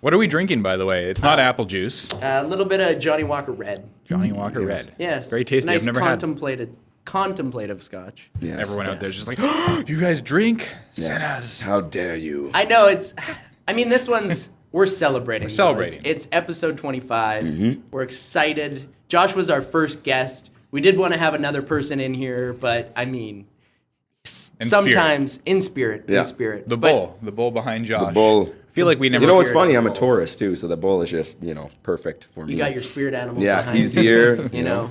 What are we drinking, by the way? It's not apple juice. A little bit of Johnny Walker Red. Johnny Walker Red. Yes. Very tasty. Nice I've never contemplative scotch. Yes. Everyone out there is just like, oh, you guys drink? Sinners. How dare you? I know this one's, we're celebrating. We're celebrating. It's episode 25. We're excited. Josh was our first guest. We did want to have another person in here, but I mean, sometimes in spirit. The bull behind Josh. The bull. I feel like we never. You know what's funny? I'm a Taurus too, so the bull is just perfect for me. You got your spirit animal. Yeah, behind he's here. you know.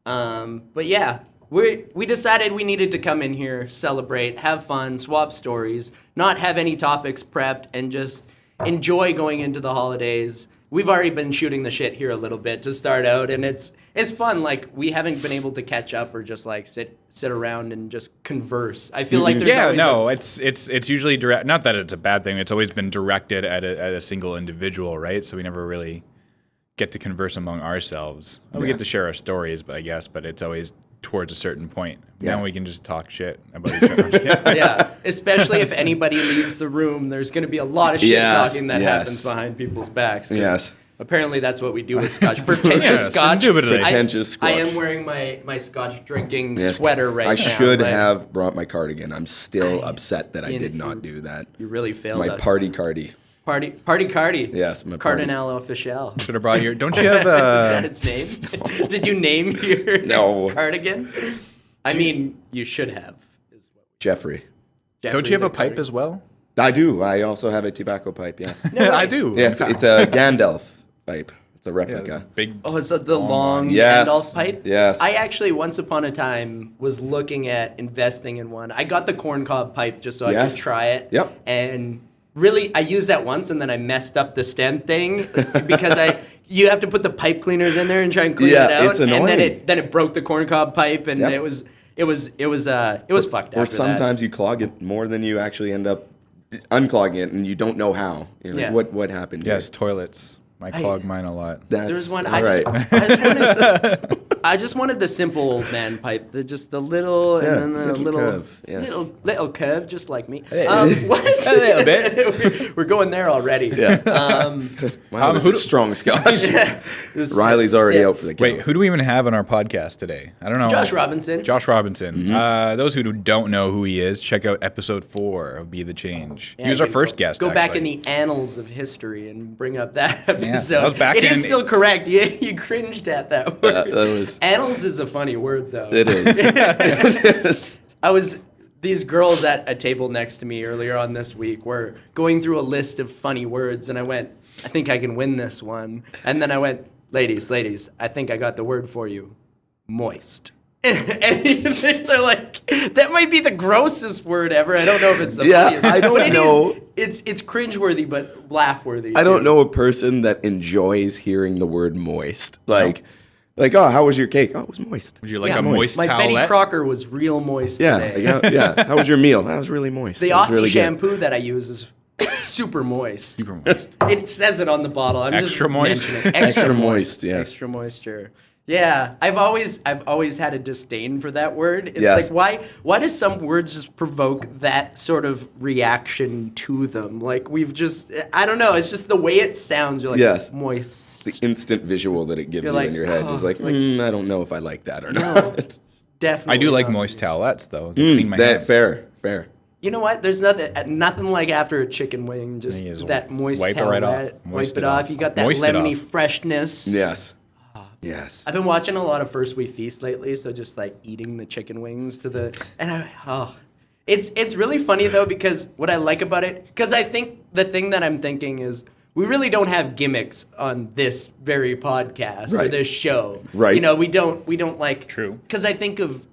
But yeah, we decided we needed to come in here, celebrate, have fun, swap stories, not have any topics prepped, and just enjoy going into the holidays. We've already been shooting the shit here a little bit to start out, and it's fun. Like, we haven't been able to catch up or just like sit around and just converse. I feel like there's always it's usually direct. Not that it's a bad thing. It's always been directed at a single individual, right? So we never really get to converse among ourselves. We get to share our stories, but it's always towards a certain point. Now we can just talk shit about each other. Yeah, especially if anybody leaves the room, there's going to be a lot of shit talking that happens behind people's backs. Yes. Apparently that's what we do with Scotch. Pretentious Scotch. Pretentious Scotch. I am wearing my Scotch drinking sweater right now. I should have brought my cardigan. I'm still upset that I did not do that. You really failed us. My party cardi. Party cardi. Yes, my Cardinal Official. Should have brought your. Don't you have? Is that its name? No. Did you name your cardigan? I mean, you should have. Jeffrey. Don't you have a pipe as well? I do. I also have a tobacco pipe. Yes. No, I do. Yeah, it's a Gandalf pipe. It's a replica. Big. Oh, it's the long Gandalf pipe? Yes. I actually, once upon a time, was looking at investing in one. I got the corncob pipe just so I could try it. Yep. And really, I used that once, and then I messed up the stem thing because you have to put the pipe cleaners in there and try and clean it out. It's annoying. And then it broke the corncob pipe, and it was fucked. Or sometimes you clog it more than you actually end up unclogging it, and you don't know how. You're like, what happened? Yes, here? toilets. I clog mine a lot. There's one. Right. I just wanted the simple old man pipe, just the little and then the little curve, little curve, just like me. What? A little bit. We're going there already. Yeah. Wow, this is strong Scotch. Riley's already out for the count. Wait, who do we even have on our podcast today? I don't know. Josh Robinson. Those who don't know who he is, check out episode 4 of Be the Change. Yeah, he was our first guest. Go back in the annals of history and bring up that episode. That was back it is still correct. You cringed at that word. Annals is a funny word, though. It is. It is. These girls at a table next to me earlier on this week were going through a list of funny words, and I went, I think I can win this one. And then I went, ladies, I think I got the word for you. Moist. And they're like, that might be the grossest word ever. I don't know if it's the funniest. I don't know. It's cringeworthy, but laugh-worthy. I don't know a person that enjoys hearing the word moist. Like, oh, how was your cake? Oh, it was moist. Would you like a moist my towelette? Betty Crocker was real moist today. Yeah. How was your meal? That was really moist. The Aussie shampoo that I use is super moist. Super moist. It says it on the bottle. I'm Extra just moist. Extra moist, yes. Extra moisture. Yeah, I've always had a disdain for that word. It's like, why do some words just provoke that sort of reaction to them? Like, I don't know, it's just the way it sounds. You're like, moist. The instant visual that it gives you in your head is like, I don't know if I like that or not. No, definitely. I do like moist towelettes, though. To clean my hands. Fair. You know what? There's nothing like after a chicken wing, just that moist wipe towelette. It right off. Wipe it off. You got that lemony freshness. Yes. Yes. I've been watching a lot of First We Feast lately, so just like eating the chicken wings it's really funny though, because what I like about it, because I think the thing that I'm thinking is we really don't have gimmicks on this very podcast or this show. Right. You know, we don't like. True. Because I think of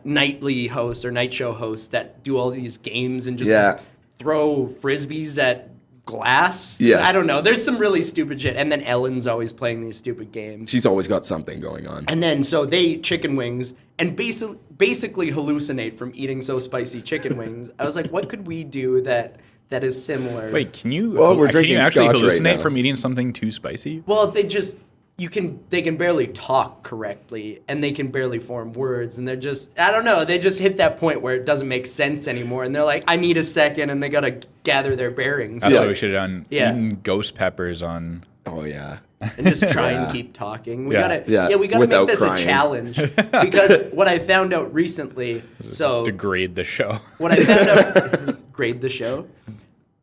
nightly hosts or night show hosts that do all these games and just like, throw frisbees at glass. Yes. I don't know. There's some really stupid shit. And then Ellen's always playing these stupid games. She's always got something going on. And then so they eat chicken wings and basically hallucinate from eating so spicy chicken wings. I was like, what could we do that is similar? Wait, can you? Well, we're can drinking you actually Scotch right hallucinate now. from eating something too spicy? Well, they just they can barely talk correctly, and they can barely form words, and they're just, I don't know, they just hit that point where it doesn't make sense anymore, and they're like, I need a second, and they gotta gather their bearings. That's what we should have done. Yeah. Eating ghost peppers on. Oh yeah. And just try and keep talking. We Yeah. gotta we gotta Without make this crying. a challenge, because what I found out recently, so Degrade the show. what I found out, grade the show.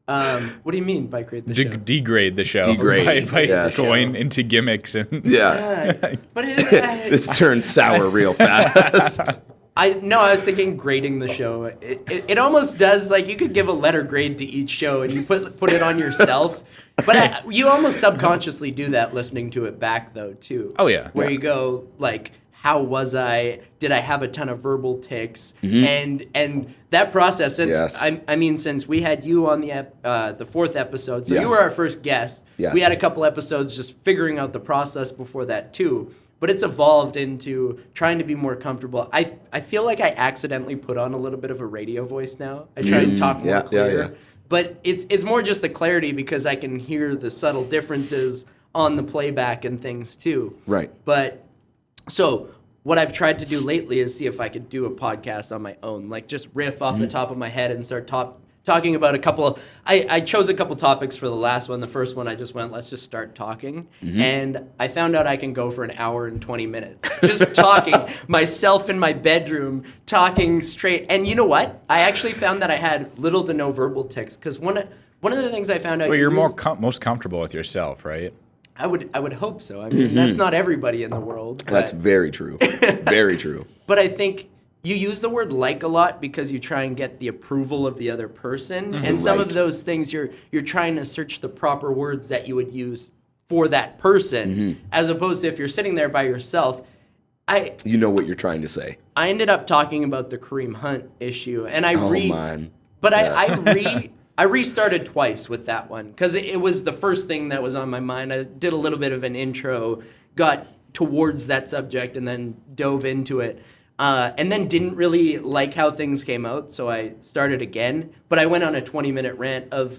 What do you mean by grade the show? Degrade the show. Degrade, by yeah. going into gimmicks and. Yeah. But This turns sour real fast. I was thinking grading the show. It almost does, like, you could give a letter grade to each show and you put it on yourself. But you almost subconsciously do that listening to it back, though, too. Oh, yeah. Where you go, like, how was I? Did I have a ton of verbal tics? And that process, since Yes. I mean, since we had you on the fourth episode, so Yes. you were our first guest. Yes. We had a couple episodes just figuring out the process before that, too. But it's evolved into trying to be more comfortable. I feel like I accidentally put on a little bit of a radio voice now. I try and talk more clear. yeah. But it's more just the clarity, because I can hear the subtle differences on the playback and things too. Right. But so what I've tried to do lately is see if I could do a podcast on my own, like just riff off the top of my head and start talking about a couple. I chose a couple topics for the last one. The first one I just went, let's just start talking. And I found out I can go for an hour and 20 minutes just talking, myself in my bedroom, talking straight. And you know what? I actually found that I had little to no verbal tics, because one of the things I found out. Well, you're most comfortable with yourself, right? I would hope so. I mean, that's not everybody in the world. That's but- very true. Very true. But I think you use the word like a lot because you try and get the approval of the other person. And some of Right. those things you're trying to search the proper words that you would use for that person, as opposed to if you're sitting there by yourself. You know what you're trying to say. I ended up talking about the Kareem Hunt issue, and I man. but I restarted twice with that one, because it was the first thing that was on my mind. I did a little bit of an intro, got towards that subject, and then dove into it. And then didn't really like how things came out, so I started again. But I went on a 20-minute rant of,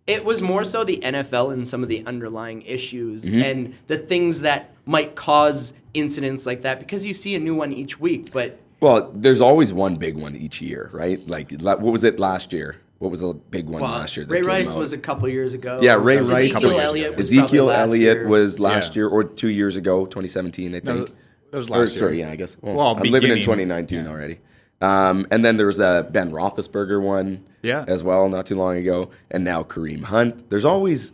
it was more so the NFL and some of the underlying issues and the things that might cause incidents like that, because you see a new one each week. But Well, there's always one big one each year, right? Like, what was it last year? What was the big one last year? That Ray came Rice out? was a couple years ago. Yeah, Ray Rice. Ezekiel Elliott was probably Ezekiel last Elliott year. was last Yeah. year or 2 years ago, 2017, I think. That was Or, last year. sorry, yeah, I guess. Well, I'm living in beginning, 2019 already. And then there was the Ben Roethlisberger one as well not too long ago. And now Kareem Hunt. There's always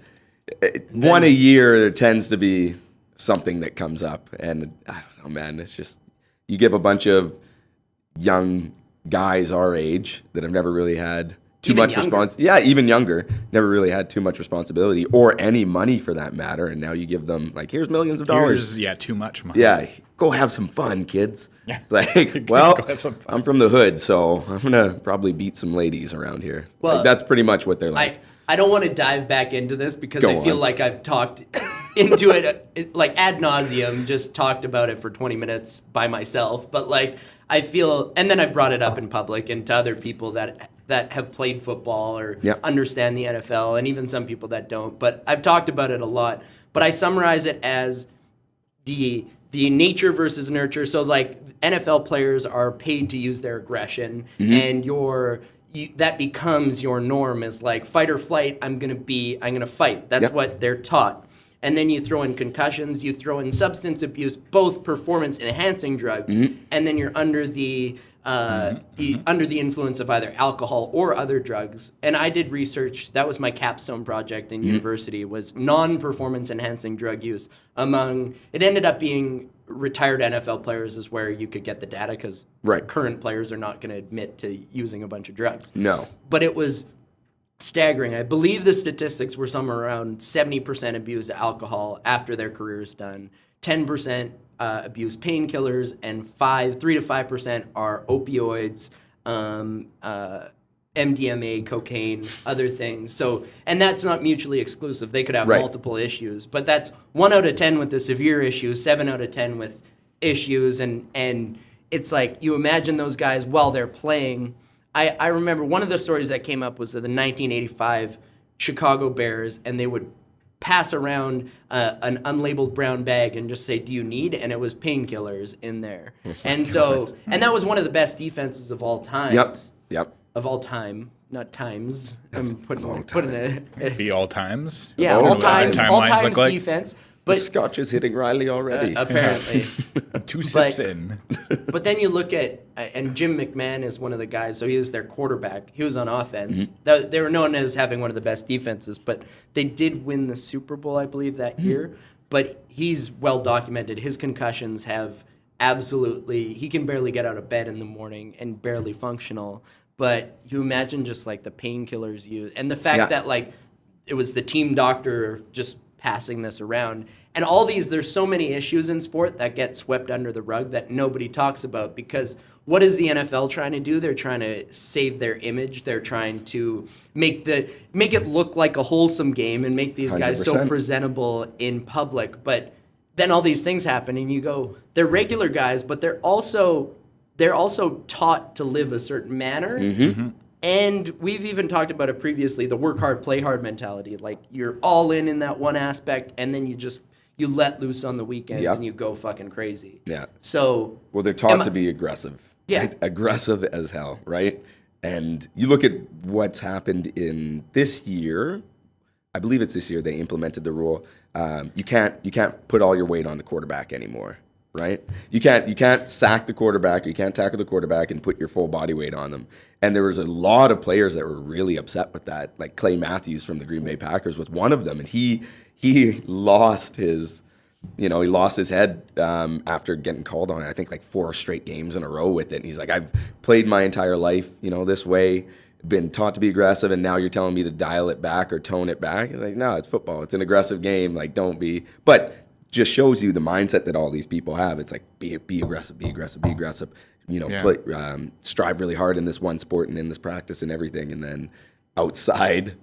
one a year. There tends to be something that comes up. And I don't know, man, it's just, you give a bunch of young guys our age that have never really had too Even much younger. even younger, never really had too much responsibility or any money for that matter. And now you give them, like, here's millions of dollars. Too much money. Yeah, go have some fun, kids. It's like, well, Go have some fun. I'm from the hood, so I'm gonna probably beat some ladies around here. Well, Like, that's pretty much what they're like. I don't want to dive back into this because Go I feel on. like I've talked into it like ad nauseum, just talked about it for 20 minutes by myself. But like I feel, and then I've brought it up in public and to other people that have played football or understand the NFL, and even some people that don't. But I've talked about it a lot. But I summarize it as the nature versus nurture. So like NFL players are paid to use their aggression, and that becomes your norm, is like fight or flight. I'm gonna fight. That's what they're taught. And then you throw in concussions, you throw in substance abuse, both performance enhancing drugs, and then you're under the influence of either alcohol or other drugs. And I did research. That was my capstone project in university, was non-performance enhancing drug use among. It ended up being retired NFL players is where you could get the data, because current players are not going to admit to using a bunch of drugs. No. But it was staggering. I believe the statistics were somewhere around 70% abuse alcohol after their career is done, 10% abuse painkillers, and 3 to 5% are opioids, MDMA, cocaine, other things. So, and that's not mutually exclusive. They could have multiple issues, but that's 1 out of 10 with the severe issues, 7 out of 10 with issues, and it's like you imagine those guys while they're playing. I remember one of the stories that came up was the 1985 Chicago Bears, and they would pass around an unlabeled brown bag and just say, "Do you need?" And it was painkillers in there. And so, and that was one of the best defenses of all time. Yep. Of all time, not times. I'm putting it. Be all times. Yeah, All all times. timelines All look times like? defense. The But scotch is hitting Riley already. apparently. 2 sips in. But then you look at, and Jim McMahon is one of the guys, so he was their quarterback. He was on offense. They were known as having one of the best defenses, but they did win the Super Bowl, I believe, that year. But he's well documented. His concussions have absolutely, he can barely get out of bed in the morning and barely functional. But you imagine just like the painkillers used, and the fact that like it was the team doctor just passing this around. And all these, there's so many issues in sport that get swept under the rug that nobody talks about, because what is the NFL trying to do? They're trying to save their image. They're trying to make it look like a wholesome game and make these guys so 100%. presentable in public. But then all these things happen and you go, they're regular guys, but they're also taught to live a certain manner. And we've even talked about it previously, the work hard, play hard mentality. Like you're all in that one aspect, and then you let loose on the weekends and you go fucking crazy. Yeah. So Well, they're taught to be aggressive. Yeah. Right? Aggressive as hell, right? And you look at what's happened in this year. I believe it's this year they implemented the rule. You can't put all your weight on the quarterback anymore, right? You can't sack the quarterback. You can't tackle the quarterback and put your full body weight on them. And there was a lot of players that were really upset with that. Like Clay Matthews from the Green Bay Packers was one of them, and he lost his head after getting called on it. I think like 4 straight games in a row with it. And he's like, I've played my entire life, this way, been taught to be aggressive, and now you're telling me to dial it back or tone it back. It's like, no, it's football. It's an aggressive game. Like, don't be. But just shows you the mindset that all these people have. It's like be aggressive, be aggressive, be aggressive. Strive really hard in this one sport and in this practice and everything, and then outside,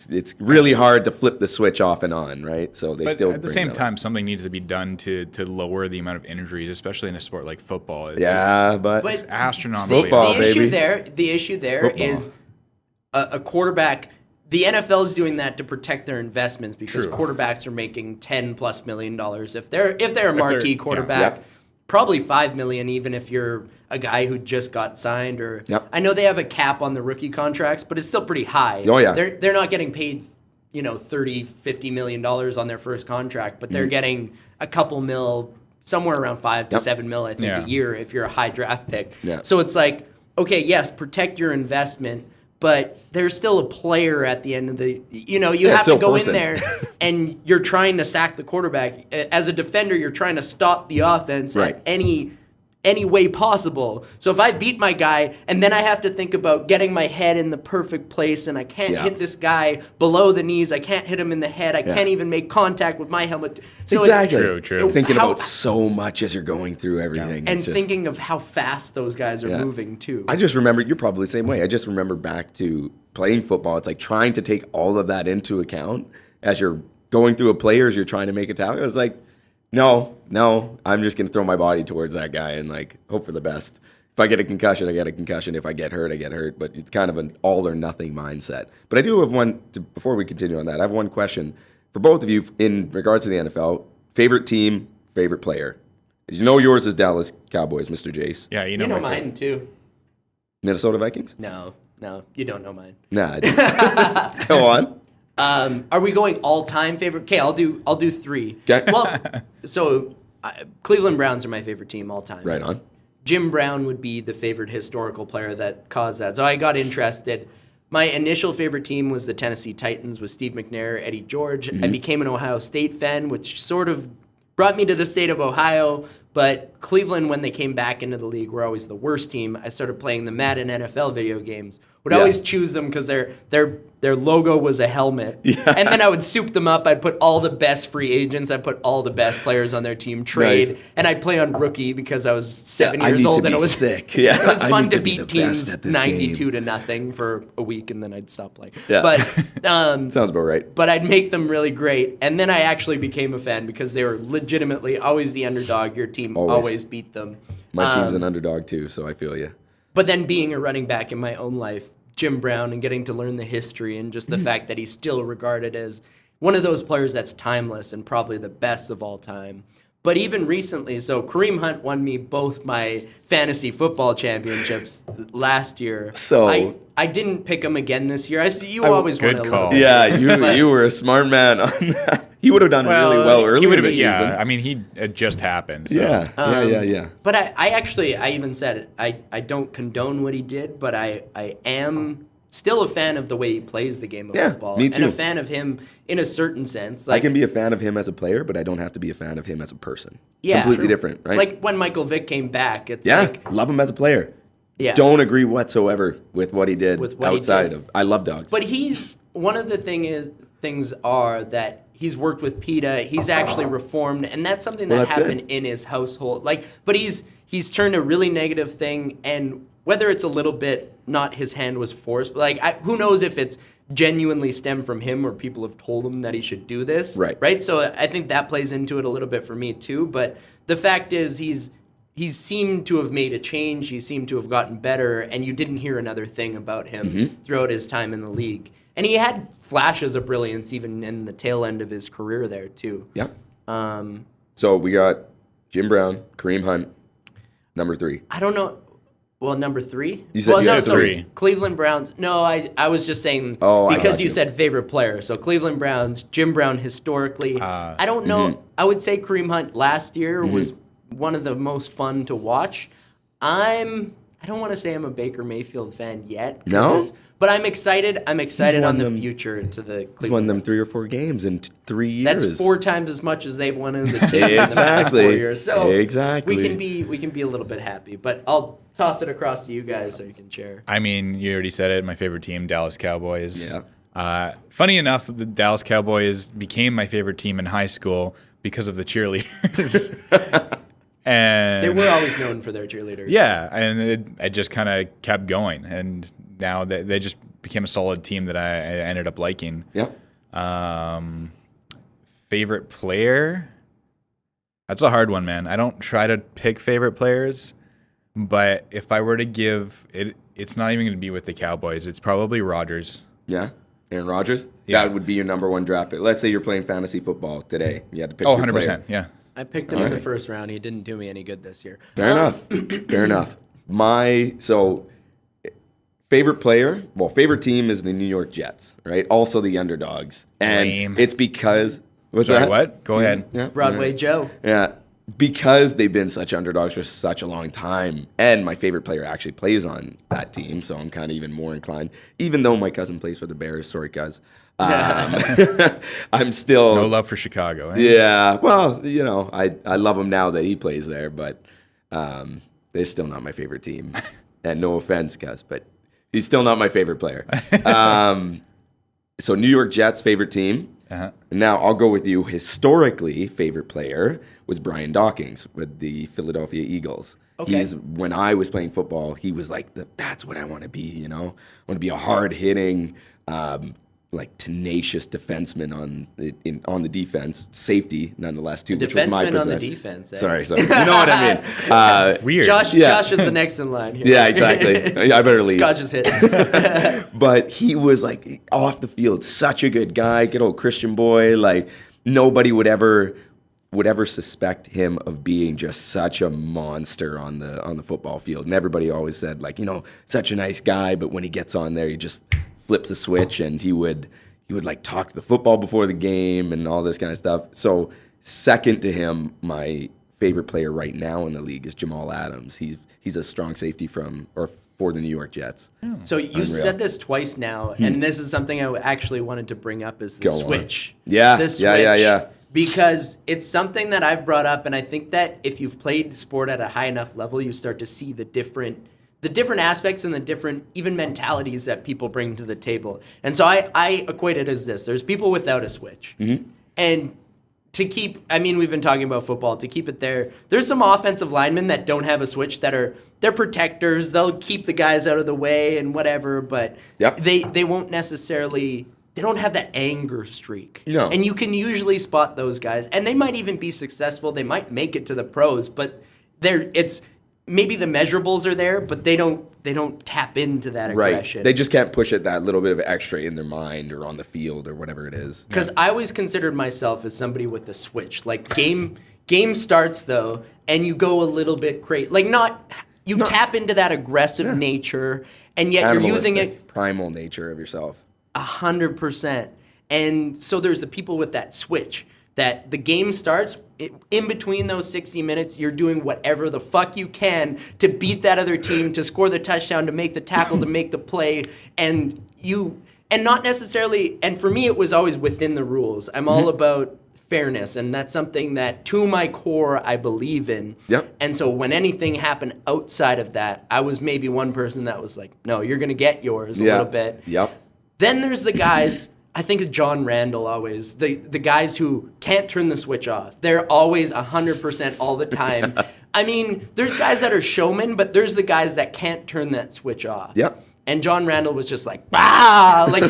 it's really hard to flip the switch off and on, right? So they still. At the same time, something needs to be done to lower the amount of injuries, especially in a sport like football. It's but it's astronomical. Football, the issue there is a quarterback. The NFL is doing that to protect their investments because quarterbacks are making $10+ million if they're a marquee quarterback. Probably $5 million, even if you're a guy who just got signed. Or I know they have a cap on the rookie contracts, but it's still pretty high. Oh yeah, they're not getting paid, $30-50 million on their first contract, but they're getting a couple mil, somewhere around 5 to 7 mil, I think, a year if you're a high draft pick. So it's like, okay, yes, protect your investment, but there's still a player at the end of the, you have to go in there and you're trying to sack the quarterback. As a defender, you're trying to stop the offense at any way possible. So if I beat my guy and then I have to think about getting my head in the perfect place and I can't hit this guy below the knees, I can't hit him in the head, I can't even make contact with my helmet. So exactly. It's true. Thinking about so much as you're going through everything. And thinking of how fast those guys are moving too. I just remember, you're probably the same way. I just remember back to playing football. It's like trying to take all of that into account as you're going through a player, as you're trying to make a tackle. It's like, no, I'm just going to throw my body towards that guy and like hope for the best. If I get a concussion, I get a concussion. If I get hurt, I get hurt. But it's kind of an all or nothing mindset. But I do have one, before we continue on that, I have one question for both of you in regards to the NFL. Favorite team, favorite player. You know yours is Dallas Cowboys, Mr. Jayse. Yeah, you know mine too. Minnesota Vikings? No, you don't know mine. Nah, go on. Are we going all-time favorite? Okay, I'll do 3. Okay. Well, so Cleveland Browns are my favorite team all time. Right on. Jim Brown would be the favorite historical player that caused that. So I got interested. My initial favorite team was the Tennessee Titans with Steve McNair, Eddie George. I became an Ohio State fan, which sort of brought me to the state of Ohio. But Cleveland, when they came back into the league, were always the worst team. I started playing the Madden NFL video games. Would always choose them because their logo was a helmet. And then I would soup them up. I'd put all the best free agents. I'd put all the best players on their team, trade. Nice. And I'd play on rookie because I was 7 years old. And it was sick. It was I fun need to be beat the best teams at this 92 game. to nothing for a week, and then I'd stop playing. Yeah. But Sounds about right. but I'd make them really great. And then I actually became a fan because they were legitimately always the underdog. Your team always beat them. My team's an underdog too, so I feel you. But then being a running back in my own life, Jim Brown, and getting to learn the history and just the fact that he's still regarded as one of those players that's timeless and probably the best of all time. But even recently, so Kareem Hunt won me both my fantasy football championships last year. So I didn't pick him again this year. You always good want to call. Yeah, you were a smart man on that. He would have done really well earlier in the season. Yeah, I mean, it just happened. So. Yeah. But I even said it. I don't condone what he did, but I am still a fan of the way he plays the game of football. Me too. And a fan of him in a certain sense. I can be a fan of him as a player, but I don't have to be a fan of him as a person. Yeah. Completely different, right? It's like when Michael Vick came back. It's love him as a player. Yeah. Don't agree whatsoever with what he did outside of. I love dogs. But he's one of the things are that he's worked with PETA. He's actually reformed, and that's something that happened in his household. But he's turned a really negative thing, and whether it's a little bit not his hand was forced, but who knows if it's genuinely stemmed from him or people have told him that he should do this. Right. So I think that plays into it a little bit for me too. But the fact is he's seemed to have made a change. He seemed to have gotten better, and you didn't hear another thing about him throughout his time in the league. And he had flashes of brilliance even in the tail end of his career there too. Yeah. So we got Jim Brown, Kareem Hunt, number 3. I don't know. Well, number 3? You said 3. Cleveland Browns. No, I was just saying because you said favorite player. So Cleveland Browns, Jim Brown historically. I don't know. I would say Kareem Hunt last year was one of the most fun to watch. I don't want to say I'm a Baker Mayfield fan yet. No? But I'm excited. I'm excited on the future to the Cleveland. He's won them 3 or 4 games in 3 years. That's 4 times as much as they've won as a team in the past 4 years. So exactly. we can be a little bit happy. But I'll toss it across to you guys so you can share. I mean, you already said it. My favorite team, Dallas Cowboys. Yeah. Funny enough, the Dallas Cowboys became my favorite team in high school because of the cheerleaders. And they were always known for their cheerleaders. Yeah, and it just kind of kept going, and now they just became a solid team that I ended up liking. Yeah. Favorite player? That's a hard one, man. I don't try to pick favorite players, but if I were to give it, it's not even going to be with the Cowboys. It's probably Rodgers. Yeah. Aaron Rodgers? Yeah. That would be your number 1 draft pick. Let's say you're playing fantasy football today. You had to pick 100%. player. Yeah. I picked him as a first round. He didn't do me any good this year. Fair enough. Fair enough. Favorite player, favorite team is the New York Jets, right? Also the underdogs. And Lame. it's because... What's Sorry, that? what? Go ahead. Yeah. Broadway Joe. Yeah. Because they've been such underdogs for such a long time. And my favorite player actually plays on that team, so I'm kind of even more inclined. Even though my cousin plays for the Bears. Sorry, guys. I'm still... No love for Chicago, eh? Yeah. Well, I love him now that he plays there, but they're still not my favorite team. And no offense, Gus, but he's still not my favorite player. So New York Jets, favorite team. Uh-huh. Now, I'll go with you. Historically, favorite player was Brian Dawkins with the Philadelphia Eagles. Okay. When I was playing football, he was like, that's what I want to be, I want to be a hard-hitting, tenacious defenseman on the defense. Safety, nonetheless, too, which was my defenseman position. on the defense. Eh? Sorry. You know what I mean. Weird. Josh is the next in line here. Yeah, exactly. I better leave. Scotch is hit. But he was off the field, such a good guy, good old Christian boy. Nobody would ever suspect him of being just such a monster on the football field. And everybody always said such a nice guy, but when he gets on there, he just flips a switch and he would talk the football before the game and all this kind of stuff. So second to him, my favorite player right now in the league is Jamal Adams. He's a strong safety for the New York Jets. So you've said this twice now, and this is something I actually wanted to bring up is the switch. Yeah. The switch. Yeah. Because it's something that I've brought up, and I think that if you've played sport at a high enough level, you start to see the different aspects and the different even mentalities that people bring to the table. And so I equate it as this. There's people without a switch. Mm-hmm. And we've been talking about football, to keep it there's some offensive linemen that don't have a switch they're protectors. They'll keep the guys out of the way and whatever, but they won't necessarily... They don't have that anger streak. No. And you can usually spot those guys. And they might even be successful. They might make it to the pros, but maybe the measurables are there, but they don't tap into that aggression. Right. They just can't push it that little bit of extra in their mind or on the field or whatever it is. Because I always considered myself as somebody with the switch. Like game starts though, and you go a little bit crazy. Like you tap into that aggressive nature, and yet you're using it primal nature of yourself. 100%. And so there's the people with that switch. That the game starts, in between those 60 minutes, you're doing whatever the fuck you can to beat that other team, to score the touchdown, to make the tackle, to make the play, and not necessarily, and for me it was always within the rules. I'm all about fairness, and that's something that to my core I believe in. Yep. And so when anything happened outside of that, I was maybe one person that was like, no, you're going to get yours a little bit. Yep. Then there's the guys... I think of John Randall always, the guys who can't turn the switch off. They're always 100% all the time. I mean, there's guys that are showmen, but there's the guys that can't turn that switch off. Yep. And John Randall was just like, bah! Like,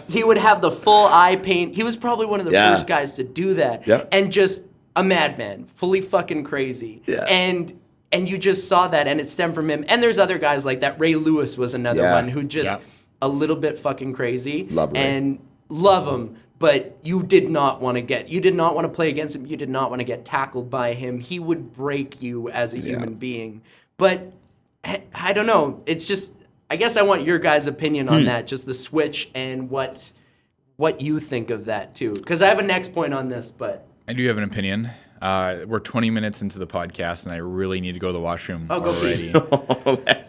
he would have the full eye paint. He was probably one of the first guys to do that. Yep. And just a madman, fully fucking crazy. Yeah. And you just saw that, and it stemmed from him. And there's other guys like that. Ray Lewis was another one who just... a little bit fucking crazy. Love Ray. And love him, but you did not want to play against him. You did not want to get tackled by him. He would break you as a human being. But I don't know. It's just, I guess I want your guys' opinion on that, just the switch and what you think of that too. Because I have a next point on this, but. I do have an opinion. We're 20 minutes into the podcast, and I really need to go to the washroom already.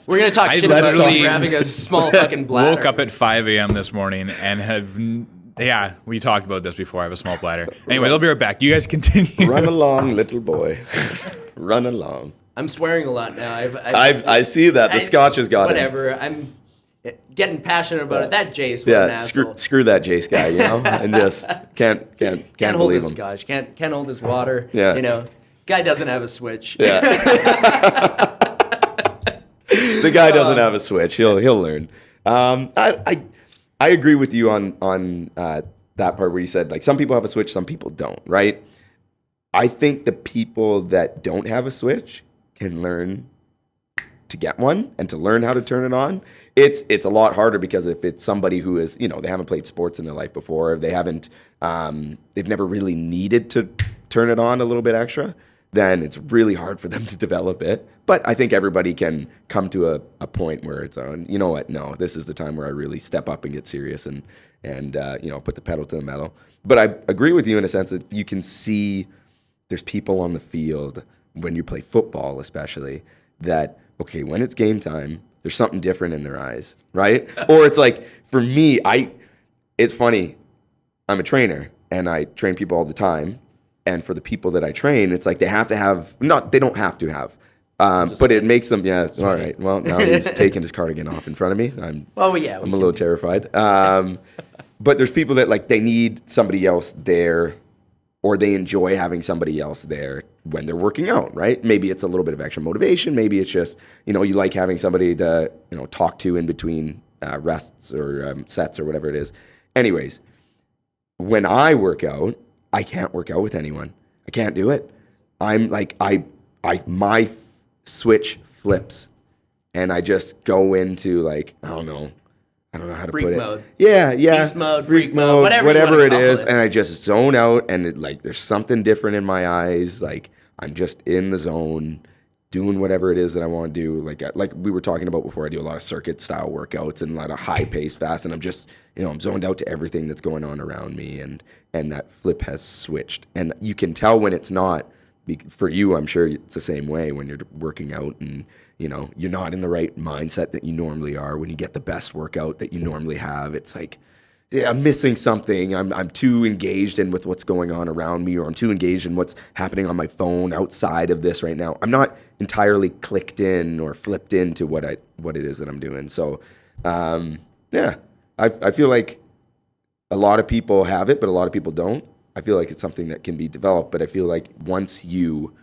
We're going to talk shit about having a small fucking bladder. Woke up at 5 a.m. this morning and we talked about this before. I have a small bladder. Anyways, I'll be right back. You guys continue. Run along, little boy. Run along. I'm swearing a lot now. I see that. The scotch has got whatever. I'm getting passionate about it. That Jayse was an asshole. Screw that Jayse guy, you know, and just can't hold believe his him. scotch. Can't hold his water. Yeah. You know, guy doesn't have a switch. Yeah. The guy doesn't have a switch. He'll learn. I agree with you on that part where you said like some people have a switch, some people don't. Right. I think the people that don't have a switch can learn to get one and to learn how to turn it on. It's a lot harder because if it's somebody who is, you know, they haven't played sports in their life before, they haven't, they've never really needed to turn it on a little bit extra, then it's really hard for them to develop it. But I think everybody can come to a point where it's on, you know what, no, this is the time where I really step up and get serious and you know, put the pedal to the metal. But I agree with you in a sense that you can see there's people on the field when you play football especially that, okay, when it's game time, there's something different in their eyes, right? Or it's like, for me, it's funny, I'm a trainer, and I train people all the time, and for the people that I train, it's like they don't have to have, but it makes them, all right, well, now he's taking his cardigan off in front of me. I'm a little terrified. But there's people that, like, they need somebody else there, or they enjoy having somebody else there when they're working out, right? Maybe it's a little bit of extra motivation. Maybe it's just, you know, you like having somebody to, you know, talk to in between rests or sets or whatever it is. Anyways, when I work out, I can't work out with anyone. I can't do it. I'm like, my switch flips and I just go into like, I don't know how to freak put it. Mode. Yeah. Beast mode, freak mode, whatever it is. And I just zone out and it, like, there's something different in my eyes. Like, I'm just in the zone doing whatever it is that I want to do. Like we were talking about before, I do a lot of circuit style workouts and a lot of high pace fast. And I'm just, you know, I'm zoned out to everything that's going on around me. And that flip has switched. And you can tell when it's not. For you, I'm sure it's the same way when you're working out and, you know, you're not in the right mindset that you normally are. When you get the best workout that you normally have, it's like, yeah, I'm missing something. I'm too engaged in with what's going on around me, or I'm too engaged in what's happening on my phone outside of this right now. I'm not entirely clicked in or flipped into what it is that I'm doing. So, I feel like a lot of people have it, but a lot of people don't. I feel like it's something that can be developed, but I feel like once you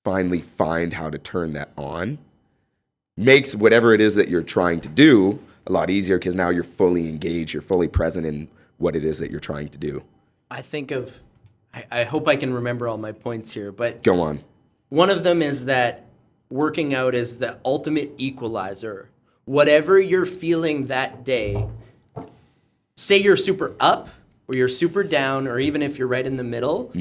finally find how to turn that on, makes whatever it is that you're trying to do a lot easier, because now you're fully engaged, you're fully present in what it is that you're trying to do. I hope I can remember all my points here, but go on. One of them is that working out is the ultimate equalizer. Whatever you're feeling that day, say you're super up or you're super down, or even if you're right in the middle,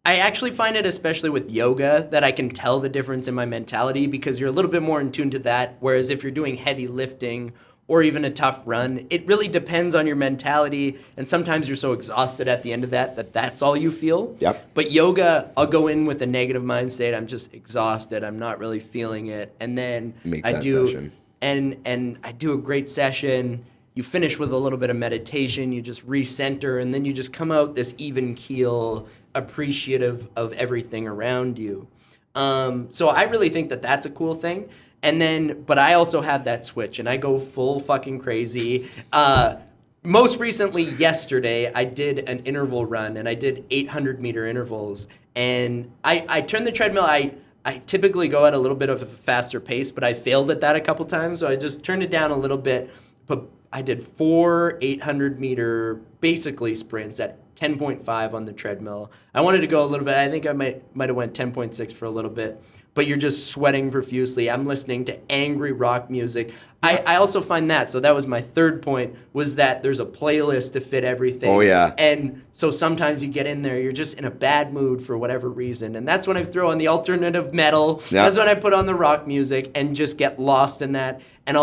I actually find it, especially with yoga, that I can tell the difference in my mentality because you're a little bit more in tune to that. Whereas if you're doing heavy lifting or even a tough run, it really depends on your mentality. And sometimes you're so exhausted at the end of that that's all you feel. Yep. But yoga, I'll go in with a negative mind state. I'm just exhausted. I'm not really feeling it. And then Session. And I do a great session. You finish with a little bit of meditation. You just recenter, and then you just come out this even keel, appreciative of everything around you. So I really think that that's a cool thing. And then, but I also have that switch, and I go full fucking crazy. Most recently, yesterday, I did an interval run, and I did 800-meter intervals. And I turned the treadmill. I typically go at a little bit of a faster pace, but I failed at that a couple times, so I just turned it down a little bit. But I did 4 800-meter, basically sprints at 10.5 on the treadmill. I wanted to go a little bit. I think I might have went 10.6 for a little bit. But you're just sweating profusely. I'm listening to angry rock music. I also find that, so that was my third point, was that there's a playlist to fit everything. Oh, yeah. And so sometimes you get in there, you're just in a bad mood for whatever reason. And that's when I throw on the alternative metal. Yeah. That's when I put on the rock music and just get lost in that. And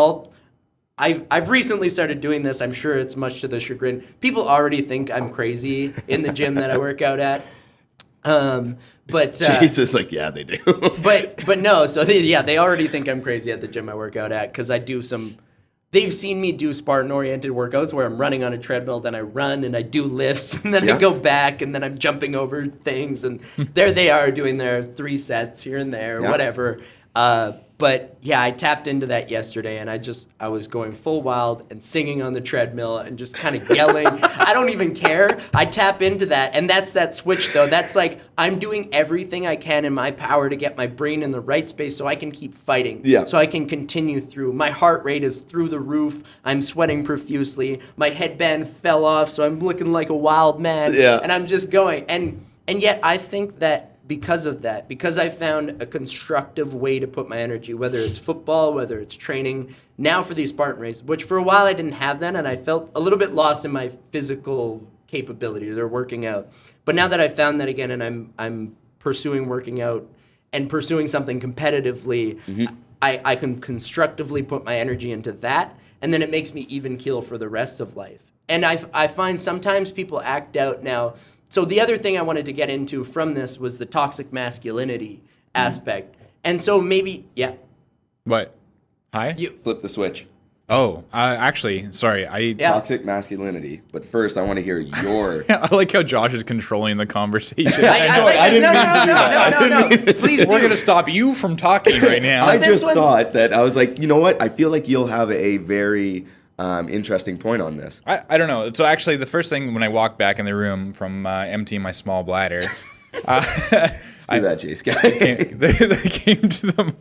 I've recently started doing this. I'm sure it's much to the chagrin. People already think I'm crazy in the gym that I work out at. But Jayse is like, yeah, they do. but no, so they already think I'm crazy at the gym I work out at because I do they've seen me do Spartan-oriented workouts where I'm running on a treadmill, then I run and I do lifts, and then I go back, and then I'm jumping over things, and there they are doing their 3 sets here and there, whatever. But yeah, I tapped into that yesterday, and I was going full wild and singing on the treadmill and just kind of yelling. I don't even care. I tap into that, and that's that switch, though. That's like I'm doing everything I can in my power to get my brain in the right space so I can keep fighting. Yeah. So I can continue through. My heart rate is through the roof. I'm sweating profusely. My headband fell off, so I'm looking like a wild man. Yeah. And I'm just going. And yet I think that because of that, because I found a constructive way to put my energy, whether it's football, whether it's training, now for these Spartan races, which for a while I didn't have that, and I felt a little bit lost in my physical capabilities or working out. But now that I found that again, and I'm pursuing working out and pursuing something competitively, I can constructively put my energy into that, and then it makes me even keel for the rest of life. And I find sometimes people act out now. So the other thing I wanted to get into from this was the toxic masculinity aspect. And so maybe, What? Hi? Flip the switch. Oh, actually, sorry. Toxic masculinity. But first, I want to hear your... I like how Josh is controlling the conversation. I didn't mean to do that. No. Please do. We're going to stop you from talking right now. I just thought that, I was like, you know what? I feel like you'll have a very... interesting point on this. I don't know. So actually, the first thing when I walked back in the room from emptying my small bladder, that Jayse guy. they came to them.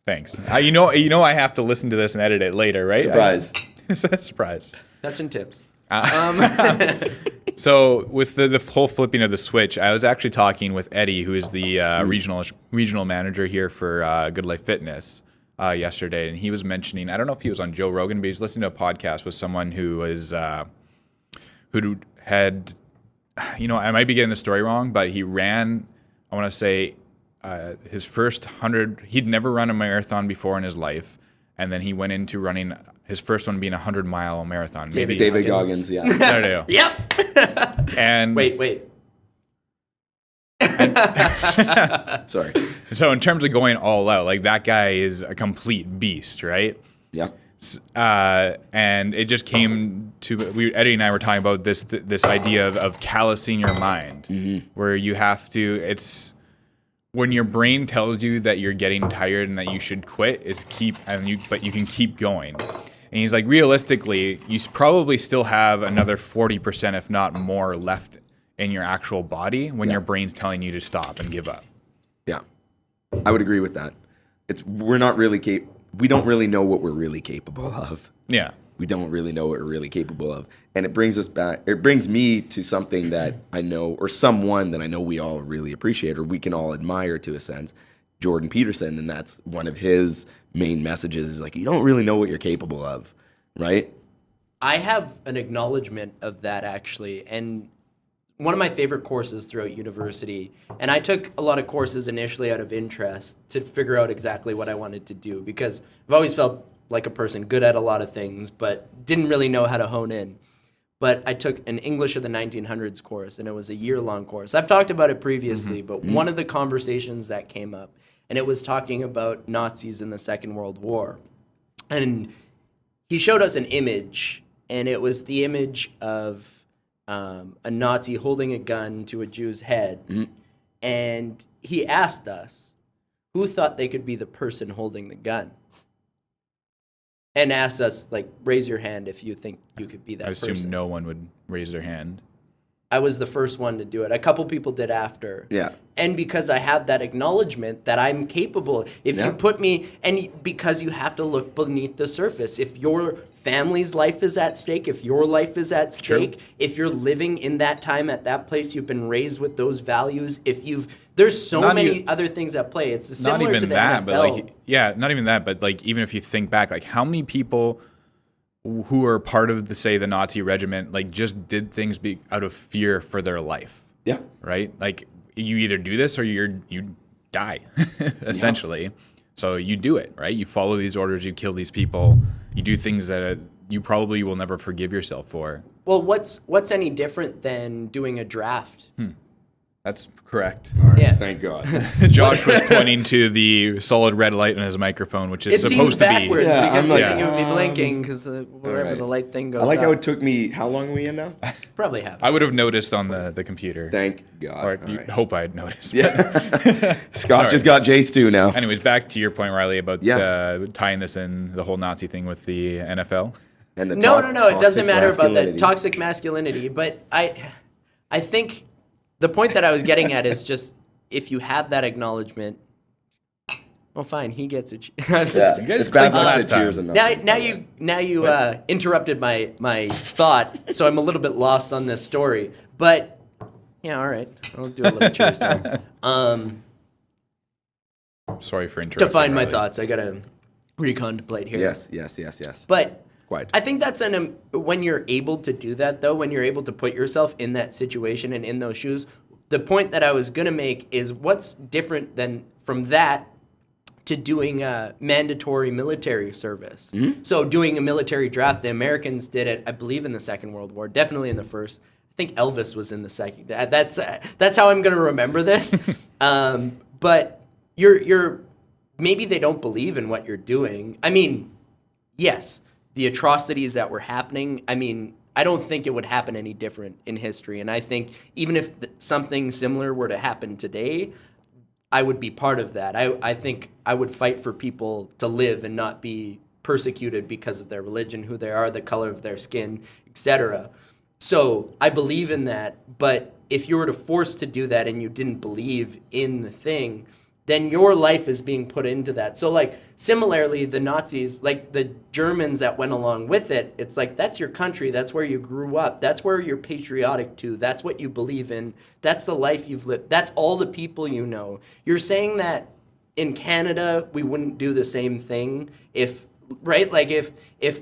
Thanks. You know, I have to listen to this and edit it later, right? Surprise. Surprise. Touching tips. So with the whole flipping of the switch, I was actually talking with Eddie, who is the regional manager here for Good Life Fitness. Yesterday, and he was mentioning, I don't know if he was on Joe Rogan, but he was listening to a podcast with someone who was who had, I might be getting the story wrong, but he ran, I want to say, his first 100. He'd never run a marathon before in his life, and then he went into running his first one being a 100-mile marathon. David Goggins, yeah. There you go. Yep. And wait. Sorry. So in terms of going all out, like that guy is a complete beast, right? Yeah. And it just came to Eddie and I were talking about this idea of callousing your mind, where you have to. It's when your brain tells you that you're getting tired and that you should quit. But you can keep going. And he's like, realistically, you probably still have another 40%, if not more, left in your actual body when your brain's telling you to stop and give up. Yeah, I would agree with that. We don't really know what we're really capable of. Yeah. We don't really know what we're really capable of. And it brings us back, it brings me to something that I know, or someone that I know we all really appreciate, or we can all admire to a sense, Jordan Peterson, and that's one of his main messages is like, you don't really know what you're capable of, right? I have an acknowledgement of that, actually, and one of my favorite courses throughout university, and I took a lot of courses initially out of interest to figure out exactly what I wanted to do, because I've always felt like a person good at a lot of things, but didn't really know how to hone in. But I took an English of the 1900s course, and it was a year-long course. I've talked about it previously, but one of the conversations that came up, and it was talking about Nazis in the Second World War. And he showed us an image, and it was the image of a Nazi holding a gun to a Jew's head. And he asked us who thought they could be the person holding the gun. And asked us, like, raise your hand if you think you could be that person. I assume no one would raise their hand. I was the first one to do it. A couple people did after. Yeah. And because I have that acknowledgement that I'm capable, if you put me, and because you have to look beneath the surface. If your family's life is at stake, if your life is at stake, if you're living in that time at that place, you've been raised with those values, there's so many other things at play. It's similar to the NFL. But not even that, but like, even if you think back, like how many people who are part of the Nazi regiment, like just did things out of fear for their life. Yeah. Right? Like you either do this or you die, essentially. Yeah. So you do it, right? You follow these orders, you kill these people, you do things that you probably will never forgive yourself for. Well, what's any different than doing a draft? That's correct. All right, yeah. Thank God. Josh was pointing to the solid red light on his microphone, which is supposed to be. It seems backwards because I'm you think it would be blinking because wherever the light thing goes I like up. how it took me, how long are we in now? Probably have. I would have noticed on the computer. Thank God. Or you hope I had noticed. Yeah. Scotch has got Jayse too now. Anyways, back to your point, Riley, about tying this in, the whole Nazi thing with the NFL. And the no, it doesn't matter about that toxic masculinity. But I think the point that I was getting at is just if you have that acknowledgement, well, fine, he gets it. You guys played the last time. Now you interrupted my thought, so I'm a little bit lost on this story. But yeah, all right, I'll do a little cheers now. Sorry for interrupting. To find my Riley. thoughts, I gotta recontemplate here. Yes. But Quite. I think that's when you're able to do that, though, when you're able to put yourself in that situation and in those shoes, the point that I was going to make is what's different from that to doing a mandatory military service. So doing a military draft, the Americans did it, I believe, in the Second World War, definitely in the First. I think Elvis was in the Second. That's how I'm going to remember this. But you're maybe they don't believe in what you're doing. I mean, yes. The atrocities that were happening, I mean, I don't think it would happen any different in history. And I think even if something similar were to happen today, I would be part of that. I think I would fight for people to live and not be persecuted because of their religion, who they are, the color of their skin, etc. So I believe in that. But if you were to force to do that and you didn't believe in the thing, then your life is being put into that. So, like, similarly, the Nazis, like the Germans that went along with it, it's like, that's your country. That's where you grew up. That's where you're patriotic to. That's what you believe in. That's the life you've lived. That's all the people you know. You're saying that in Canada, we wouldn't do the same thing right? Like, if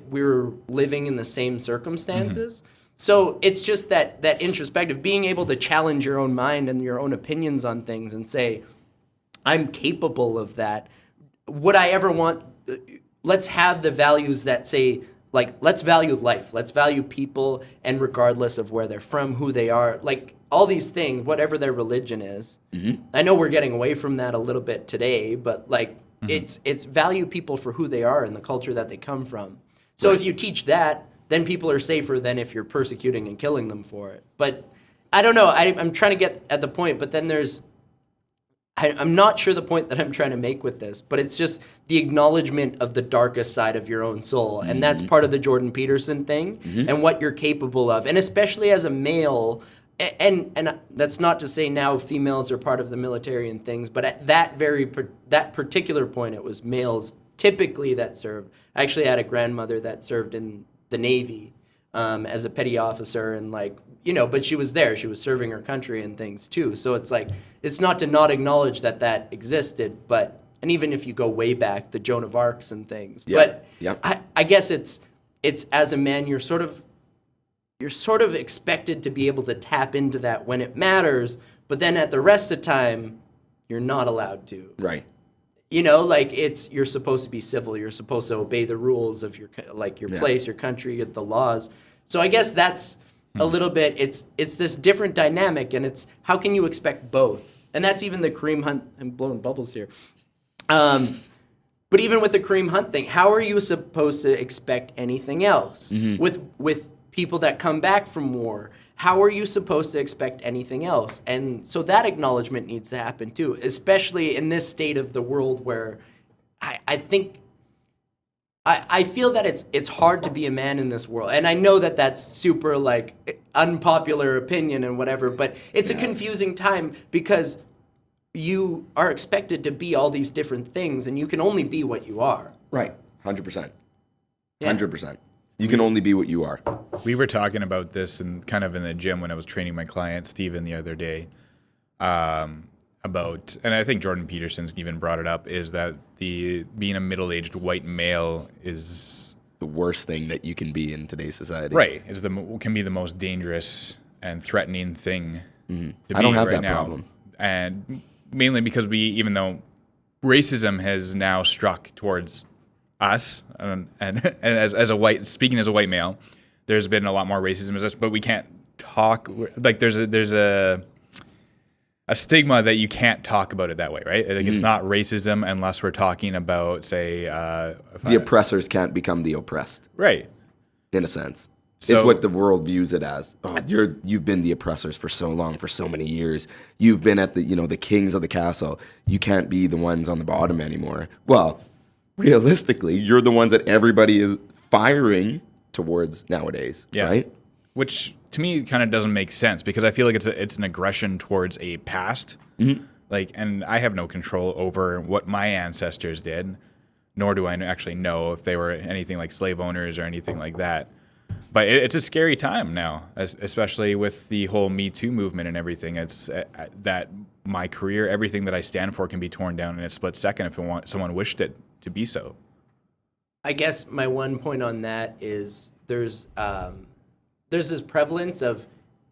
we were living in the same circumstances. So it's just that introspective, being able to challenge your own mind and your own opinions on things and say, I'm capable of that. Would I ever want, let's have the values that say, like, let's value life, let's value people, and regardless of where they're from, who they are, like, all these things, whatever their religion is. I know we're getting away from that a little bit today, but, like, it's value people for who they are and the culture that they come from. So if you teach that, then people are safer than if you're persecuting and killing them for it. But I don't know, I'm trying to get at the point, but then I'm not sure the point that I'm trying to make with this, but it's just the acknowledgement of the darkest side of your own soul. And that's part of the Jordan Peterson thing and what you're capable of. And especially as a male, and that's not to say now females are part of the military and things, but at that particular point, it was males typically that served. I actually had a grandmother that served in the Navy as a petty officer and, like, but she was there. She was serving her country and things too. So it's like, it's not to not acknowledge that existed, but, and even if you go way back, the Joan of Arcs and things. But I guess it's as a man, you're sort of expected to be able to tap into that when it matters, but then at the rest of the time, you're not allowed to. Right. You're supposed to be civil. You're supposed to obey the rules of your place, your country, the laws. So I guess that's a little bit, it's this different dynamic, and it's how can you expect both? And that's even the Kareem Hunt, I'm blowing bubbles here. But even with the Kareem Hunt thing, how are you supposed to expect anything else? With people that come back from war, how are you supposed to expect anything else? And so that acknowledgement needs to happen too, especially in this state of the world where I think I feel that it's hard to be a man in this world. And I know that that's super unpopular opinion and whatever, but it's a confusing time because you are expected to be all these different things and you can only be what you are. Right. 100%. 100%. You can only be what you are. We were talking about this and kind of in the gym when I was training my client, Steven, the other day, about, and I think Jordan Peterson's even brought it up, is that being a middle-aged white male is the worst thing that you can be in today's society. Right. Can be the most dangerous and threatening thing to be I don't have right that now. problem. And mainly because even though racism has now struck towards us, and as a white male, there's been a lot more racism, but we can't talk, there's a stigma that you can't talk about it that way, right? It's not racism unless we're talking about, say, the oppressors can't become the oppressed. Right. In a sense. It's what the world views it as. Oh, you've been the oppressors for so long, for so many years. You've been at the kings of the castle. You can't be the ones on the bottom anymore. Well, realistically, you're the ones that everybody is firing towards nowadays, right? Which to me kind of doesn't make sense because I feel like it's an aggression towards a past. And I have no control over what my ancestors did, nor do I actually know if they were anything like slave owners or anything like that. But it's a scary time now, especially with the whole Me Too movement and everything. It's that my career, everything that I stand for can be torn down in a split second if someone wished it to be so. I guess my one point on that is there's this prevalence of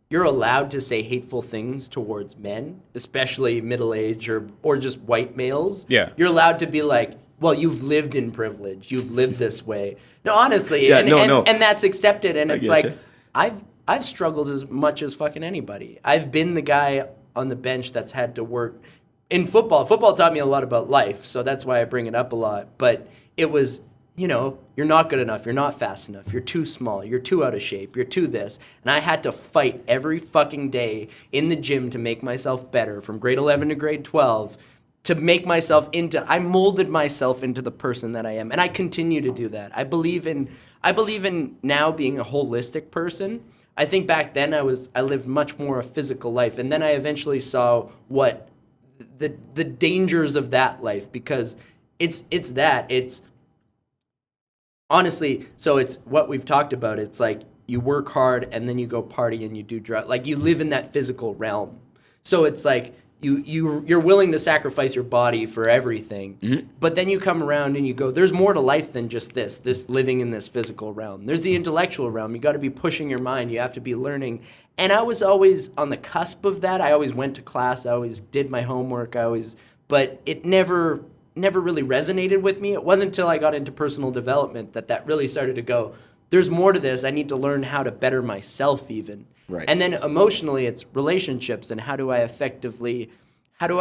you're allowed to say hateful things towards men, especially middle-aged or just white males. Yeah. You're allowed to be like, well, you've lived in privilege. You've lived this way. No, honestly, and that's accepted. And it's like, I've struggled as much as fucking anybody. I've been the guy on the bench that's had to work in football. Football taught me a lot about life, so that's why I bring it up a lot. But it was, you're not good enough. You're not fast enough. You're too small. You're too out of shape. You're too this. And I had to fight every fucking day in the gym to make myself better from grade 11 to grade 12 to make myself I molded myself into the person that I am. And I continue to do that. I believe in now being a holistic person. I think back then I lived much more a physical life. And then I eventually saw what the dangers of that life, because it's honestly, so it's what we've talked about. It's like you work hard and then you go party and you do drugs. Like you live in that physical realm. So it's like you're willing to sacrifice your body for everything. But then you come around and you go, there's more to life than just this living in this physical realm. There's the intellectual realm. You got to be pushing your mind. You have to be learning. And I was always on the cusp of that. I always went to class. I always did my homework. But it never really resonated with me. It wasn't until I got into personal development that really started to go, there's more to this. I need to learn how to better myself even. Right. And then emotionally, it's relationships and how do I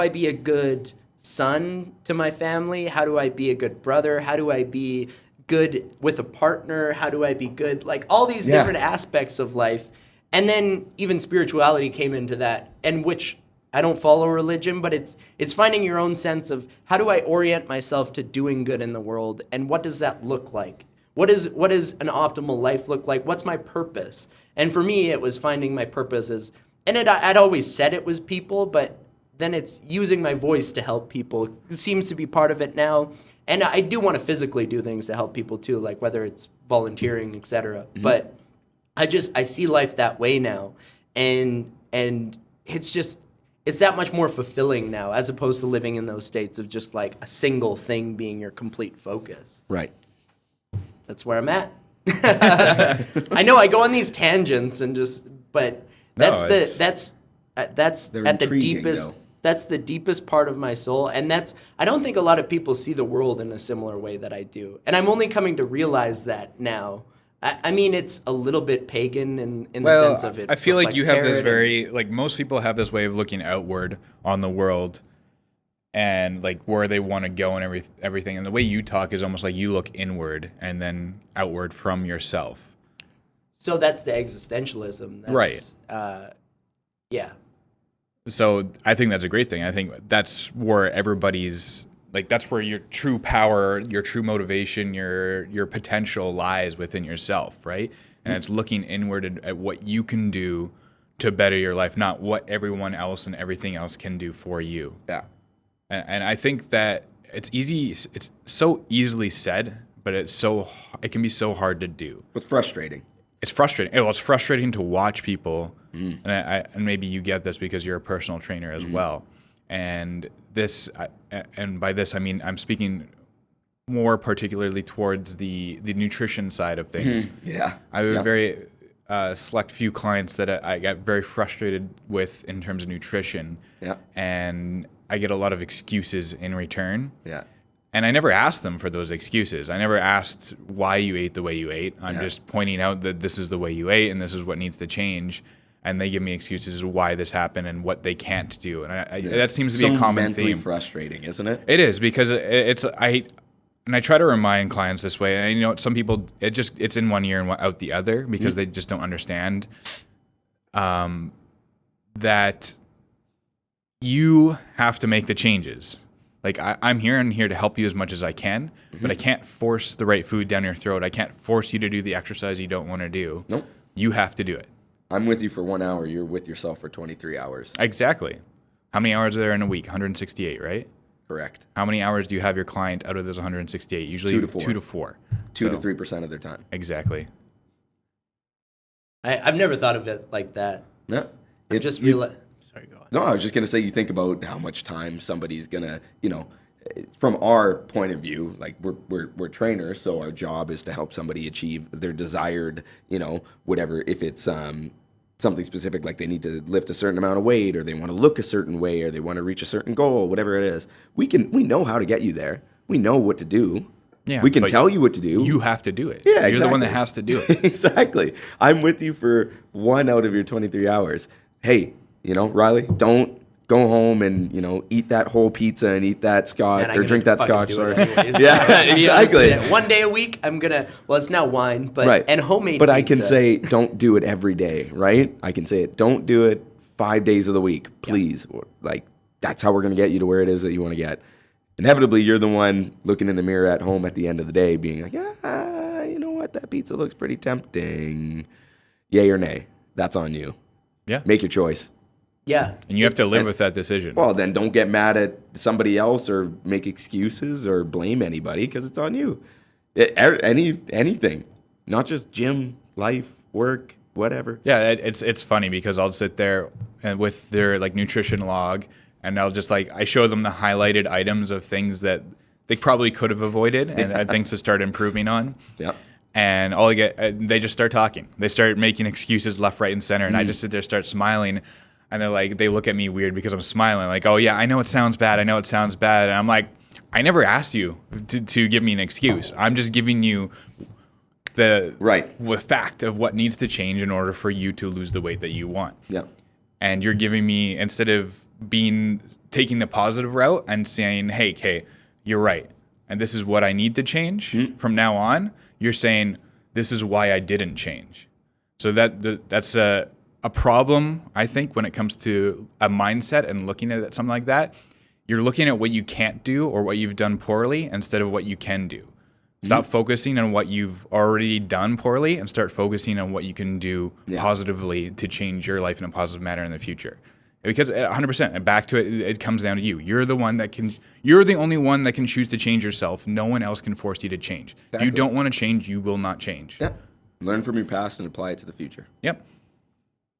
be a good son to my family? How do I be a good brother? How do I be good with a partner? How do I be good? Like all these different aspects of life. And then even spirituality came into that, and which I don't follow religion, but it's finding your own sense of how do I orient myself to doing good in the world, and what does that look like? What is an optimal life look like? What's my purpose? And for me, it was finding my purpose I'd always said it was people, but then it's using my voice to help people. It seems to be part of it now. And I do want to physically do things to help people too, like whether it's volunteering, etc. But I see life that way now. and it's that much more fulfilling now, as opposed to living in those states of just like a single thing being your complete focus. Right. That's where I'm at. I know I go on these tangents but that's at the deepest. Though. That's the deepest part of my soul, and I don't think a lot of people see the world in a similar way that I do, and I'm only coming to realize that now. I mean, it's a little bit pagan in the sense of it. I feel like you have this like most people have this way of looking outward on the world and like where they want to go and everything. And the way you talk is almost like you look inward and then outward from yourself. So that's the existentialism. Right. Yeah. So I think that's a great thing. I think that's where everybody's like, that's where your true power, your true motivation, your potential lies within yourself, right? And it's looking inward at what you can do to better your life, not what everyone else and everything else can do for you. Yeah. And I think that it's so easily said, but it can be so hard to do. It's frustrating. It's frustrating. Well, it's frustrating to watch people, and maybe you get this because you're a personal trainer as well. And by this I mean I'm speaking more particularly towards the nutrition side of things. Yeah. I have a very select few clients that I got very frustrated with in terms of nutrition. Yeah. And I get a lot of excuses in return. Yeah. And I never asked them for those excuses. I never asked why you ate the way you ate. I'm just pointing out that this is the way you ate and this is what needs to change. And they give me excuses as to why this happened and what they can't do. And that seems to be a common theme. Frustrating, isn't it? It is, because I try to remind clients this way. And you know, some people it's in one ear and out the other because they just don't understand that you have to make the changes. Like I'm here to help you as much as I can, but I can't force the right food down your throat. I can't force you to do the exercise you don't want to do. Nope. You have to do it. I'm with you for 1 hour. You're with yourself for 23 hours. Exactly. How many hours are there in a week? 168, right? Correct. How many hours do you have your client out of those 168? Usually 2 to 4. 2 to 4. 2 to 3% of their time. Exactly. I've never thought of it like that. No. Sorry, go on. No, I was just going to say, you think about how much time somebody's going to, from our point of view, like we're trainers, so our job is to help somebody achieve their desired, whatever, if it's something specific, like they need to lift a certain amount of weight, or they want to look a certain way, or they want to reach a certain goal, whatever it is. We know how to get you there. We know what to do. Yeah, we can tell you what to do. You have to do it. Yeah, You're the one that has to do it. Exactly. I'm with you for 1 out of your 23 hours. Hey, Riley, don't go home and, eat that whole pizza and eat that scotch or drink that scotch. Yeah, exactly. One day a week, it's now wine, but right. And homemade But pizza. I can say, don't do it every day, right? I can say it, don't do it 5 days of the week, please. Yep. Like, that's how we're going to get you to where it is that you want to get. Inevitably, you're the one looking in the mirror at home at the end of the day being like, you know what? That pizza looks pretty tempting. Yay or nay. That's on you. Yeah. Make your choice. Yeah. And you have to live with that decision. Well, then don't get mad at somebody else or make excuses or blame anybody, because it's on you. Anything. Not just gym, life, work, whatever. Yeah, it's funny because I'll sit there and with their like nutrition log, and I'll just I show them the highlighted items of things that they probably could have avoided and things to start improving on. Yep. And they just start talking. They start making excuses left, right, and center, and I just sit there, start smiling. And they're like, they look at me weird because I'm smiling. Like, oh yeah, I know it sounds bad. And I'm like, I never asked you to give me an excuse. I'm just giving you the fact of what needs to change in order for you to lose the weight that you want. Yeah. And you're giving me, instead of taking the positive route and saying, hey, Kay, you're right, and this is what I need to change from now on, you're saying, this is why I didn't change. So that's a problem, I think, when it comes to a mindset and looking at something like that. You're looking at what you can't do or what you've done poorly instead of what you can do. Stop focusing on what you've already done poorly and start focusing on what you can do positively to change your life in a positive manner in the future. Because 100%, and back to it, it comes down to you. You're the only one that can choose to change yourself. No one else can force you to change. Exactly. If you don't want to change, you will not change. Yeah. Learn from your past and apply it to the future. Yep.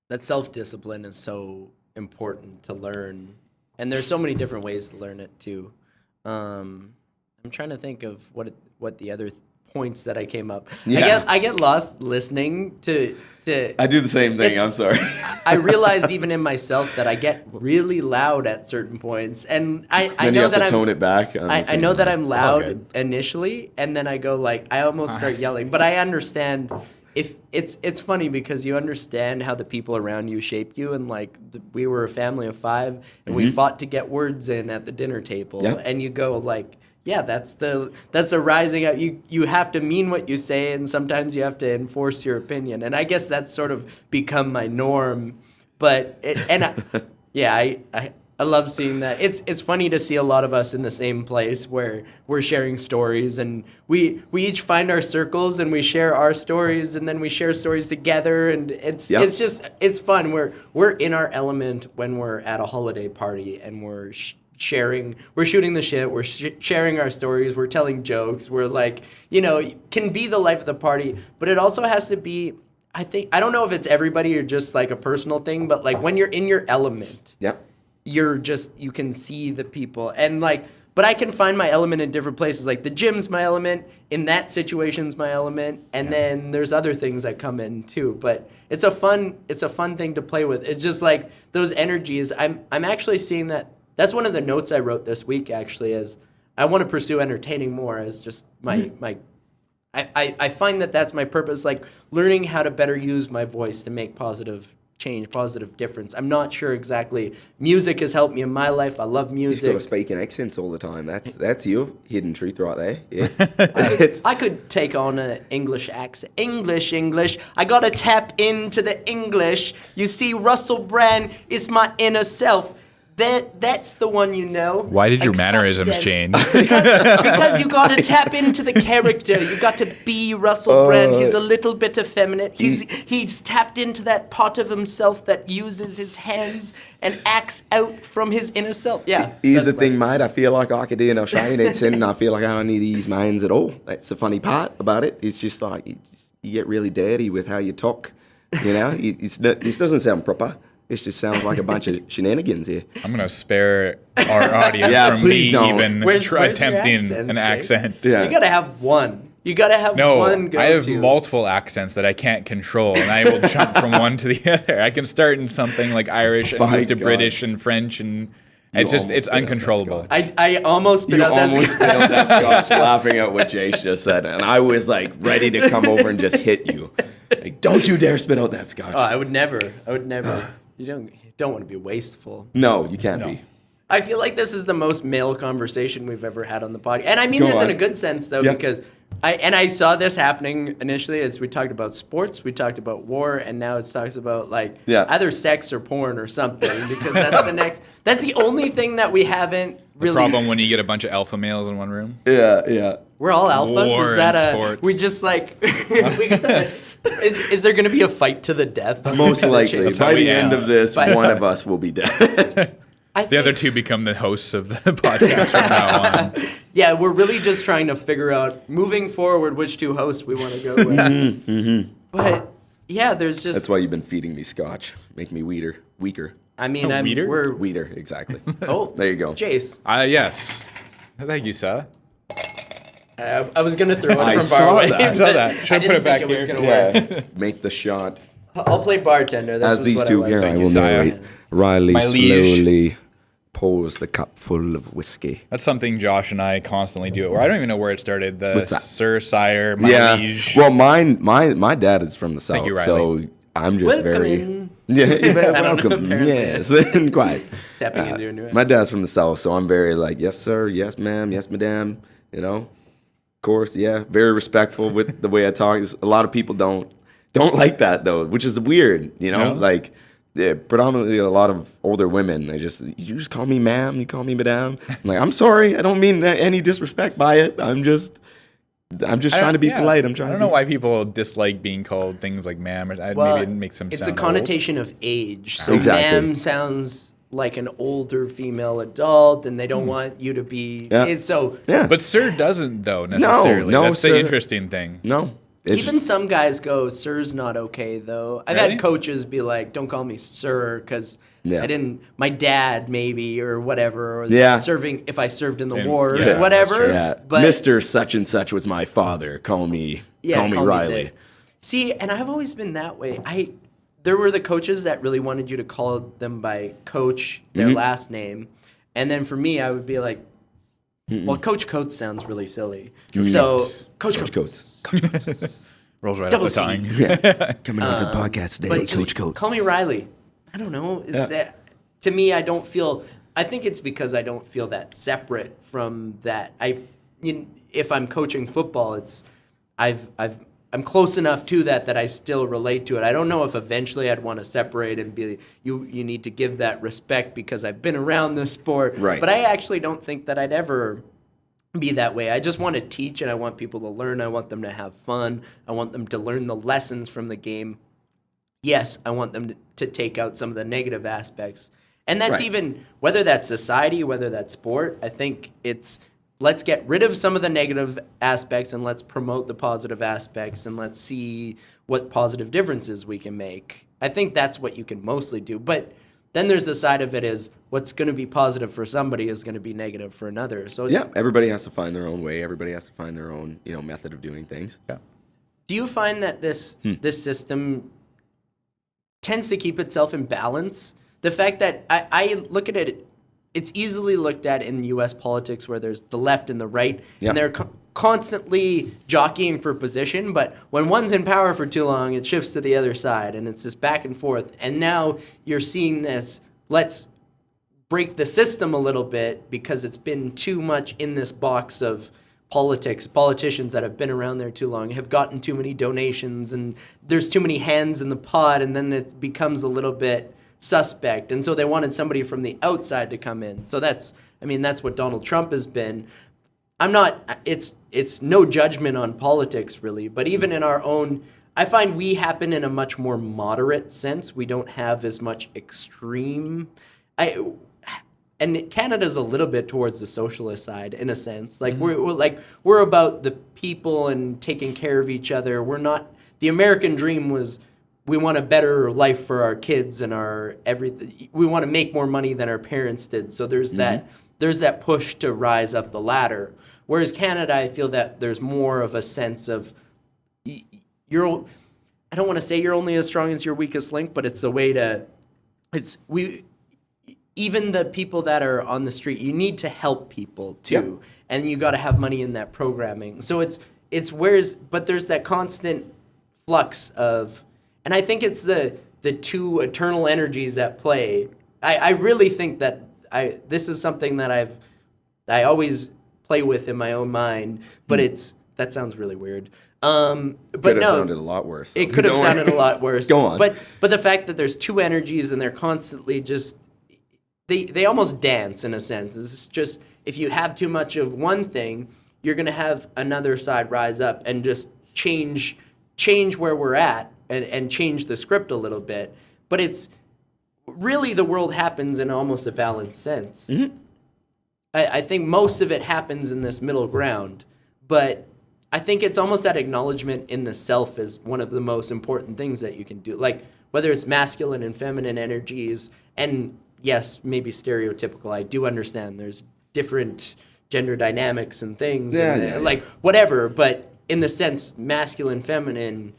that self-discipline is so important to learn, and there's so many different ways to learn it too. I'm trying to think of what the other points that I came up. Yeah. I get lost listening to. I do the same thing. I'm sorry. I realized even in myself that I get really loud at certain points, and I Then know you have that to I'm tone it back. I know that I'm all loud good. initially, and then I go like I almost start yelling. But I understand if it's funny because you understand how the people around you shaped you, and like we were a family of 5, and we fought to get words in at the dinner table, Yeah. and you go like. Yeah, that's the rising up. You have to mean what you say, and sometimes you have to enforce your opinion. And I guess that's sort of become my norm. But I love seeing that. It's funny to see a lot of us in the same place where we're sharing stories, and we each find our circles and we share our stories, and then we share stories together, and it's fun. We're in our element when we're at a holiday party, and we're shooting the shit, we're sharing our stories, we're telling jokes, we're like, can be the life of the party, but it also has to be, I don't know if it's everybody or just like a personal thing, but like when you're in your element, you can see the people, and like, but I can find my element in different places, like the gym's my element, in that situation's my element, and then there's other things that come in too, but it's a fun thing to play with. It's just like those energies, I'm actually seeing that. That's one of the notes I wrote this week, actually, is I want to pursue entertaining more as just my I find that that's my purpose, like learning how to better use my voice to make positive change, positive difference. I'm not sure exactly. Music has helped me in my life. I love music. You just got to speak in accents all the time. That's your hidden truth right there. Yeah. I could take on an English accent. English. I got to tap into the English. You see, Russell Brand is my inner self. That's the one you know. Why did your mannerisms change? Because you got to tap into the character. You got to be Russell Brand. He's a little bit effeminate. He's tapped into that part of himself that uses his hands and acts out from his inner self. Yeah. Here's the thing, mate. I feel like I could do an Australian accent, and I feel like I don't need to use my hands at all. That's the funny part about it. It's just like you get really dirty with how you talk. This doesn't sound proper. This just sounds like a bunch of shenanigans here. I'm going to spare our audience from me even attempting an accent. Yeah. You got to have one. You got to have one go-to. I have multiple accents that I can't control, and I will jump from one to the other. I can start in something like Irish and move to British and French, and it's uncontrollable. I almost spit out that scotch laughing at what Jayse just said, and I was like ready to come over and just hit you. Like, don't you dare spit out that scotch. Oh, I would never. You don't want to be wasteful. No, you can't be. I feel like this is the most male conversation we've ever had on the podcast. And I mean this in a good sense, though, because I saw this happening initially as we talked about sports, we talked about war, and now it talks about either sex or porn or something, because that's the only thing that we haven't really. The problem when you get a bunch of alpha males in one room. Yeah. We're all alphas. War is that and sports. We just like is there going to be a fight to the death? Most likely. By the end of this, one of us will be dead. The other two become the hosts of the podcast from now on. Yeah, we're really just trying to figure out, moving forward, which two hosts we want to go with. But, yeah, there's just... That's why you've been feeding me scotch. Make me weaker. I mean, weeder? Weeder, exactly. Oh, there you go. Jayse. Yes. Thank you, sir. I was going to throw it from saw far away. that. I saw that. Should I put it back here? Was gonna work. Make the shot. I'll play bartender. This As these two here, I will narrate. Riley My liege. slowly pours the cup full of whiskey. That's something Josh and I constantly do. Or I don't even know where it started. The What's that? Sir, Sire, my liege. Well, my dad is from the south, Thank you, Riley. so I'm just Welcome. you're very I don't know, welcome. apparently. Yes, quite. Tapping into a new My dad's from the south, so I'm very like, yes sir, yes ma'am, yes madam. Of course, yeah, very respectful with the way I talk. A lot of people don't like that though, which is weird. No? Like. Yeah, predominantly a lot of older women. You just call me ma'am, you call me madame. I'm like, I'm sorry, I don't mean any disrespect by it. I'm just trying to be polite. I don't know why people dislike being called things like ma'am. Maybe it makes them sound It's a connotation of age. So Exactly. ma'am sounds like an older female adult, and they don't want you to be. Yeah. It's so. Yeah. But sir doesn't, though, necessarily. No, That's sir. the interesting thing. No. Even some guys go, sir's not okay, though. I've had coaches be like, don't call me sir, because I didn't, my dad maybe, or whatever, or serving, if I served in the wars, whatever. Yeah. But Mr. Such and Such was my father. Call me Riley. See, and I've always been that way. There were the coaches that really wanted you to call them by coach, their last name. And then for me, I would be like, well, Coach Coates sounds really silly. So, Coach Coates. Rolls right off the tongue. Coming on to the podcast today, Coach Coates. Call me Riley. I don't know. To me, I don't feel. I think it's because I don't feel that separate from that. If I'm coaching football, I'm close enough to that I still relate to it. I don't know if eventually I'd want to separate and be you need to give that respect because I've been around the sport. Right. But I actually don't think that I'd ever be that way. I just want to teach and I want people to learn. I want them to have fun. I want them to learn the lessons from the game. Yes, I want them to take out some of the negative aspects. And that's even, whether that's society, whether that's sport, I think it's, let's get rid of some of the negative aspects and let's promote the positive aspects and let's see what positive differences we can make. I think that's what you can mostly do. But then there's the side of it is what's going to be positive for somebody is going to be negative for another. So it's, everybody has to find their own way. Everybody has to find their own, method of doing things. Yeah. Do you find that this system tends to keep itself in balance? The fact that I look at it, it's easily looked at in U.S. politics where there's the left and the right, and they're constantly jockeying for position. But when one's in power for too long, it shifts to the other side, and it's this back and forth. And now you're seeing this, let's break the system a little bit because it's been too much in this box of politics. Politicians that have been around there too long have gotten too many donations, and there's too many hands in the pot, and then it becomes a little bit suspect, and so they wanted somebody from the outside to come in. So that's what Donald Trump has been. It's no judgment on politics really, but even in our own, I find we happen in a much more moderate sense. We don't have as much extreme. And Canada's a little bit towards the socialist side in a sense. Like we're about the people and taking care of each other. We're not, the American dream was, we want a better life for our kids and our everything. We want to make more money than our parents did. So there's that push to rise up the ladder. Whereas Canada, I feel that there's more of a sense of I don't want to say you're only as strong as your weakest link, but it's the way to. Even the people that are on the street, you need to help people too, and you got to have money in that programming. So but there's that constant flux of. And I think it's the two eternal energies at play. I really think that this is something that I always play with in my own mind, but that sounds really weird. But could have sounded a lot worse. It could have sounded a lot worse. Go on. But the fact that there's two energies and they're constantly just they almost dance in a sense. It's just if you have too much of one thing, you're gonna have another side rise up and just change where we're at. And change the script a little bit. But it's really the world happens in almost a balanced sense. Mm-hmm. I think most of it happens in this middle ground. But I think it's almost that acknowledgement in the self is one of the most important things that you can do. Like whether it's masculine and feminine energies, and yes, maybe stereotypical. I do understand there's different gender dynamics and things. Like whatever. But in the sense, masculine, feminine,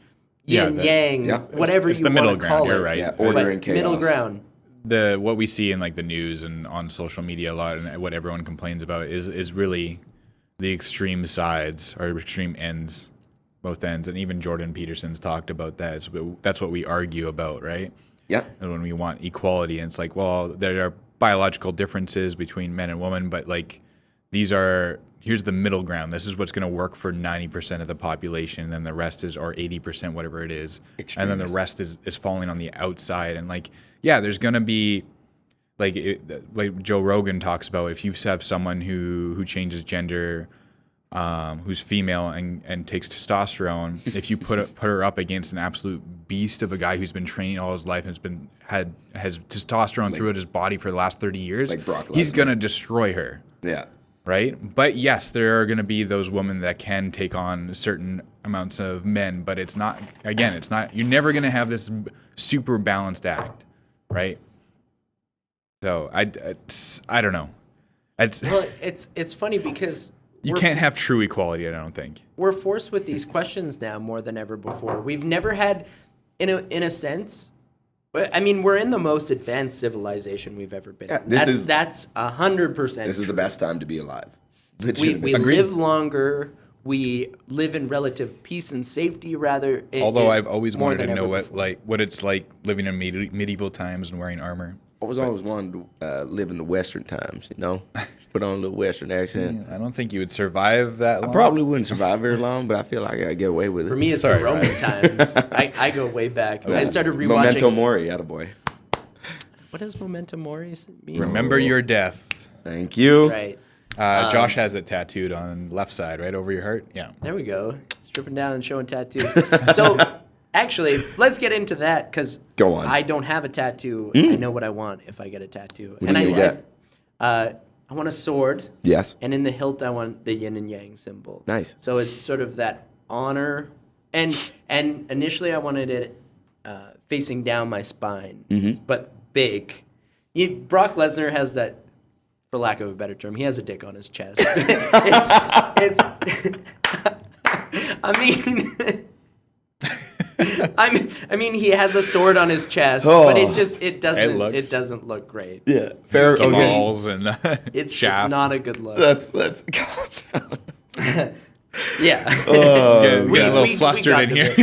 yin, yang, whatever it's you the middle want to ground. call You're it. right. Yeah, order and chaos. Middle ground. What we see in like the news and on social media a lot, and what everyone complains about is really the extreme sides or extreme ends, both ends. And even Jordan Peterson's talked about that. That's what we argue about, right? Yeah. And when we want equality, and it's like, well, there are biological differences between men and women, but like here's the middle ground. This is what's going to work for 90% of the population, and then the rest is, or 80%, whatever it is. And then the rest is falling on the outside. And like, there's going to be, like Joe Rogan talks about, if you have someone who changes gender, who's female and takes testosterone, if you put her up against an absolute beast of a guy who's been training all his life and has testosterone throughout his body for the last 30 years, like Brock Lesnar, he's going to destroy her. Yeah. right? But yes, there are going to be those women that can take on certain amounts of men, but it's not, again, it's not, you're never going to have this super balanced act, right? So I don't know. Well, it's funny because you can't have true equality, I don't think. We're forced with these questions now more than ever before. We've never had, in a sense, I mean, we're in the most advanced civilization we've ever been in. That's 100%. This is the best time to be alive. We live longer. We live in relative peace and safety, rather. Although I've always wanted to know what it's like living in medieval times and wearing armor. I always wanted to live in the Western times, you know? Put on a little Western accent. Yeah, I don't think you would survive that long. I probably wouldn't survive very long, but I feel like I get away with it. For me, it's the Roman times. I go way back. I started rewatching. Memento Mori, attaboy. What does Memento Mori mean? Remember your death. Thank you. Right. Josh has it tattooed on left side, right over your heart. Yeah. There we go. Stripping down and showing tattoos. So, actually, let's get into that because I don't have a tattoo. I know what I want if I get a tattoo. What do you get? I want a sword. Yes. And in the hilt, I want the yin and yang symbol. Nice. So it's sort of that honor. And initially, I wanted it facing down my spine, but big. Brock Lesnar has that, for lack of a better term, he has a dick on his chest. I mean, he has a sword on his chest, but it doesn't look great. Yeah, fair. Balls and it's shaft. It's not a good look. Let's calm down. Yeah, get a little flustered in here.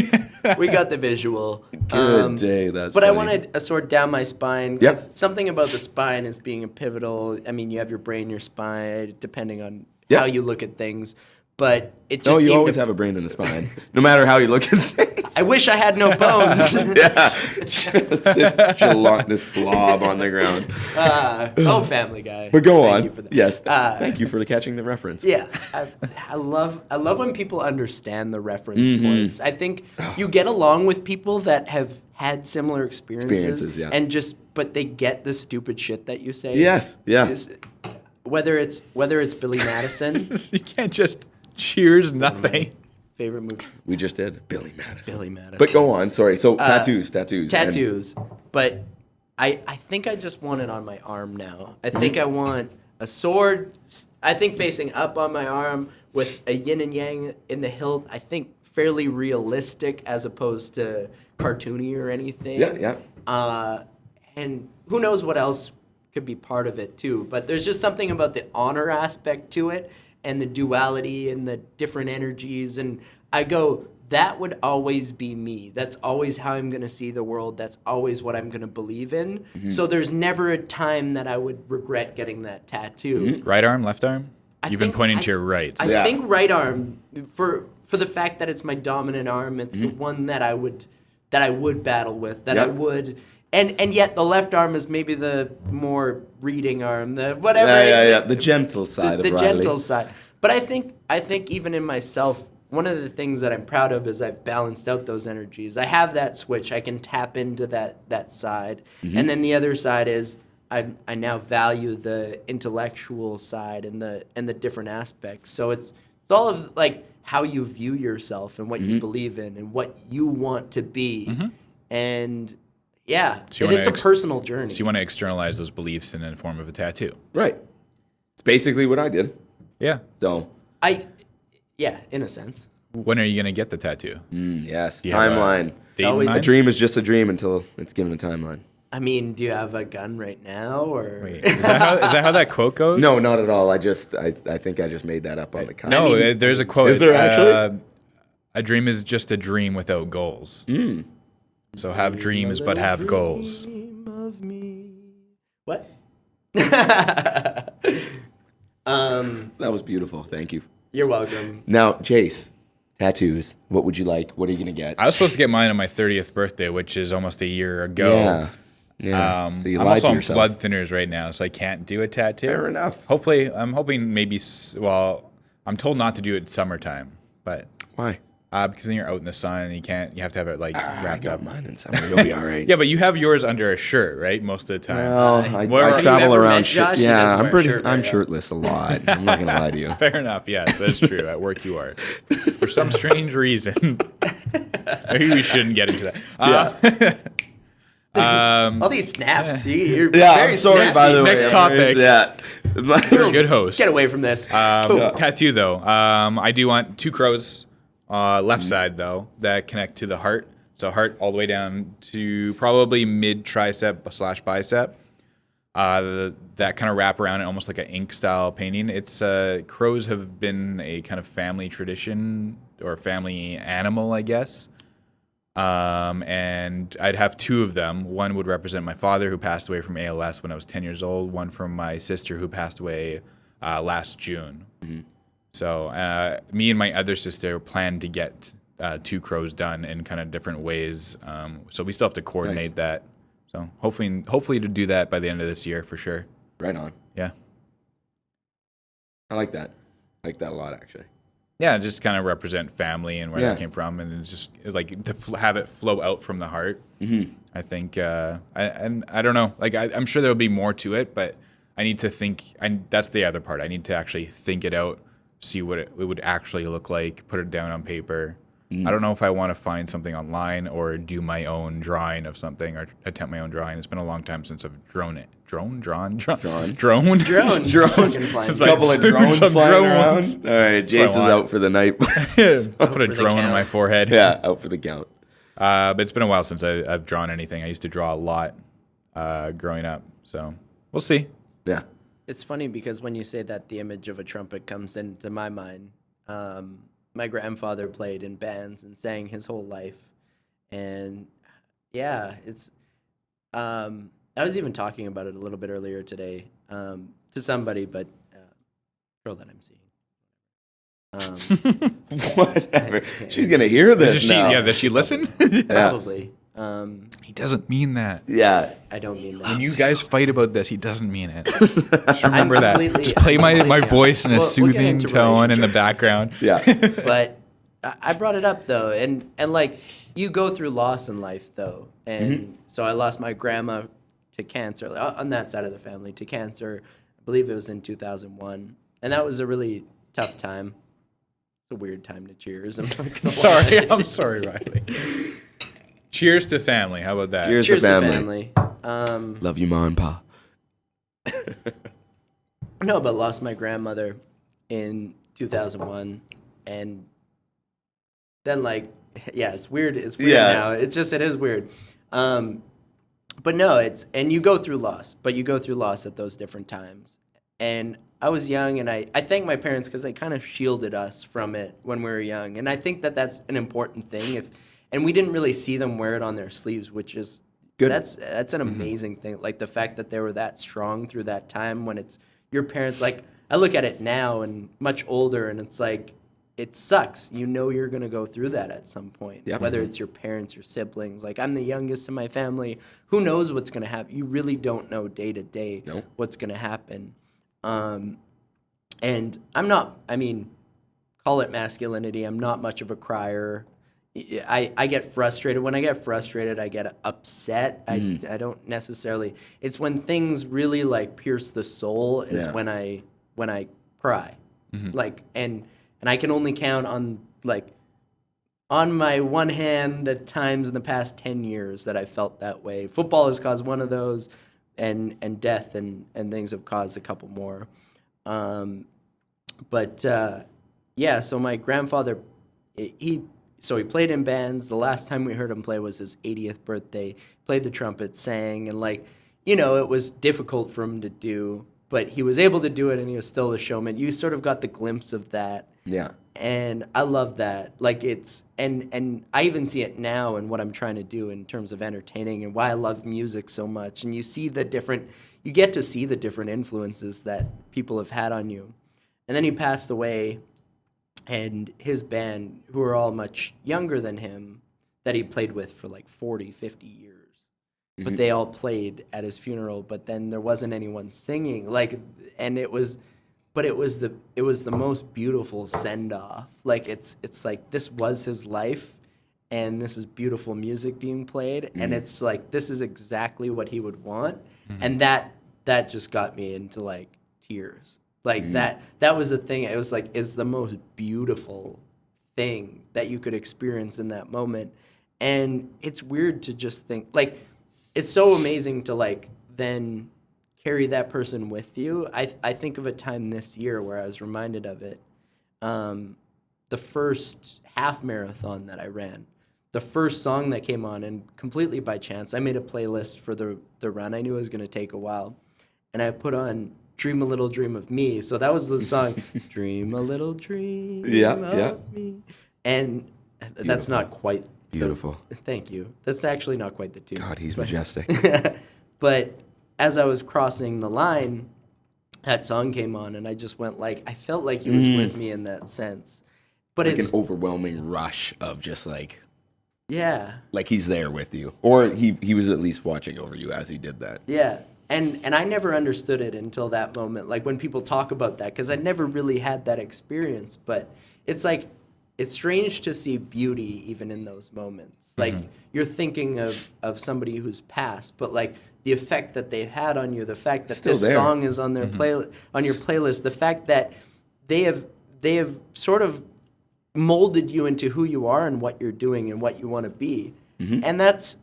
We got the visual. Good day. That's. But funny. I wanted a sword down my spine. Yep. Something about the spine is being a pivotal. I mean, you have your brain, your spine, depending on Yep. how you look at things. But it just you always have a brain in the spine, no matter how you look at things. I wish I had no bones. Yeah, just this gelatinous blob on the ground. Family Guy. But go Thank on. you for that. Yes, thank you for catching the reference. Yeah, I love when people understand the reference points. I think you get along with people that have had similar experiences, yeah. and but they get the stupid shit that you say. Yes, yeah. Whether it's Billy Madison. You can't just cheers nothing. Favorite movie. We just did Billy Madison. But go on. Sorry. So tattoos. But I think I just want it on my arm now. I think I want a sword. I think facing up on my arm with a yin and yang in the hilt. I think fairly realistic as opposed to cartoony or anything. Yeah. And who knows what else could be part of it too. But there's just something about the honor aspect to it. And the duality and the different energies. And I go, that would always be me. That's always how I'm going to see the world. That's always what I'm going to believe in. Mm-hmm. So there's never a time that I would regret getting that tattoo. Mm-hmm. Right arm, left arm? You've been pointing to your right. I think right arm, for the fact that it's my dominant arm, it's the one that I would battle with, that I would... And yet the left arm is maybe the more reading arm, the whatever. The gentle side of Riley. The gentle side. But I think even in myself, one of the things that I'm proud of is I've balanced out those energies. I have that switch. I can tap into that side. Mm-hmm. And then the other side is I now value the intellectual side and the different aspects. So it's all of like how you view yourself and what you believe in and what you want to be. Mm-hmm. And yeah, so it's a personal journey. So you want to externalize those beliefs in the form of a tattoo. Right. It's basically what I did. Yeah. So. In a sense. When are you going to get the tattoo? Yes. Timeline. A dream is just a dream until it's given a timeline. I mean, do you have a gun right now, or wait, is that how that quote goes? No, not at all. I think I just made that up on the cuff. No, there's a quote. Is there actually? A dream is just a dream without goals. So have dreams, but have goals. Of me. What? That was beautiful. Thank you. You're welcome. Now, Jayse, tattoos. What would you like? What are you going to get? I was supposed to get mine on my 30th birthday, which is almost a year ago. Yeah. So you I'm lied also to on yourself. blood thinners right now, so I can't do a tattoo. Fair enough. Hopefully, I'm hoping maybe, I'm told not to do it summertime, but... Why? Because then you're out in the sun and you have to have it like I wrapped got up. mine in summer. You'll be all right. Yeah, but you have yours under a shirt, right? Most of the time. Well, Where- I travel ever around. met Josh? He Yeah, doesn't wear a shirt very I'm often. shirtless a lot. I'm not gonna lie to you. Fair enough. Yes, that's true. At work, you are. For some strange reason. Maybe we shouldn't get into that. All these snaps. You're Yeah, very I'm sorry. snappy. By the way, Next topic. Yeah. You're a good host. Let's get away from this. Tattoo though. I do want 2 crows, left side though, that connect to the heart. So heart all the way down to probably mid tricep / bicep. That kind of wrap around it, almost like an ink style painting. It's crows have been a kind of family tradition or family animal, I guess. And I'd have 2 of them. One would represent my father, who passed away from ALS when I was 10 years old. One from my sister, who passed away last June. Mm-hmm. So me and my other sister plan to get 2 crows done in kind of different ways. So we still have to coordinate that. So hopefully to do that by the end of this year for sure. Right on. Yeah. I like that. I like that a lot, actually. Yeah, just kind of represent family and where that came from, and it's just like to have it flow out from the heart. Mm-hmm. I think, I don't know, like I'm sure there'll be more to it, but I need to think. And that's the other part. I need to actually think it out, see what it would actually look like, put it down on paper. I don't know if I want to find something online or do my own drawing of something or attempt my own drawing. It's been a long time since I've drawn. Drone. Drones. A couple of drones flying around. All right, Jayse is out for the night. I'll put a drone on my forehead. Yeah, out for the count. But it's been a while since I've drawn anything. I used to draw a lot growing up. So we'll see. Yeah. It's funny because when you say that, the image of a trumpet comes into my mind. My grandfather played in bands and sang his whole life. And yeah, it's I was even talking about it a little bit earlier today to somebody, but girl that I'm seeing. Whatever. She's gonna hear this now. Yeah, does she listen? Probably. He doesn't mean that. Yeah. I don't mean that. When you guys fight about this, he doesn't mean it. Just remember that. Just play I'm my completely- voice in a We'll get soothing into tone in the relationships. background. Yeah. But I brought it up though, and like you go through loss in life though, and so I lost my grandma to cancer on that side of the family to cancer. I believe it was in 2001, and that was a really tough time. It's a weird time to cheers. I'm not gonna Sorry, lie. I'm sorry, Riley. Cheers to family. How about that? Cheers. Cheers to family. family. Love you, Ma and Pa. No, but lost my grandmother in 2001, and then like, yeah, it's weird. It's weird now. It is weird. But no, and you go through loss, but you go through loss at those different times. And I was young, and I thank my parents because they kind of shielded us from it when we were young. And I think that that's an important thing. And we didn't really see them wear it on their sleeves, which is Good. That's an amazing thing. Like the fact that they were that strong through that time when it's your parents. Like I look at it now and much older, and it's like it sucks. You know you're gonna go through that at some point. Yep. Whether it's your parents or siblings. Like I'm the youngest in my family. Who knows what's gonna happen? You really don't know day to day what's gonna happen. And I'm not. I mean, call it masculinity. I'm not much of a crier. I get frustrated. When I get frustrated, I get upset. I don't necessarily. It's when things really like pierce the soul is when I cry. Like and I can only count on my one hand the times in the past 10 years that I felt that way. Football has caused one of those, and death and things have caused a couple more. Yeah. So my grandfather, he played in bands. The last time we heard him play was his 80th birthday. Played the trumpet, sang, and it was difficult for him to do, but he was able to do it, and he was still a showman. You sort of got the glimpse of that. Yeah. And I love that. Like and I even see it now in what I'm trying to do in terms of entertaining and why I love music so much. And you get to see the different influences that people have had on you. And then he passed away, and his band, who are all much younger than him, that he played with for like 40, 50 years. But they all played at his funeral, but then there wasn't anyone singing. And it was but it was the most beautiful send off. Like it's like this was his life, and this is beautiful music being played, and it's like this is exactly what he would want, and that just got me into like tears. Like that was the thing. It was like it's the most beautiful thing that you could experience in that moment, and it's weird to just think like it's so amazing to like then carry that person with you. I think of a time this year where I was reminded of it. The first half marathon that I ran, the first song that came on, and completely by chance, I made a playlist for the run. I knew it was going to take a while, and I put on Dream a Little Dream of Me. So that was the song, Dream a Little Dream of Me. And that's not quite beautiful. Thank you. That's actually not quite the tune. God, he's majestic. But as I was crossing the line, that song came on, and I just went like, I felt like he was with me in that sense. But like it's an overwhelming rush of just like, yeah, like he's there with you, or he was at least watching over you as he did that. Yeah. And I never understood it until that moment, like when people talk about that, because I never really had that experience. But it's like, it's strange to see beauty even in those moments. Like you're thinking of somebody who's passed, but like the effect that they've had on you, the fact that this song is on their on your playlist, the fact that they have sort of molded you into who you are and what you're doing and what you want to be. And that's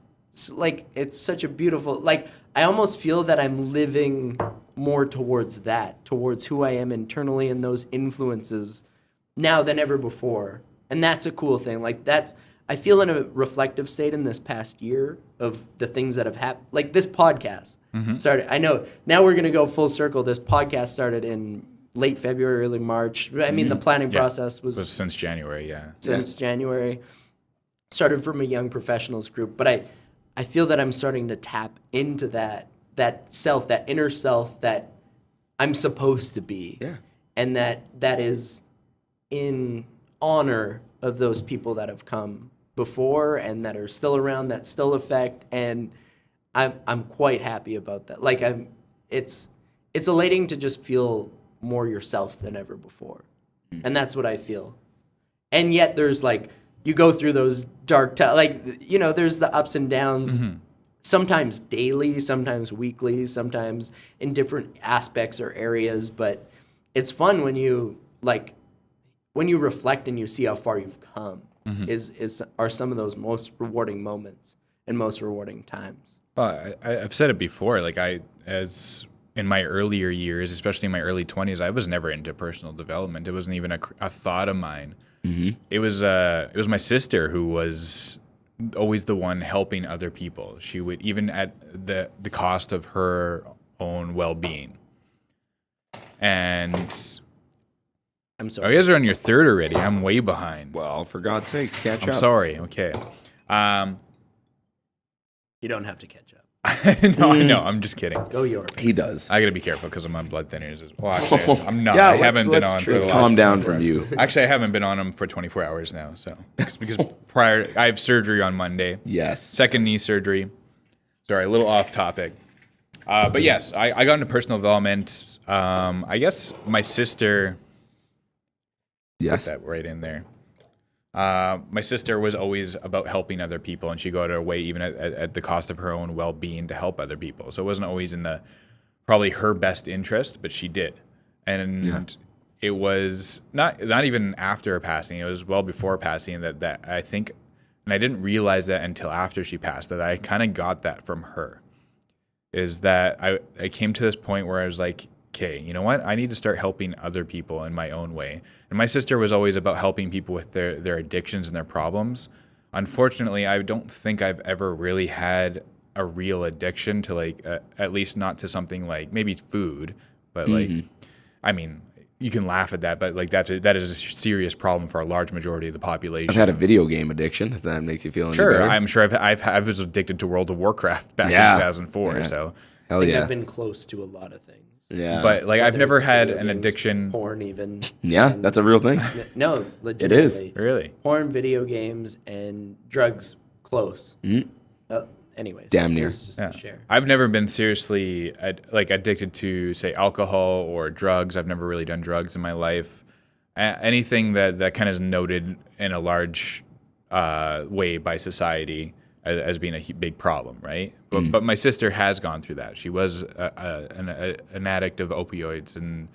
like, it's such a beautiful, like, I almost feel that I'm living more towards that, towards who I am internally and those influences now than ever before. And that's a cool thing. Like I feel in a reflective state in this past year of the things that have happened. Like this podcast started, I know now we're going to go full circle. This podcast started in late February, early March. I mean, the planning process was since January. Yeah. Since January. Started from a young professionals group, but I feel that I'm starting to tap into that self, that inner self that I'm supposed to be. Yeah. And that is in honor of those people that have come before and that are still around, that still affect, and I'm quite happy about that. Like it's elating to just feel more yourself than ever before. And that's what I feel. And yet there's like, you go through those dark times, like, you know, there's the ups and downs, sometimes daily, sometimes weekly, sometimes in different aspects or areas. But it's fun when you reflect and you see how far you've come are some of those most rewarding moments and most rewarding times. I've said it before, like as in my earlier years, especially in my early 20s, I was never into personal development. It wasn't even a thought of mine. It was my sister who was always the one helping other people. She would, even at the cost of her own well-being. And I'm sorry. You guys are on your third already. I'm way behind. Well, for God's sakes, catch up. I'm sorry. Okay. You don't have to catch up. No, I know. I'm just kidding. Go yours. He does. I got to be careful because I'm on blood thinners. Well, actually, I'm not. I haven't been on. Let's calm down from you. Actually, I haven't been on them for 24 hours now. So because I have surgery on Monday. Yes. Second knee surgery. Sorry, a little off topic. But yes, I got into personal development. I guess my sister. Yes. Put that right in there. My sister was always about helping other people, and she go out of her way, even at the cost of her own well-being, to help other people. So it wasn't always in probably her best interest, but she did. And it was not even after her passing. It was well before passing that I think, and I didn't realize that until after she passed, that I kind of got that from her. Is that I came to this point where I was like, okay, you know what? I need to start helping other people in my own way. And my sister was always about helping people with their addictions and their problems. Unfortunately, I don't think I've ever really had a real addiction to at least not to something like maybe food, but I mean, you can laugh at that, but like that is a serious problem for a large majority of the population. I've had a video game addiction, if that makes you feel any better. I'm sure I was addicted to World of Warcraft back in 2004. Yeah. So hell I think I've been close to a lot of things. Yeah, but like I've never had an addiction. Porn, even. Yeah, that's a real thing. No, legitimately. It is really. Porn, video games, and drugs. Close. anyways. Damn near. Just to share. I've never been seriously addicted to, say, alcohol or drugs. I've never really done drugs in my life. Anything that kind of is noted in a large way by society as being a big problem, right? But my sister has gone through that. She was an addict of opioids, and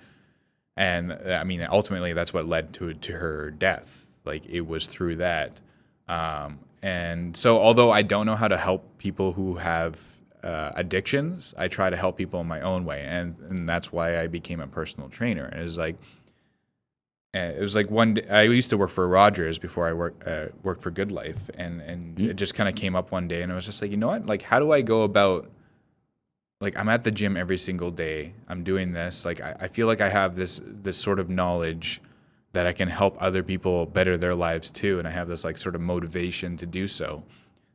I mean, ultimately that's what led to her death. Like, it was through that. And so although I don't know how to help people who have addictions, I try to help people in my own way. And that's why I became a personal trainer. And it was like one day, I used to work for Rogers before I worked for Good Life. And it just kind of came up one day, and I was just like, you know what? Like, how do I go about, like, I'm at the gym every single day. I'm doing this. Like, I feel like I have this sort of knowledge that I can help other people better their lives too, and I have this like sort of motivation to do so.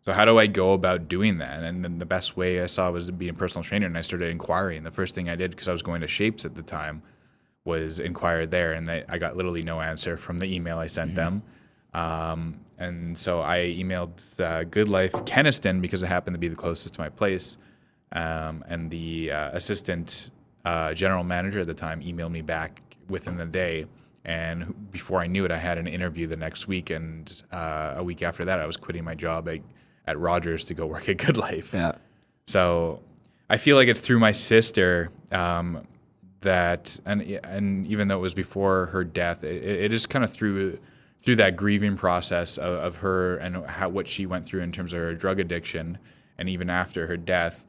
So how do I go about doing that? And then the best way I saw was to be a personal trainer, and I started inquiring. The first thing I did, because I was going to Shapes at the time, was inquire there, and I got literally no answer from the email I sent them. And so I emailed Good Life Kenniston, because it happened to be the closest to my place, and the assistant general manager at the time emailed me back within the day. And before I knew it, I had an interview the next week, and a week after that, I was quitting my job at Rogers to go work at Good Life. Yeah. So I feel like it's through my sister that, and even though it was before her death, it is kind of through that grieving process of her and what she went through in terms of her drug addiction, and even after her death,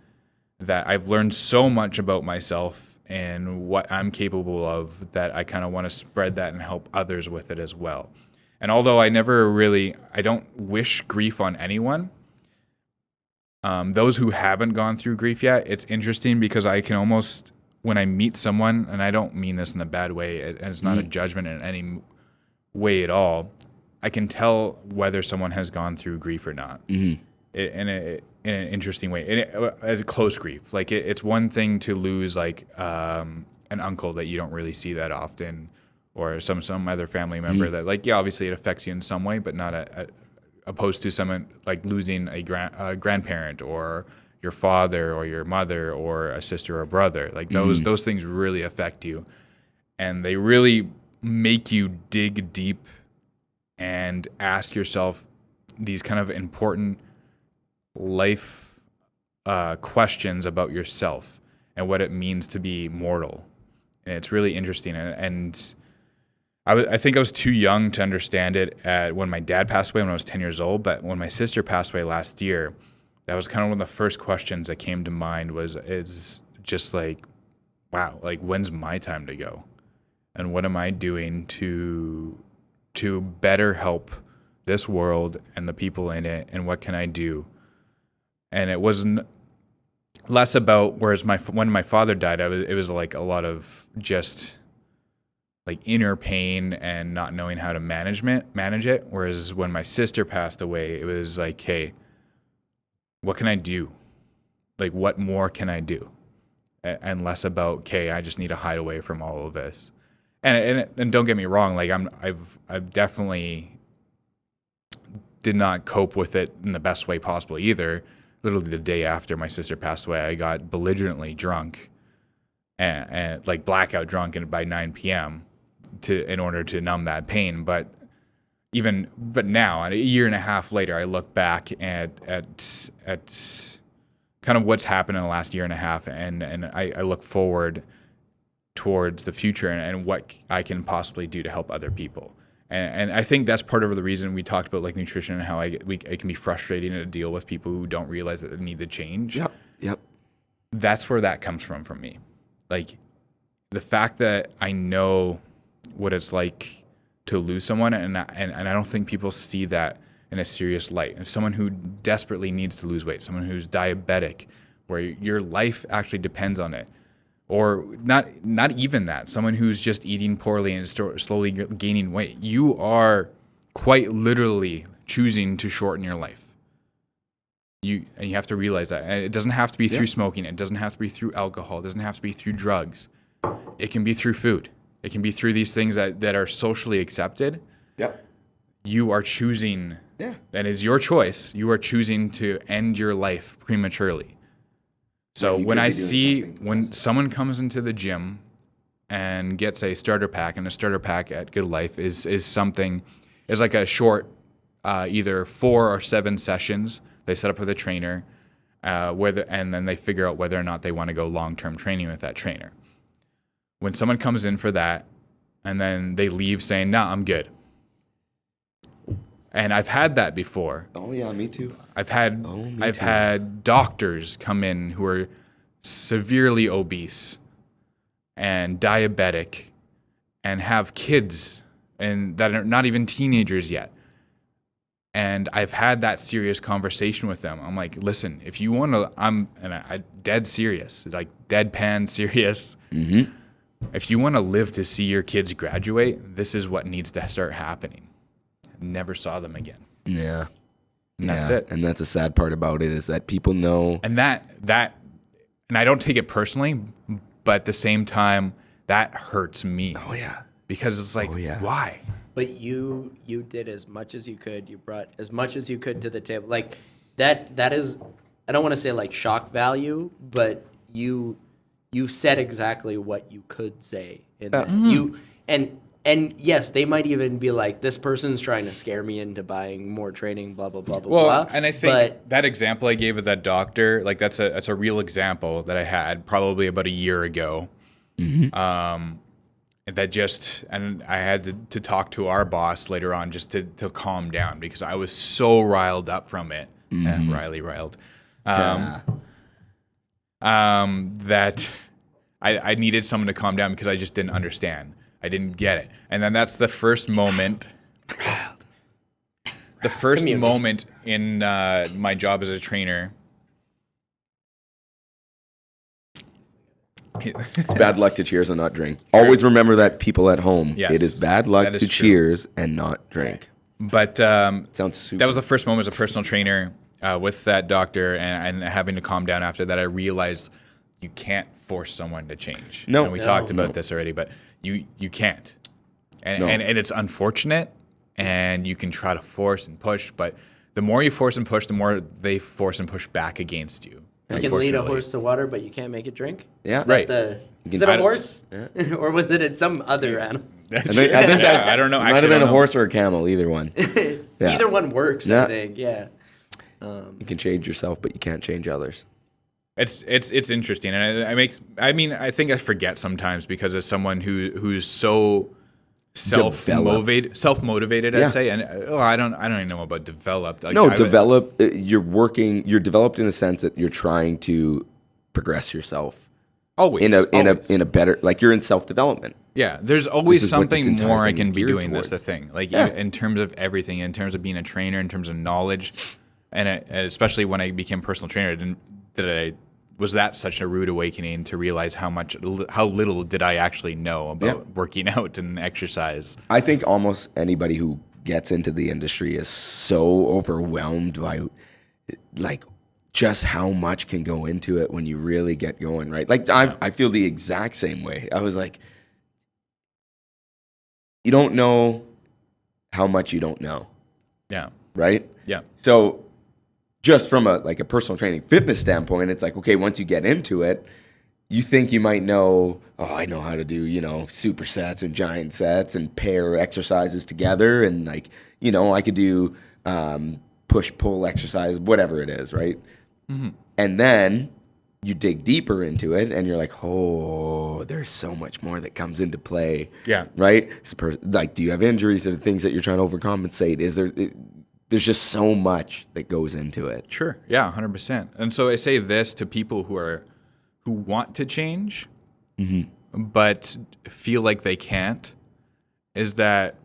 that I've learned so much about myself and what I'm capable of, that I kind of want to spread that and help others with it as well. And although I don't wish grief on anyone, those who haven't gone through grief yet, it's interesting because I can almost, when I meet someone, and I don't mean this in a bad way, and it's not a judgment in any way at all, I can tell whether someone has gone through grief or not. In an interesting way, as a close grief. Like, it's one thing to lose like an uncle that you don't really see that often, or some other family member that, like, yeah, obviously it affects you in some way, but not opposed to someone like losing a grandparent, or your father or your mother or a sister or brother. Like, those things really affect you, and they really make you dig deep and ask yourself these kind of important life questions about yourself and what it means to be mortal. And it's really interesting. And I think I was too young to understand it when my dad passed away when I was 10 years old. But when my sister passed away last year, that was kind of one of the first questions that came to mind. It's just like, wow, like, when's my time to go? And what am I doing to better help this world and the people in it? And what can I do? And it wasn't less about, whereas when my father died, it was like a lot of just like inner pain and not knowing how to manage it. Whereas when my sister passed away, it was like, hey, what can I do? Like, what more can I do? And less about, okay, I just need to hide away from all of this. And don't get me wrong, like, I've definitely did not cope with it in the best way possible either. Literally the day after my sister passed away, I got belligerently drunk and like blackout drunk by 9 p.m. in order to numb that pain. But now, a year and a half later, I look back at kind of what's happened in the last year and a half, and I look forward towards the future and what I can possibly do to help other people. And I think that's part of the reason we talked about like nutrition and how it can be frustrating to deal with people who don't realize that they need to change. Yep. That's where that comes from me. Like, the fact that I know what it's like to lose someone, and I don't think people see that in a serious light. If someone who desperately needs to lose weight, someone who's diabetic, where your life actually depends on it. Or not even that, someone who's just eating poorly and slowly gaining weight. You are quite literally choosing to shorten your life. And you have to realize that. And it doesn't have to be through smoking. It doesn't have to be through alcohol. It doesn't have to be through drugs. It can be through food. It can be through these things that are socially accepted. Yep. you are choosing, and it's your choice, you are choosing to end your life prematurely. So when I see, when someone comes into the gym and gets a starter pack, and a starter pack at Good Life is like a short, either 4 or 7 sessions they set up with a trainer, and then they figure out whether or not they want to go long-term training with that trainer. When someone comes in for that, and then they leave saying, "Nah, I'm good." And I've had that before. Oh yeah, me too. I've had doctors come in who are severely obese and diabetic and have kids and that are not even teenagers yet. And I've had that serious conversation with them. I'm like, listen, if you want to, I'm dead serious, like deadpan serious. Mm-hmm. If you want to live to see your kids graduate, this is what needs to start happening. Never saw them again. Yeah. And that's it. And that's the sad part about it, is that people know. And that, and I don't take it personally, but at the same time, that hurts me. Oh yeah. Because it's like, why? But you did as much as you could. You brought as much as you could to the table. Like that is, I don't want to say like shock value, but you said exactly what you could say. You and yes, they might even be like, this person's trying to scare me into buying more training, blah blah blah blah blah. And I think that example I gave of that doctor, like that's a real example that I had probably about a year ago. Mm-hmm. And I had to talk to our boss later on just to calm down, because I was so riled up from it. Mm-hmm. Riled. That I needed someone to calm down, because I just didn't understand. I didn't get it. And then that's the first moment. The first moment in my job as a trainer. It's bad luck to cheers and not drink. Always remember that, people at home. Yes, it is bad luck to true. cheers and not drink. But sounds super. That was the first moment as a personal trainer with that doctor, and having to calm down after that. I realized you can't force someone to change. No. And we talked about this already, but you can't. And it's unfortunate, and you can try to force and push, but the more you force and push, the more they force and push back against you. You can lead a horse to water, but you can't make it drink? Yeah. Right. Is it a horse? Yeah. Or was it some other animal? I think that, I don't know. It might have been a horse or a camel, either one. Either one works, I think, yeah. You can change yourself, but you can't change others. It's interesting, and I think I forget sometimes, because as someone who's so self-motivated, I'd say, and I don't even know about developed. Like, you're developed in the sense that you're trying to progress yourself. Always in a better, like, you're in self-development. Yeah, there's always something more I can be doing. That's the thing. Like, in terms of everything, in terms of being a trainer, in terms of knowledge, and especially when I became personal trainer, was that such a rude awakening to realize how little did I actually know about working out and exercise. I think almost anybody who gets into the industry is so overwhelmed by, like, just how much can go into it when you really get going, right? Like, I feel the exact same way. I was like, you don't know how much you don't know. Yeah. Right? Yeah. So just from a personal training fitness standpoint, it's like, okay, once you get into it, you think you might know, I know how to do, supersets and giant sets and pair exercises together. And I could do push-pull exercise, whatever it is, right? Mm-hmm. And then you dig deeper into it, and you're like, there's so much more that comes into play. Yeah. Right? Do you have injuries or things that you're trying to overcompensate? There's just so much that goes into it. Sure. Yeah, 100%. And so I say this to people who want to change, but feel like they can't, is that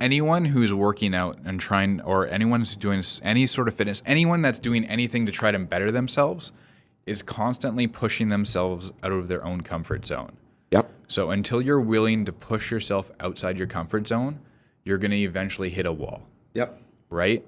anyone who's working out and trying, or anyone who's doing any sort of fitness, anyone that's doing anything to try to better themselves is constantly pushing themselves out of their own comfort zone. Yep. So until you're willing to push yourself outside your comfort zone, you're going to eventually hit a wall. Yep. Right?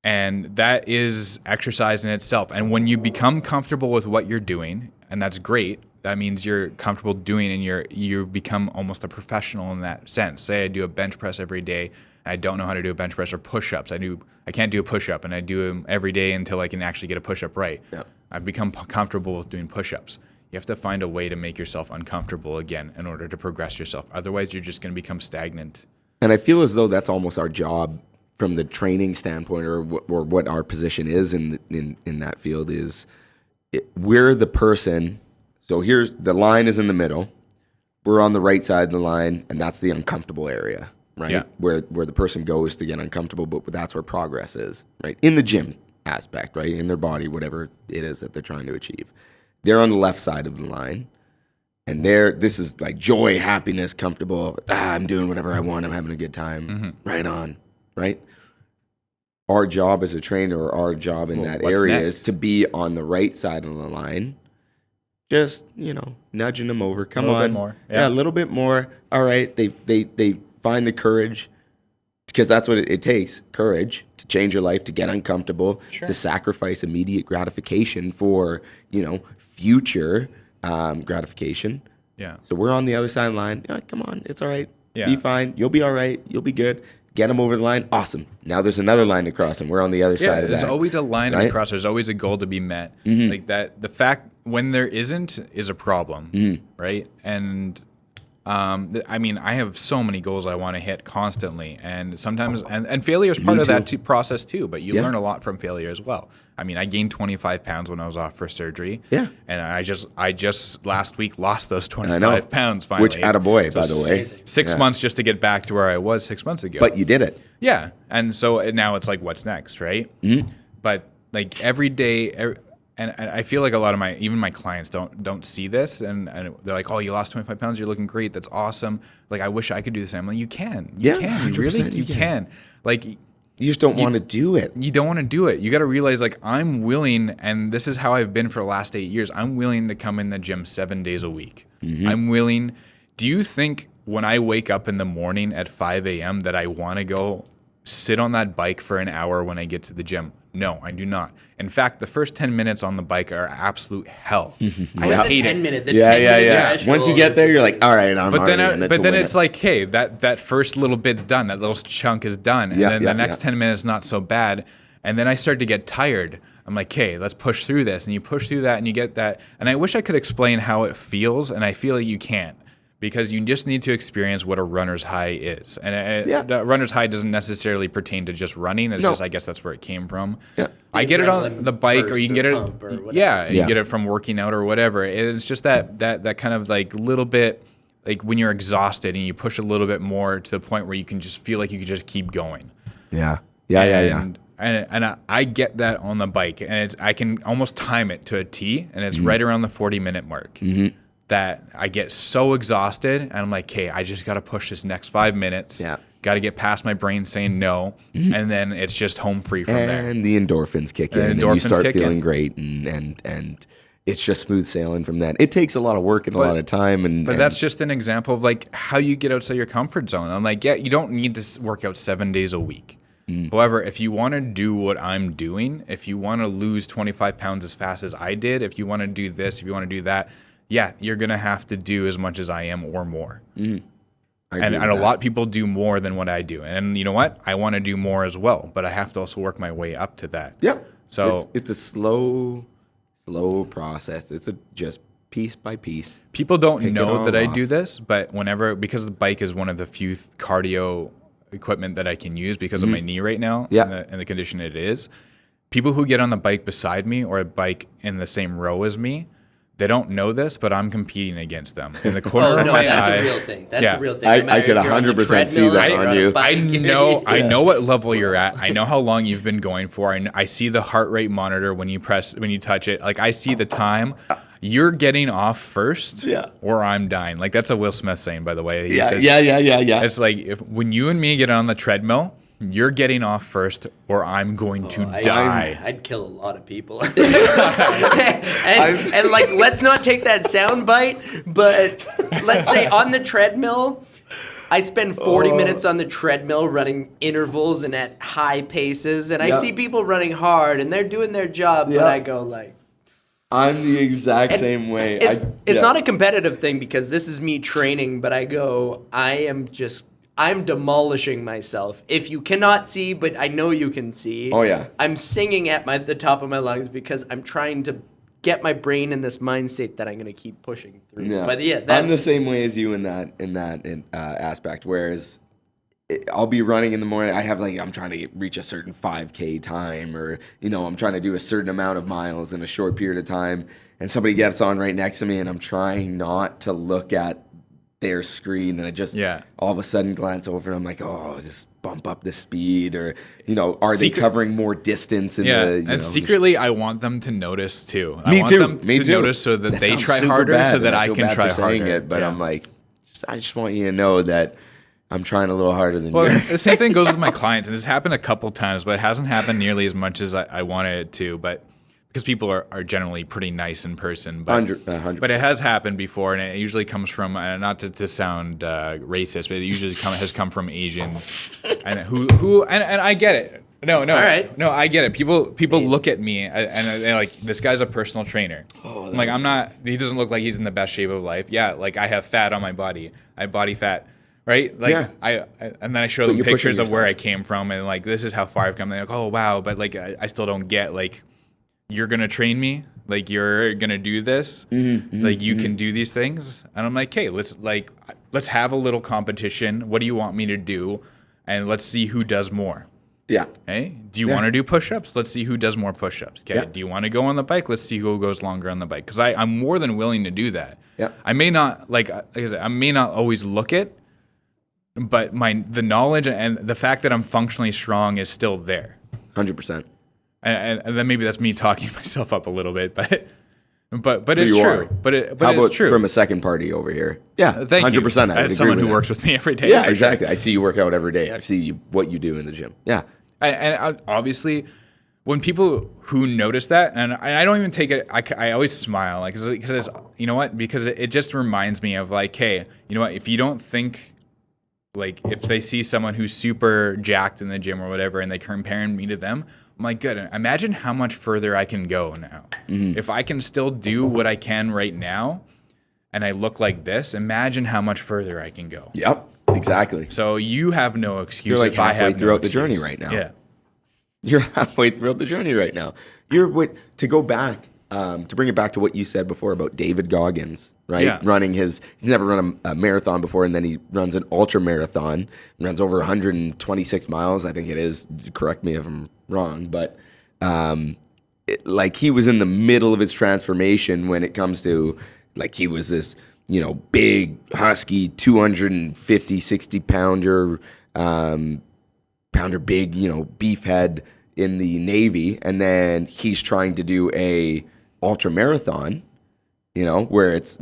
And that is exercise in itself. And when you become comfortable with what you're doing, and that's great, that means you're comfortable doing, and you become almost a professional in that sense. Say I do a bench press every day, and I don't know how to do a bench press, or push-ups. I can't do a push-up, and I do them every day until I can actually get a push-up right. Yep. I've become comfortable with doing push-ups. You have to find a way to make yourself uncomfortable again in order to progress yourself. Otherwise, you're just going to become stagnant. And I feel as though that's almost our job from the training standpoint, or what our position is in that field is. We're the person. So here's the line is in the middle. We're on the right side of the line, and that's the uncomfortable area, right? Yeah. Where the person goes to get uncomfortable, but that's where progress is, right? In the gym aspect, right? In their body, whatever it is that they're trying to achieve. They're on the left side of the line, and this is like joy, happiness, comfortable. I'm doing whatever I want. I'm having a good time. Mm-hmm. Right on, right? Our job as a trainer, or our job in that what's area next? is to be on the right side of the line. Just, nudging them over. Come on. A little bit more. Yeah, a little bit more. All right. They find the courage, because that's what it takes. Courage to change your life, to get uncomfortable, to sacrifice immediate gratification for, future gratification. Yeah. So we're on the other side of the line. Yeah, come on. It's all right. Yeah. Be fine. You'll be all right. You'll be good. Get them over the line. Awesome. Now there's another line to cross, and we're on the other side of that. There's always a line to right? be crossed. There's always a goal to be met. Mm-hmm. Like that, the fact when there isn't is a problem, Mm-hmm. right? And I have so many goals I want to hit constantly, and sometimes and failure is part of that process too. But you learn a lot from failure as well. I mean, I gained 25 pounds when I was off for surgery. Yeah. And I just last week lost those 25 pounds finally. Which, attaboy, by the way. 6 months just to get back to where I was 6 months ago. But you did it. Yeah, and so now it's like, what's next, right? Mm-hmm. But like every day, and I feel like a lot of my clients don't see this, and they're like, oh, you lost 25 pounds, you're looking great, that's awesome. Like, I wish I could do the same. I'm like, you can, you really, you can. Like, you just don't want to do it. You don't want to do it. You got to realize, like, I'm willing, and this is how I've been for the last 8 years. I'm willing to come in the gym 7 days a week. Mm-hmm. I'm willing. Do you think when I wake up in the morning at 5 a.m. that I want to go sit on that bike for an hour when I get to the gym? No, I do not. In fact, the first 10 minutes on the bike are absolute hell. I hate it. 10 minute. The Yeah. 10-minute Once you get there, you're like, all right, I'm But then, already in it but to then win it's it. like, hey, that first little bit's done. That little chunk is done, and then the next 10 minutes not so bad. And then I start to get tired. I'm like, hey, let's push through this. And you push through that, and you get that. And I wish I could explain how it feels, and I feel like you can't. Because you just need to experience what a runner's high is. And the runner's high doesn't necessarily pertain to just running. It's just, I guess that's where it came from. Yeah. I get it on the bike, or you can get it, you get it from working out or whatever. It's just that kind of like little bit, like when you're exhausted and you push a little bit more to the point where you can just feel like you can just keep going. Yeah. And I get that on the bike, and I can almost time it to a T, and it's right around the 40-minute mark. Mm-hmm. That I get so exhausted, and I'm like, okay, I just got to push this next 5 minutes. Yeah. Got to get past my brain saying no, and then it's just home free from there. And the endorphins kick in, and you start feeling great, and it's just smooth sailing from that. It takes a lot of work and a lot of time. But that's just an example of like how you get outside your comfort zone. I'm like, yeah, you don't need to work out 7 days a week. However, if you want to do what I'm doing, if you want to lose 25 pounds as fast as I did, if you want to do this, if you want to do that, yeah, you're going to have to do as much as I am or more. And a lot of people do more than what I do. And you know what? I want to do more as well, but I have to also work my way up to that. Yep. So it's a slow process. It's just piece by piece. People don't know that I do this, but because the bike is one of the few cardio equipment that I can use because of my knee right now and the condition it is, people who get on the bike beside me or a bike in the same row as me, they don't know this, but I'm competing against them. In the corner of my that's eye. A real thing. That's a real thing. I could 100% see that on you. I know what level you're at. I know how long you've been going for. I see the heart rate monitor when you touch it. Like I see the time. You're getting off first, or I'm dying. Like that's a Will Smith saying, by the way. He says, It's like when you and me get on the treadmill, you're getting off first, or I'm going to die. I'd kill a lot of people. and like, let's not take that sound bite, but let's say on the treadmill, I spend 40 minutes on the treadmill running intervals and at high paces, and I see people running hard, and they're doing their job, but I go like, I'm the exact same way. It's not a competitive thing because this is me training, but I'm demolishing myself. If you cannot see, but I know you can see. Oh yeah. I'm singing at the top of my lungs because I'm trying to get my brain in this mind state that I'm going to keep pushing through. Yeah. But yeah, I'm the same way as you in that aspect. Whereas I'll be running in the morning. I'm trying to reach a certain 5K time, or I'm trying to do a certain amount of miles in a short period of time, and somebody gets on right next to me, and I'm trying not to look at their screen, and I just all of a sudden glance over, and I'm like, oh, just bump up the speed, or are they covering more distance? And secretly, I want them to notice too. Me I want too. them Me to too. notice so that they try super harder, bad, so that I feel can bad try for saying harder. it, but I'm like, I just want you to know that I'm trying a little harder than you. The same thing goes with my clients, and this happened a couple times, but it hasn't happened nearly as much as I wanted it to. But because people are generally pretty nice in person, but 100%. But it has happened before, and it usually comes from not to sound racist, but it usually has come from Asians, and who I get it. No, All right. No, I get it. People look at me and they're like, this guy's a personal trainer. I'm like, I'm not. He doesn't look like he's in the best shape of life. Yeah, like I have fat on my body. I have body fat. Right? Like I and then I show them pictures of where I came from, and like, this is how far I've come. They're like, oh wow, but like I still don't get, like, you're gonna train me, like you're gonna do this, like you can do these things, and I'm like, hey, let's have a little competition. What do you want me to do? And let's see who does more. Yeah. Hey, do you want to do push-ups? Let's see who does more push-ups. Okay. Yeah. Do you want to go on the bike? Let's see who goes longer on the bike. Because I'm more than willing to do that. Yeah. I may not I may not always look it, but the knowledge and the fact that I'm functionally strong is still there. 100%. And then maybe that's me talking myself up a little bit, but it's true. But it's true. From a second party over here? Yeah, thank 100%. You. As someone who works with me every day. Yeah, exactly. I see you work out every day. I see what you do in the gym. Yeah. And obviously, when people who notice that, and I don't even take it, I always smile, like, because it's, you know what? Because it just reminds me of, like, hey, you know what? If you don't think, like, if they see someone who's super jacked in the gym or whatever, and they compare me to them, I'm like, good. Imagine how much further I can go now. Mm-hmm. If I can still do what I can right now, and I look like this, imagine how much further I can go. Yep, exactly. So you have no excuse. You're like if I halfway have throughout no the journey right now. Yeah. You're halfway throughout the journey right now. To go back, to bring it back to what you said before about David Goggins, right? Yeah. He's never run a marathon before, and then he runs an ultra marathon, runs over 126 miles, I think it is. Correct me if I'm wrong, but like, he was in the middle of his transformation when it comes to, like, he was this, big, husky, 250, 60 pounder, big, beef head in the Navy, and then he's trying to do a ultra marathon, where it's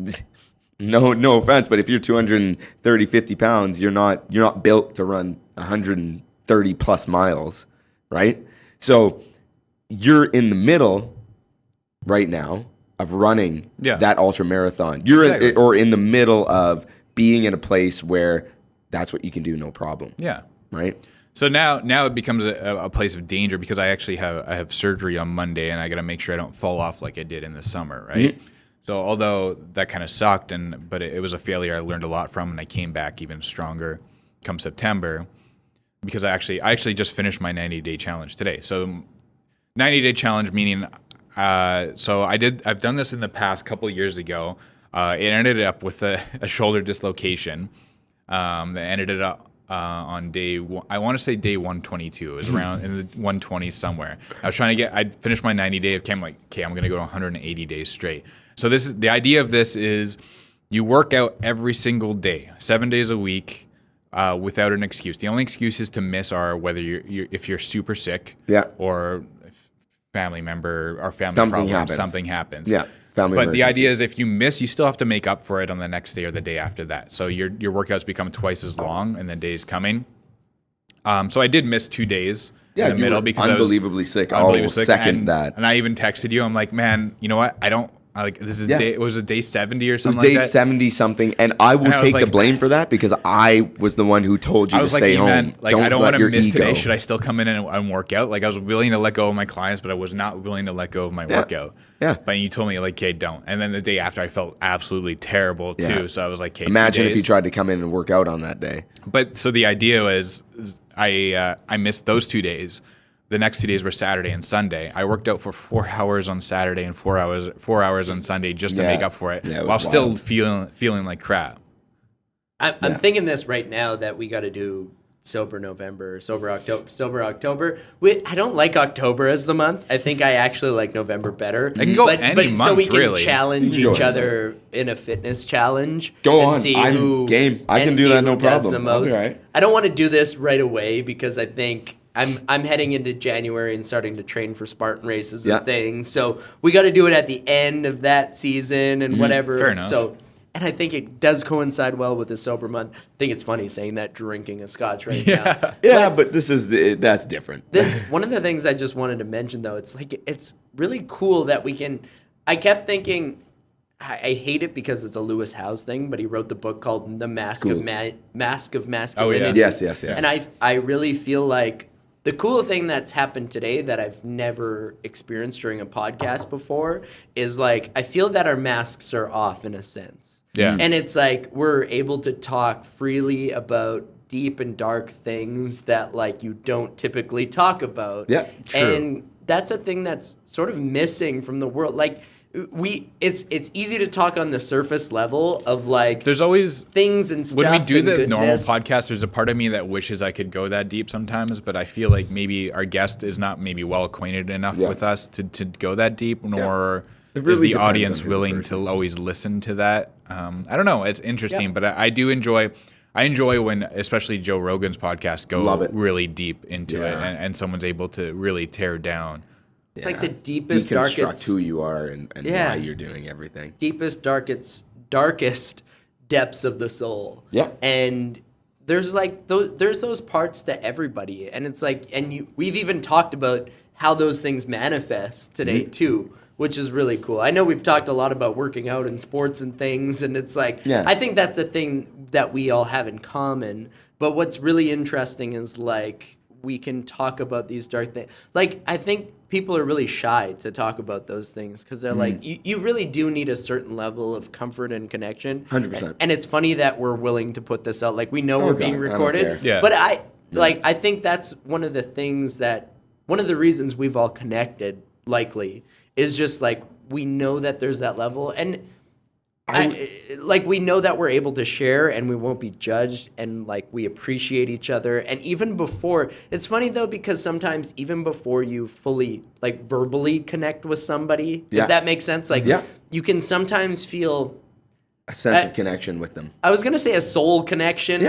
no offense, but if you're 230, 50 pounds, you're not built to run 130 plus miles, right? So you're in the middle right now of running that ultra marathon. You're or in the middle of being in a place where that's what you can do, no problem. Yeah. Right. So now it becomes a place of danger, because I actually have surgery on Monday, and I got to make sure I don't fall off like I did in the summer, right? Mm-hmm. So although that kind of sucked, but it was a failure I learned a lot from, and I came back even stronger come September, because I actually just finished my 90-day challenge today. So 90-day challenge meaning, so I've done this in the past couple years ago. It ended up with a shoulder dislocation. That ended up on day, I want to say day 122. It was around in the 120s somewhere. I'd finished my 90-day. I'm like, okay, I'm going to go to 180 days straight. So the idea of this is you work out every single day, 7 days a week, without an excuse. The only excuses to miss are whether if you're super sick, or family member or family problem, something happens. Yeah. But the idea is, if you miss, you still have to make up for it on the next day or the day after that. So your workouts become twice as long in the days coming. So I did miss 2 days in the middle because unbelievably sick. I'll second that. And I even texted you. I'm like, man, you know what? this is day, was it day 70 or something it was like day that? 70 something, and I will take the blame for that because I was the one who told you to stay home. Man, like, I don't want to miss today. ego. Should I still come in and work out? Like, I was willing to let go of my clients, but I was not willing to let go of my workout. Yeah. But you told me, like, okay, don't. And then the day after, I felt absolutely terrible too. Yeah. So I was like, okay, imagine if you tried to come in and work out on that day. But so the idea was, I missed those 2 days. The next 2 days were Saturday and Sunday. I worked out for 4 hours on Saturday and 4 hours on Sunday just to make up for it, while still feeling like crap. I'm thinking this right now that we got to do sober October. I don't like October as the month. I think I actually like November better. I can go any month, so we can really. challenge each other in a fitness challenge. Go and on. See I'm who, game. I can and do see that, who no does problem. the most. I'll be right. I don't want to do this right away because I think I'm heading into January and starting to train for Spartan races and things. So we got to do it at the end of that season and whatever. Fair enough. So. And I think it does coincide well with the sober month. I think it's funny saying that drinking a scotch right now. Yeah, but that's different. One of the things I just wanted to mention, though, it's really cool that we can. I kept thinking, I hate it because it's a Lewis Howes thing, but he wrote the book called The Mask of Masculinity. Oh yeah, yes. And I really feel like the cool thing that's happened today that I've never experienced during a podcast before is like I feel that our masks are off in a sense. Yeah. And it's like we're able to talk freely about deep and dark things that like you don't typically talk about. Yeah, true. And that's a thing that's sort of missing from the world. Like it's easy to talk on the surface level of like there's always things and stuff. When we do the goodness. normal podcast, there's a part of me that wishes I could go that deep sometimes, but I feel like maybe our guest is not maybe well acquainted enough with us to go that deep, nor really is the depends audience on who the willing person to always listen to that. I don't know. It's interesting, but I do enjoy. I enjoy when, especially Joe Rogan's podcasts, go really deep into it, and someone's able to really tear down. It's like the deepest, deconstruct darkest, who you are and why you're doing everything. Deepest, darkest depths of the soul. Yeah. And there's like there's those parts to everybody, and it's like, we've even talked about how those things manifest today too, which is really cool. I know we've talked a lot about working out and sports and things, and it's like I think that's the thing that we all have in common. But what's really interesting is like we can talk about these dark things. Like I think people are really shy to talk about those things because they're like, you really do need a certain level of comfort and connection. 100%. And it's funny that we're willing to put this out. Like we know we're being recorded. Yeah. But I think that's one of the things one of the reasons we've all connected likely is just like we know that there's that level, and we know that we're able to share and we won't be judged, and like we appreciate each other. And even before, it's funny though because sometimes even before you fully like verbally connect with somebody, if that makes sense, like you can sometimes feel a sense of connection with them. I was gonna say a soul connection.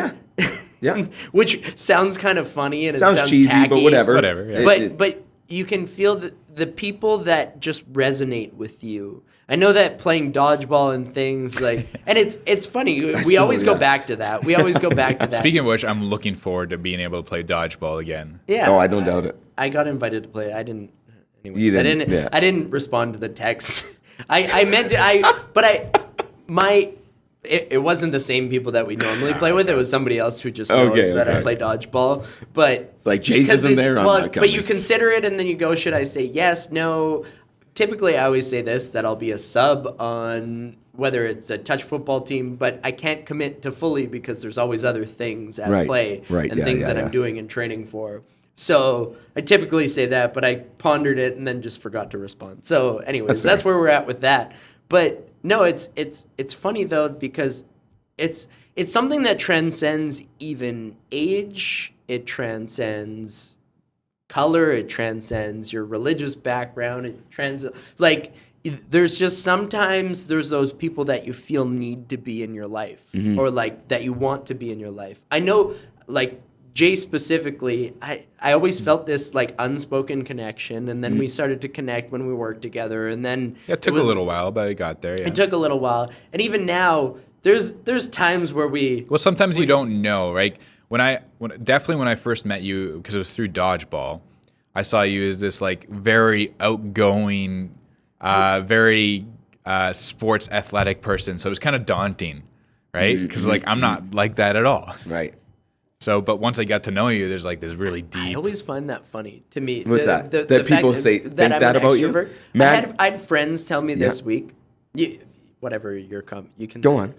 Yeah. Which sounds kind of funny and it sounds cheesy, tacky, but whatever. Yeah. But you can feel the people that just resonate with you. I know that playing dodgeball and things like, and it's funny. We always go back to that. We always go back to that. Speaking of which, I'm looking forward to being able to play dodgeball again. Yeah. Oh, I don't doubt it. I got invited to play. I didn't. Anyways, You didn't, I didn't respond to the text. I meant to. It wasn't the same people that we normally play with. It was somebody else who just knows that I play dodgeball. But it's like Jayse isn't there. I'm not coming. But you consider it, and then you go, should I say yes, no? Typically, I always say this, that I'll be a sub on whether it's a touch football team, but I can't commit to fully because there's always other things at play and things that I'm doing and training for. So I typically say that, but I pondered it and then just forgot to respond. So anyways, that's where we're at with that. But no, it's funny though because it's something that transcends even age. It transcends color. It transcends your religious background. It there's just sometimes there's those people that you feel need to be in your life or like that you want to be in your life. I know like Jay specifically, I always felt this like unspoken connection, and then we started to connect when we worked together, and then it took a little while, but it got there. Yeah. It took a little while, and even now, there's times where sometimes you don't know, right? When I first met you, because it was through dodgeball, I saw you as this like very outgoing, very sports athletic person, so it was kind of daunting, right? Because like I'm not like that at all. Right. So, but once I got to know you, there's like this really deep. I always find that funny to me. What's that? That people say think that about you? I had friends tell me this week. Whatever you can go on.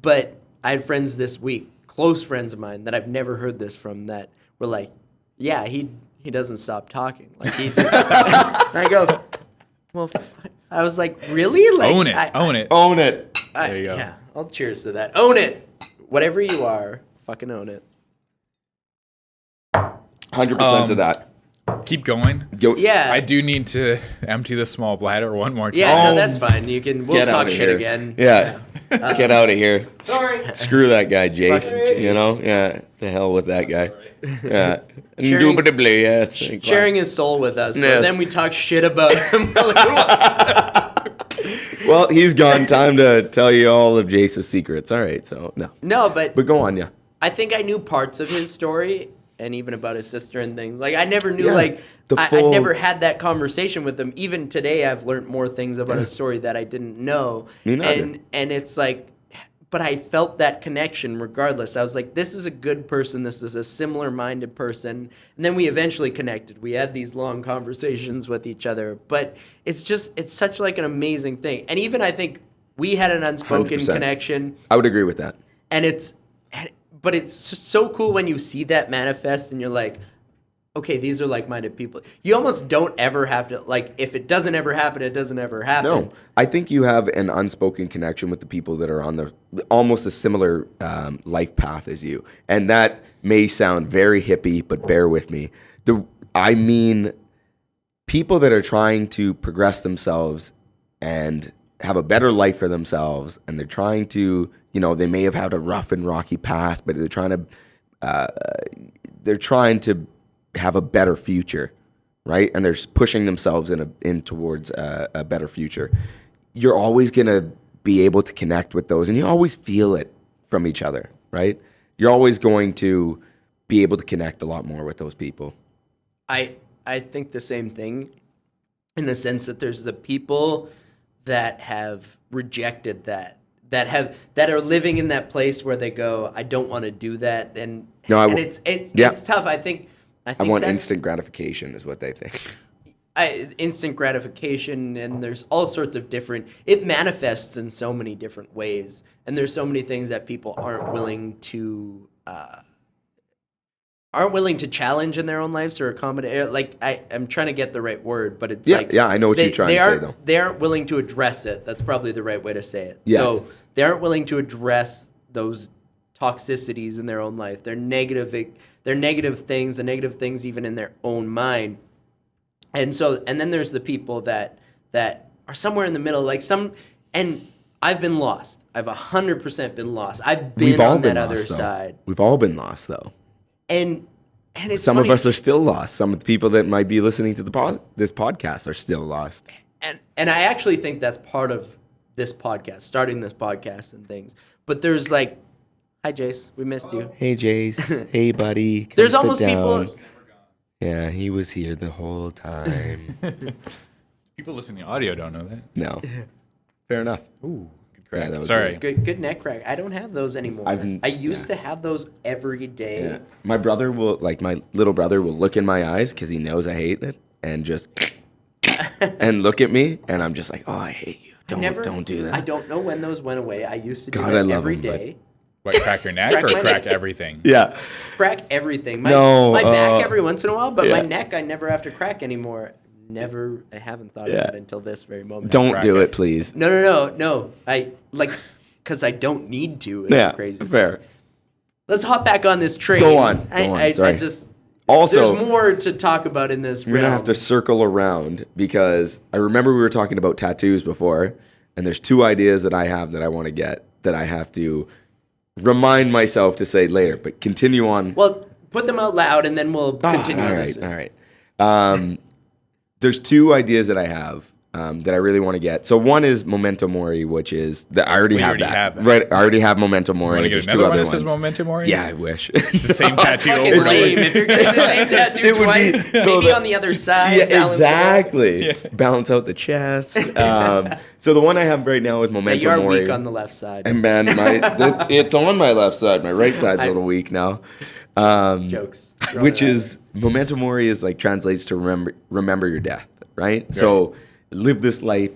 But I had friends this week, close friends of mine that I've never heard this from, that were like, "Yeah, he doesn't stop talking." Like he. I go, well, I was like, really? Like, own it. Own it. Own it. There you go. Yeah, I'll cheers to that. Own it. Whatever you are, fucking own it. 100% to that. Keep going. Yeah. I do need to empty the small bladder one more time. Yeah, no, that's fine. We'll talk shit again. Yeah. Get out of here. Sorry. Screw that guy, Jayse. You know? Yeah. The hell with that guy. Yeah. Indubitably, yes. Sharing his soul with us. Yes. But then we talk shit about him. Well, he's gone. Time to tell you all of Jayce's secrets. All right. So, no. No, but go on, yeah. I think I knew parts of his story, and even about his sister and things. Like, I never knew, I never had that conversation with him. Even today, I've learned more things about his story that I didn't know. Me neither. And it's like, but I felt that connection regardless. I was like, this is a good person. This is a similar-minded person. And then we eventually connected. We had these long conversations with each other. But it's such like an amazing thing. And even I think we had an unspoken 100%. connection. I would agree with that. But it's so cool when you see that manifest and you're like, okay, these are like-minded people. You almost don't ever have to, like, if it doesn't ever happen, it doesn't ever happen. No, I think you have an unspoken connection with the people that are on almost a similar life path as you. And that may sound very hippie, but bear with me. I mean, people that are trying to progress themselves and have a better life for themselves, and they're trying to, they may have had a rough and rocky past, but they're trying to have a better future, right? And they're pushing themselves in towards a better future. You're always gonna be able to connect with those, and you always feel it from each other, right? You're always going to be able to connect a lot more with those people. I think the same thing, in the sense that there's the people that have rejected that are living in that place where they go, I don't want to do that, and it's tough. I think I want instant gratification is what they think. Instant gratification, and there's all sorts of different, it manifests in so many different ways, and there's so many things that people aren't willing to challenge in their own lives or accommodate. Like, I'm trying to get the right word, but it's I know what you're trying to say, though. They aren't willing to address it. That's probably the right way to say it. Yes. So they aren't willing to address those toxicities in their own life, their negative things, the negative things even in their own mind. And then there's the people that are somewhere in the middle, like and I've been lost. I've 100% been lost. I've been on that other side. We've all been lost, though. And it's some funny. of us are still lost. Some of the people that might be listening to this podcast are still lost. And I actually think that's part of this podcast, starting this podcast and things. But there's like, hi Jayse, we missed you. Hey Jayse, hey buddy. There's almost people. Yeah, he was here the whole time. People listening to audio don't know that. No. Fair enough. Ooh, good crack. Yeah, Sorry. Good neck crack. I don't have those anymore. I used to have those every day. Yeah. My little brother will look in my eyes because he knows I hate it and just and look at me, and I'm just like, oh, I hate you. Don't do that. I don't know when those went away. I used to do God, it I love every them, day. What, crack your neck or crack everything? Yeah. Crack everything. My back every once in a while, but my neck I never have to crack anymore. Never. I haven't thought of that until this very moment. Don't do it, please. No. I because I don't need to. It's crazy. Fair. Let's hop back on this train. Go on. Sorry. Also, there's more to talk about in this. We're gonna have to circle around because I remember we were talking about tattoos before, and there's 2 ideas that I have that I want to get that I have to remind myself to say later. But continue on. Well, put them out loud, and then we'll continue. All right. There's 2 ideas that I have that I really want to get. So one is Memento Mori, which is that I already have that. Have Right, I already have Memento Mori. You There's get two another other one that ones. says Memento Mori? Yeah, I wish. The same That's tattoo fucking over and lame. over. If you're getting the same tattoo It would be- twice, so maybe the- on the other side. Yeah, balance it out. exactly. Balance out the chest. So the one I have right now is Yeah, Memento you are Mori. weak on the left side. And man, it's on my left side. My right side's a little weak now. Jokes. Which is Memento Mori is like translates to remember your death, right? So live this life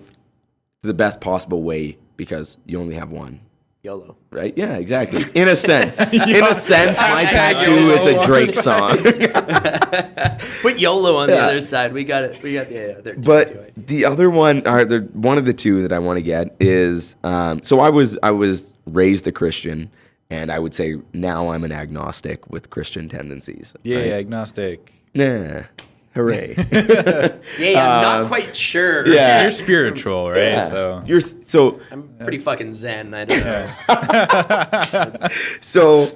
the best possible way because you only have one. YOLO. Right? Yeah, exactly. In a sense. In a sense, my tattoo is a Drake song. Put YOLO on the other side. We got it. We got the other. But the other one, or one of the two that I want to get is, so I was raised a Christian, and I would say now I'm an agnostic with Christian tendencies. Yeah, right? agnostic. Nah. Hooray. I'm not quite sure. yeah. You're spiritual, right? Yeah. So I'm pretty fucking zen. I don't know. So,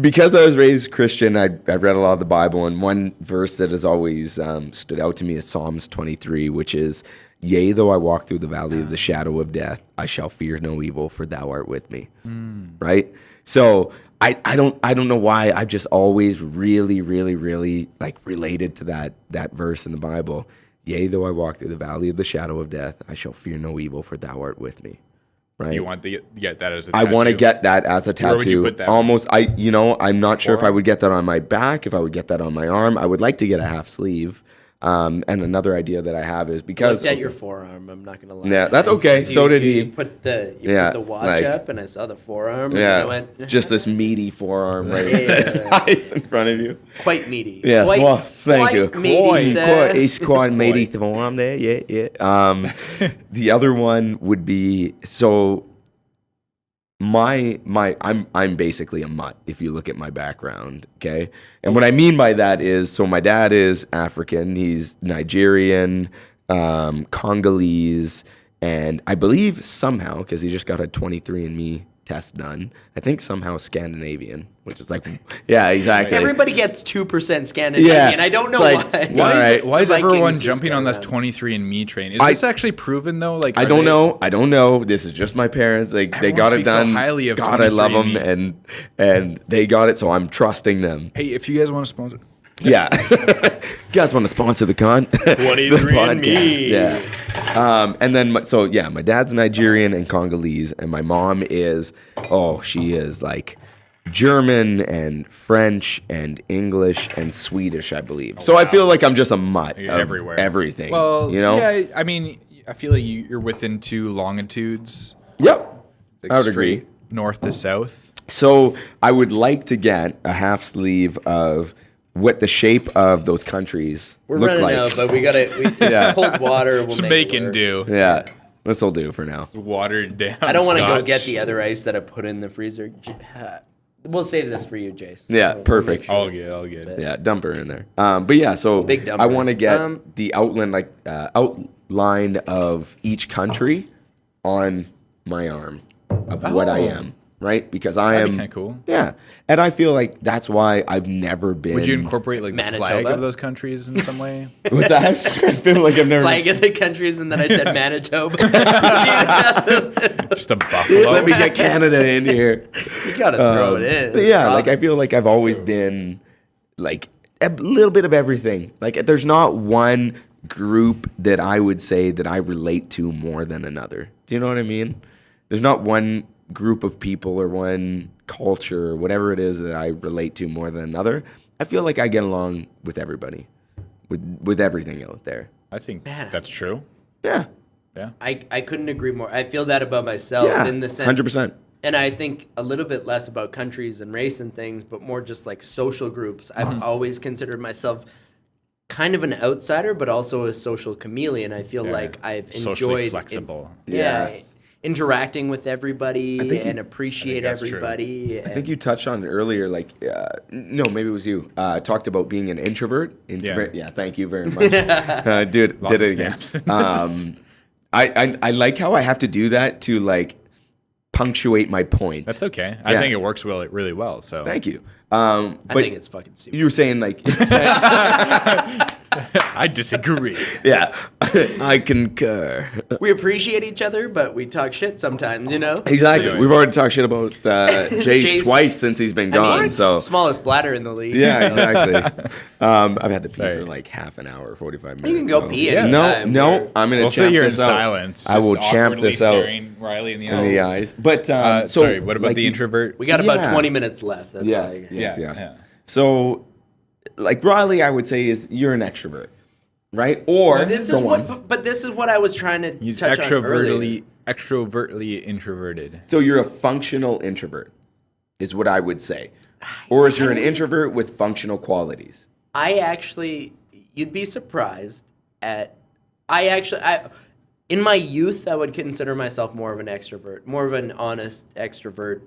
because I was raised Christian, I've read a lot of the Bible, and one verse that has always stood out to me is Psalms 23, which is, "Yea, though I walk through the valley of the shadow of death, I shall fear no evil, for thou art with me." Right? So I don't know why I've just always really like related to that verse in the Bible. "Yea, though I walk through the valley of the shadow of death, I shall fear no evil, for thou art with me." Right? you want to get that as a I tattoo? want to get that as a tattoo. Where would you put that? Almost, I'm not sure if I would get that on my back, if I would get that on my arm. I would like to get a half sleeve. And another idea that I have is I because looked at your forearm. I'm not gonna lie. Yeah, that's okay. 'Cause So did he. You put the watch like- up, and I saw the forearm. And I went, just this meaty forearm right Yeah. nice in front of you. quite meaty. Yes, Quite, well, thank you. quite meaty, sir. He's quite meaty forearm there. Yeah. The other one would be so. I'm basically a mutt if you look at my background, okay? And what I mean by that is, so my dad is African, he's Nigerian, Congolese, and I believe somehow, because he just got a 23andMe test done, I think somehow Scandinavian, which is like, yeah, exactly. Everybody gets 2% Scandinavian. I don't know It's like, why. Why is The everyone Vikings just jumping go on this around. 23andMe train? Is this actually proven though? Like I don't know. This is just my parents. They Everyone got it speaks so done. highly of God, I love them, 23andMe. and they got it. So I'm trusting them. Hey, if you guys want to sponsor, Yeah, you guys want to sponsor the con? 23andMe. Yeah. And then my dad's Nigerian and Congolese, and my mom is she is like German and French and English and Swedish, I believe. So I feel like I'm just a mutt of everywhere, everything. Well, you know. yeah. I mean, I feel like you're within two longitudes. Yep. Like I would straight agree. north to south. So I would like to get a half sleeve of what the shape of those countries We're look running like. out, but we got to cold water. We'll Just make it make and work. do. Yeah, this will do for now. Watered down. I don't want to go scotch. get the other ice that I put in the freezer. We'll save this for you, Jayse. Yeah, We'll perfect. make sure. All good. Yeah, dump her in there. But yeah, so Big dumper. I want to get the outline of each country on my arm of what I am, right? Because I That'd am be kinda cool. Yeah, and I feel like that's why I've never been. Would you incorporate like the flag Manitoba? of those countries in some way? What's that? I feel like I've never. Flag of the countries, and then I said Manitoba. Just a buffalo. Let me get Canada in here. You gotta throw it in. But yeah, like I feel like I've always been like a little bit of everything. Like there's not one group that I would say that I relate to more than another. Do you know what I mean? There's not one group of people or one culture or whatever it is that I relate to more than another. I feel like I get along with everybody, with everything out there. I think Man. that's true. Yeah. Yeah. I couldn't agree more. I feel that about myself Yeah. in the sense 100%. And I think a little bit less about countries and race and things, but more just like social groups. I've always considered myself kind of an outsider, but also a social chameleon. I feel like I've Socially enjoyed flexible. Yes. interacting with everybody and appreciate that's true. everybody. I think you touched on it earlier, like, no, maybe it was you, talked about being an introvert. Yeah, thank you very much. Dude, Lots did of it again. snaps. I like how I have to do that to, like, punctuate my point. That's okay. I think it works really well. So Thank you. I But think it's fucking stupid. you were saying, like, I disagree. yeah. I concur. We appreciate each other, but we talk shit sometimes, you know? Exactly. We've already talked shit about Jayse Jayse. twice since he's been gone. So smallest bladder in the league. yeah, exactly. I've had to pee for like half an hour, 45 minutes. You can go so. pee Yeah. anytime. No, I'm gonna. We'll champ sit here in this out. silence. I will just champ awkwardly this out staring Riley in the eyes. in the eyes. But so, sorry, what about like, the introvert? We got about Yeah. 20 minutes left. That's all I got. Yes. Yeah. So, like Riley, I would say is you're an extrovert, right? Or This is go on. what, but this is what I was trying to He's touch on earlier. extrovertly introverted. So you're a functional introvert, is what I would say, or is you're an introvert with functional qualities? You'd be surprised at, in my youth, I would consider myself more of an extrovert, more of an honest extrovert.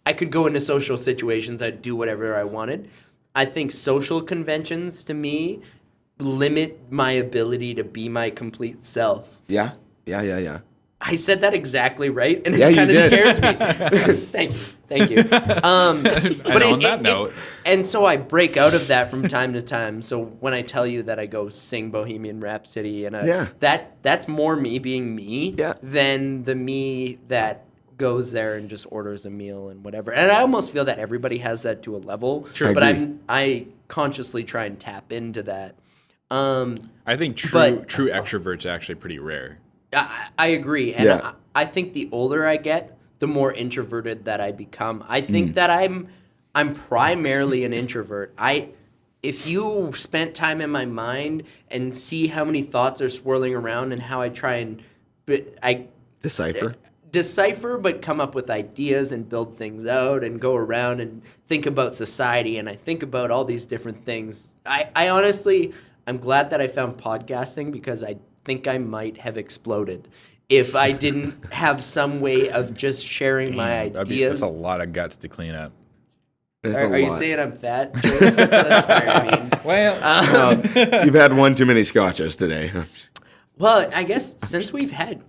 I could go into social situations, I'd do whatever I wanted. I think social conventions, to me, limit my ability to be my complete self. Yeah. I said that exactly right, and Yeah, it you kind of did. scares me. Thank you. But on that note. and so I break out of that from time to time. So when I tell you that I go sing Bohemian Rhapsody, and that's more me being me than the me that goes there and just orders a meal and whatever. And I almost feel that everybody has that to a level. Sure. But I I consciously try and tap into that. I think true extroverts are actually pretty rare. I agree, and I think the older I get, the more introverted that I become. I think that I'm primarily an introvert. If you spent time in my mind and see how many thoughts are swirling around and how I try and decipher, but come up with ideas and build things out and go around and think about society, and I think about all these different things. I honestly, I'm glad that I found podcasting, because I think I might have exploded if I didn't have some way of just sharing my ideas. That's a lot of guts to clean up. Are you saying I'm fat? That's very mean. Well, you've had one too many scotches today. Well, I guess since we've had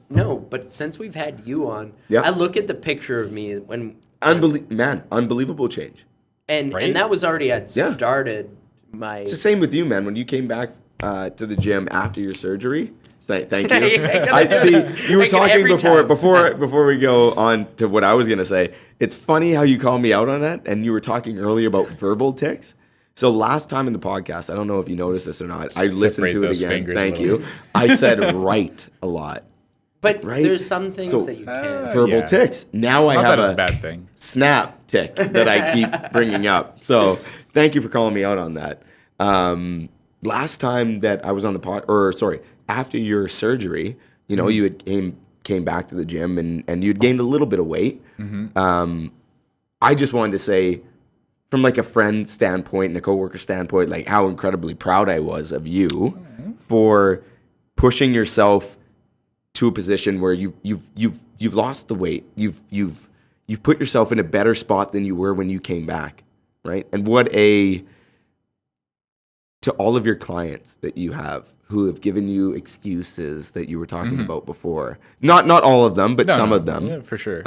you on, I look at the picture of me when unbelievable change. And that was already started my. It's the same with you, man. When you came back to the gym after your surgery. Thank you. I see. You were talking before we go on to what I was gonna say. It's funny how you call me out on that, and you were talking earlier about verbal tics. So last time in the podcast, I don't know if you noticed this or not. I listened to it again. Thank you. I said right a lot. But there's some things that you can't. Verbal tics. Now I have a bad thing. Snap tic that I keep bringing up. So thank you for calling me out on that. Last time that I was on the after your surgery, you know, you had came back to the gym and you'd gained a little bit of weight. Mm-hmm. I just wanted to say, from like a friend standpoint and a coworker standpoint, like how incredibly proud I was of you for pushing yourself to a position where you've lost the weight. You've put yourself in a better spot than you were when you came back, right? And to all of your clients that you have who have given you excuses that you were talking about before. Not all of them, but some of them. Yeah, for sure.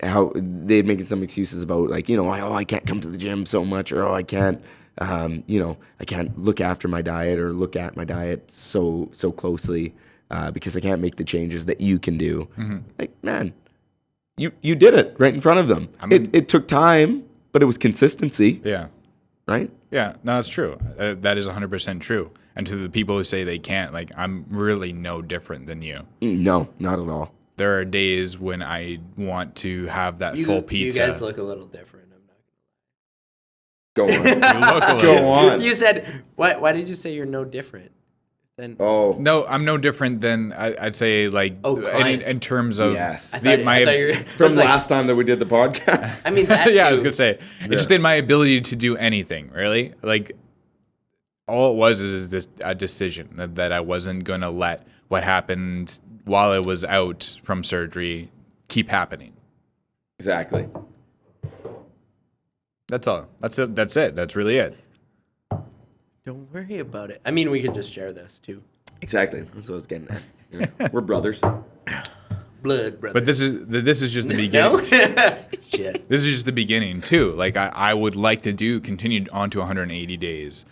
How they'd making some excuses about, like, you know, I can't come to the gym so much, or I can't, I can't look after my diet or look at my diet so closely because I can't make the changes that you can do. Mm-hmm. Like, man, you did it right in front of them. It took time, but it was consistency. Yeah. Right? Yeah, no, that's true. That is 100% true. And to the people who say they can't, like, I'm really no different than you. No, not at all. There are days when I want to have that full pizza. You guys look a little different. I'm not gonna lie. Go on. Go on. You said, why did you say you're no different? Then no, I'm no different than I'd say, like, in terms of from last time that we did the podcast. I mean, that yeah, I was gonna say, it's just in my ability to do anything, really. Like, all it was is a decision that I wasn't gonna let what happened while I was out from surgery keep happening. Exactly. That's all. That's it. That's really it. Don't worry about it. I mean, we could just share this too. Exactly. That's what I was getting at. Yeah. We're brothers. Blood brothers. But this is just the beginning. Shit. This is just the beginning too. Like, I would like to continue on to 180 days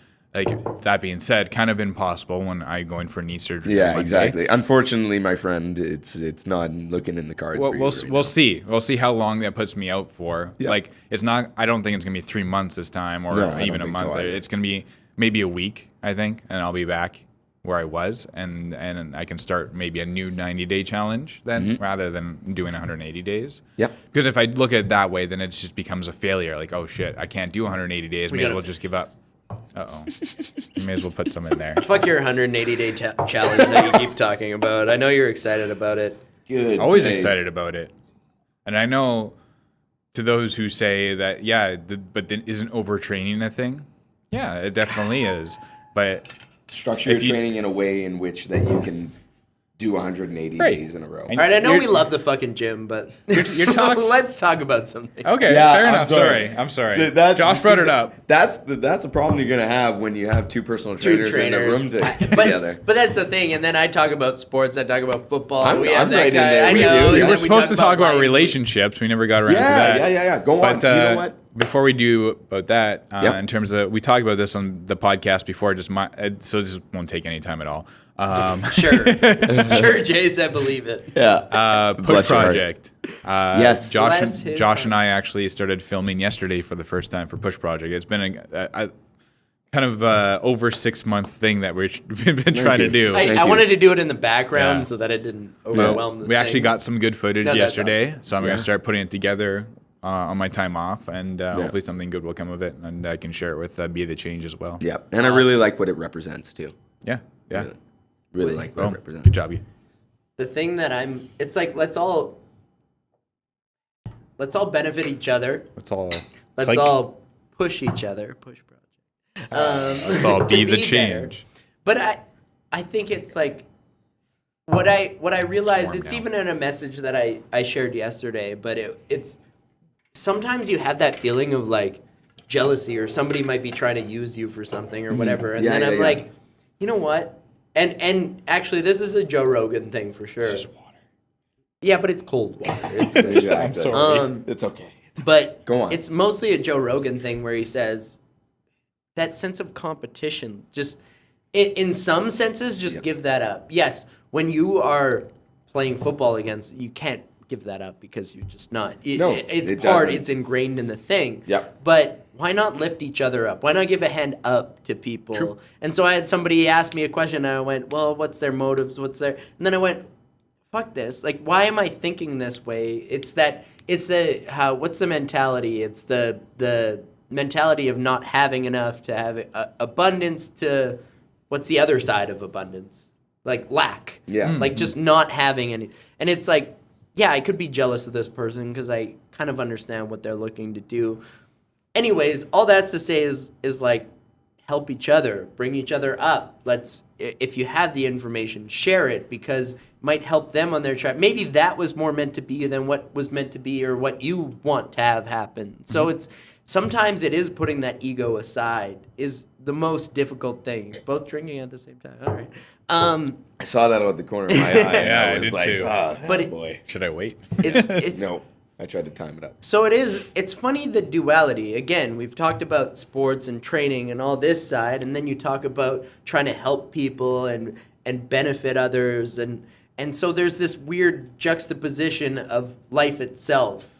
Like, that being said, kind of impossible when I go in for knee surgery. Yeah, Monday. exactly. Unfortunately, my friend, it's not looking in the cards Well, for you we'll right we'll now. see. We'll see how long that puts me out for. Yeah. Like, it's not. I don't think it's gonna be 3 months this time, or No, I even don't a think so month. either. It's gonna be maybe a week, I think, and I'll be back where I was, and I can start maybe a new 90-day challenge then, rather than doing 180 days. Yep. Because if I look at it that way, then it just becomes a failure. Like, oh shit, I can't do 180 days. May as well just give up. Uh-oh. You may as well put some in there. Fuck your 180-day challenge that you keep talking about. I know you're excited about it. Good. Always day. excited about it. And I know to those who say that, but then isn't overtraining a thing? Yeah, it definitely is. But Structure your if you- training in a way in which that you can do 180 Right. days in a row. And All right, I know you're- we love the fucking gym, but you're talking- let's talk about something. Okay, Yeah, fair I'm enough. sorry. I'm sorry. So Josh brought it up. That's a problem you're gonna have when you have two personal Two trainers, in a trainers. room But together. that's the thing. And then I talk about sports. I talk about football. I'm we have right that in guy. there I with know. you. and We then were supposed to talk about life. relationships. We never got around to that. Yeah. Go on. But You know what? before we do about that, Yep. in terms of, we talked about this on the podcast before, so this won't take any time at all. Sure, Jayse, I believe it. Yeah. Push Bless your heart. Project. Yes. Bless his Josh and heart. I actually started filming yesterday for the first time for Push Project. It's been a kind of over 6 month thing that we've been trying to you. do. Thank I you. wanted to do it in the background Yeah. so that it didn't overwhelm the We actually thing. got some good footage No, that's yesterday, awesome. so I'm Yeah. gonna start putting it together on my time off, and hopefully something good will come of it, and I can share it with Be the Change as well. Yeah. And I really like what it represents too. Yeah. Really like what Well, it represents. good job, you. the thing that it's like let's all benefit each other. Let's all. Let's all push each other. Push project. Let's all be to the there. change. But I think it's like what I realized. Warm It's now. even in a message that I shared yesterday. But it's sometimes you have that feeling of like jealousy, or somebody might be trying to use you for something or whatever. And Yeah, then yeah, I'm yeah. like, you know what? And actually, this is a Joe Rogan thing for sure. It's just water. Yeah, but it's cold water. It's good. Exactly. I'm sorry. It's okay. But Go on. it's mostly a Joe Rogan thing where he says that sense of competition, just in some senses, just give that up. Yes, when you are playing football against, you can't give that up because you're just not. It's it part, doesn't. it's ingrained in the thing. Yep. But why not lift each other up? Why not give a hand up to people? True. And so I had somebody ask me a question, and I went, well, what's their motives? And then I went, fuck this. Like, why am I thinking this way? What's the mentality? It's the mentality of not having enough to have abundance to, what's the other side of abundance? Like lack. Yeah. Like just not having any. And it's like, yeah, I could be jealous of this person because I kind of understand what they're looking to do. Anyways, all that's to say is like, help each other, bring each other up. If you have the information, share it, because it might help them on their track. Maybe that was more meant to be than what was meant to be or what you want to have happen. So sometimes it is putting that ego aside is the most difficult thing. Both drinking at the same time. All right. I saw that out the corner of my eye. And Yeah, I I was did like, too. But boy. Should I wait? it's No, I tried to time it up. So it's funny, the duality. Again, we've talked about sports and training and all this side, and then you talk about trying to help people and benefit others, and so there's this weird juxtaposition of life itself.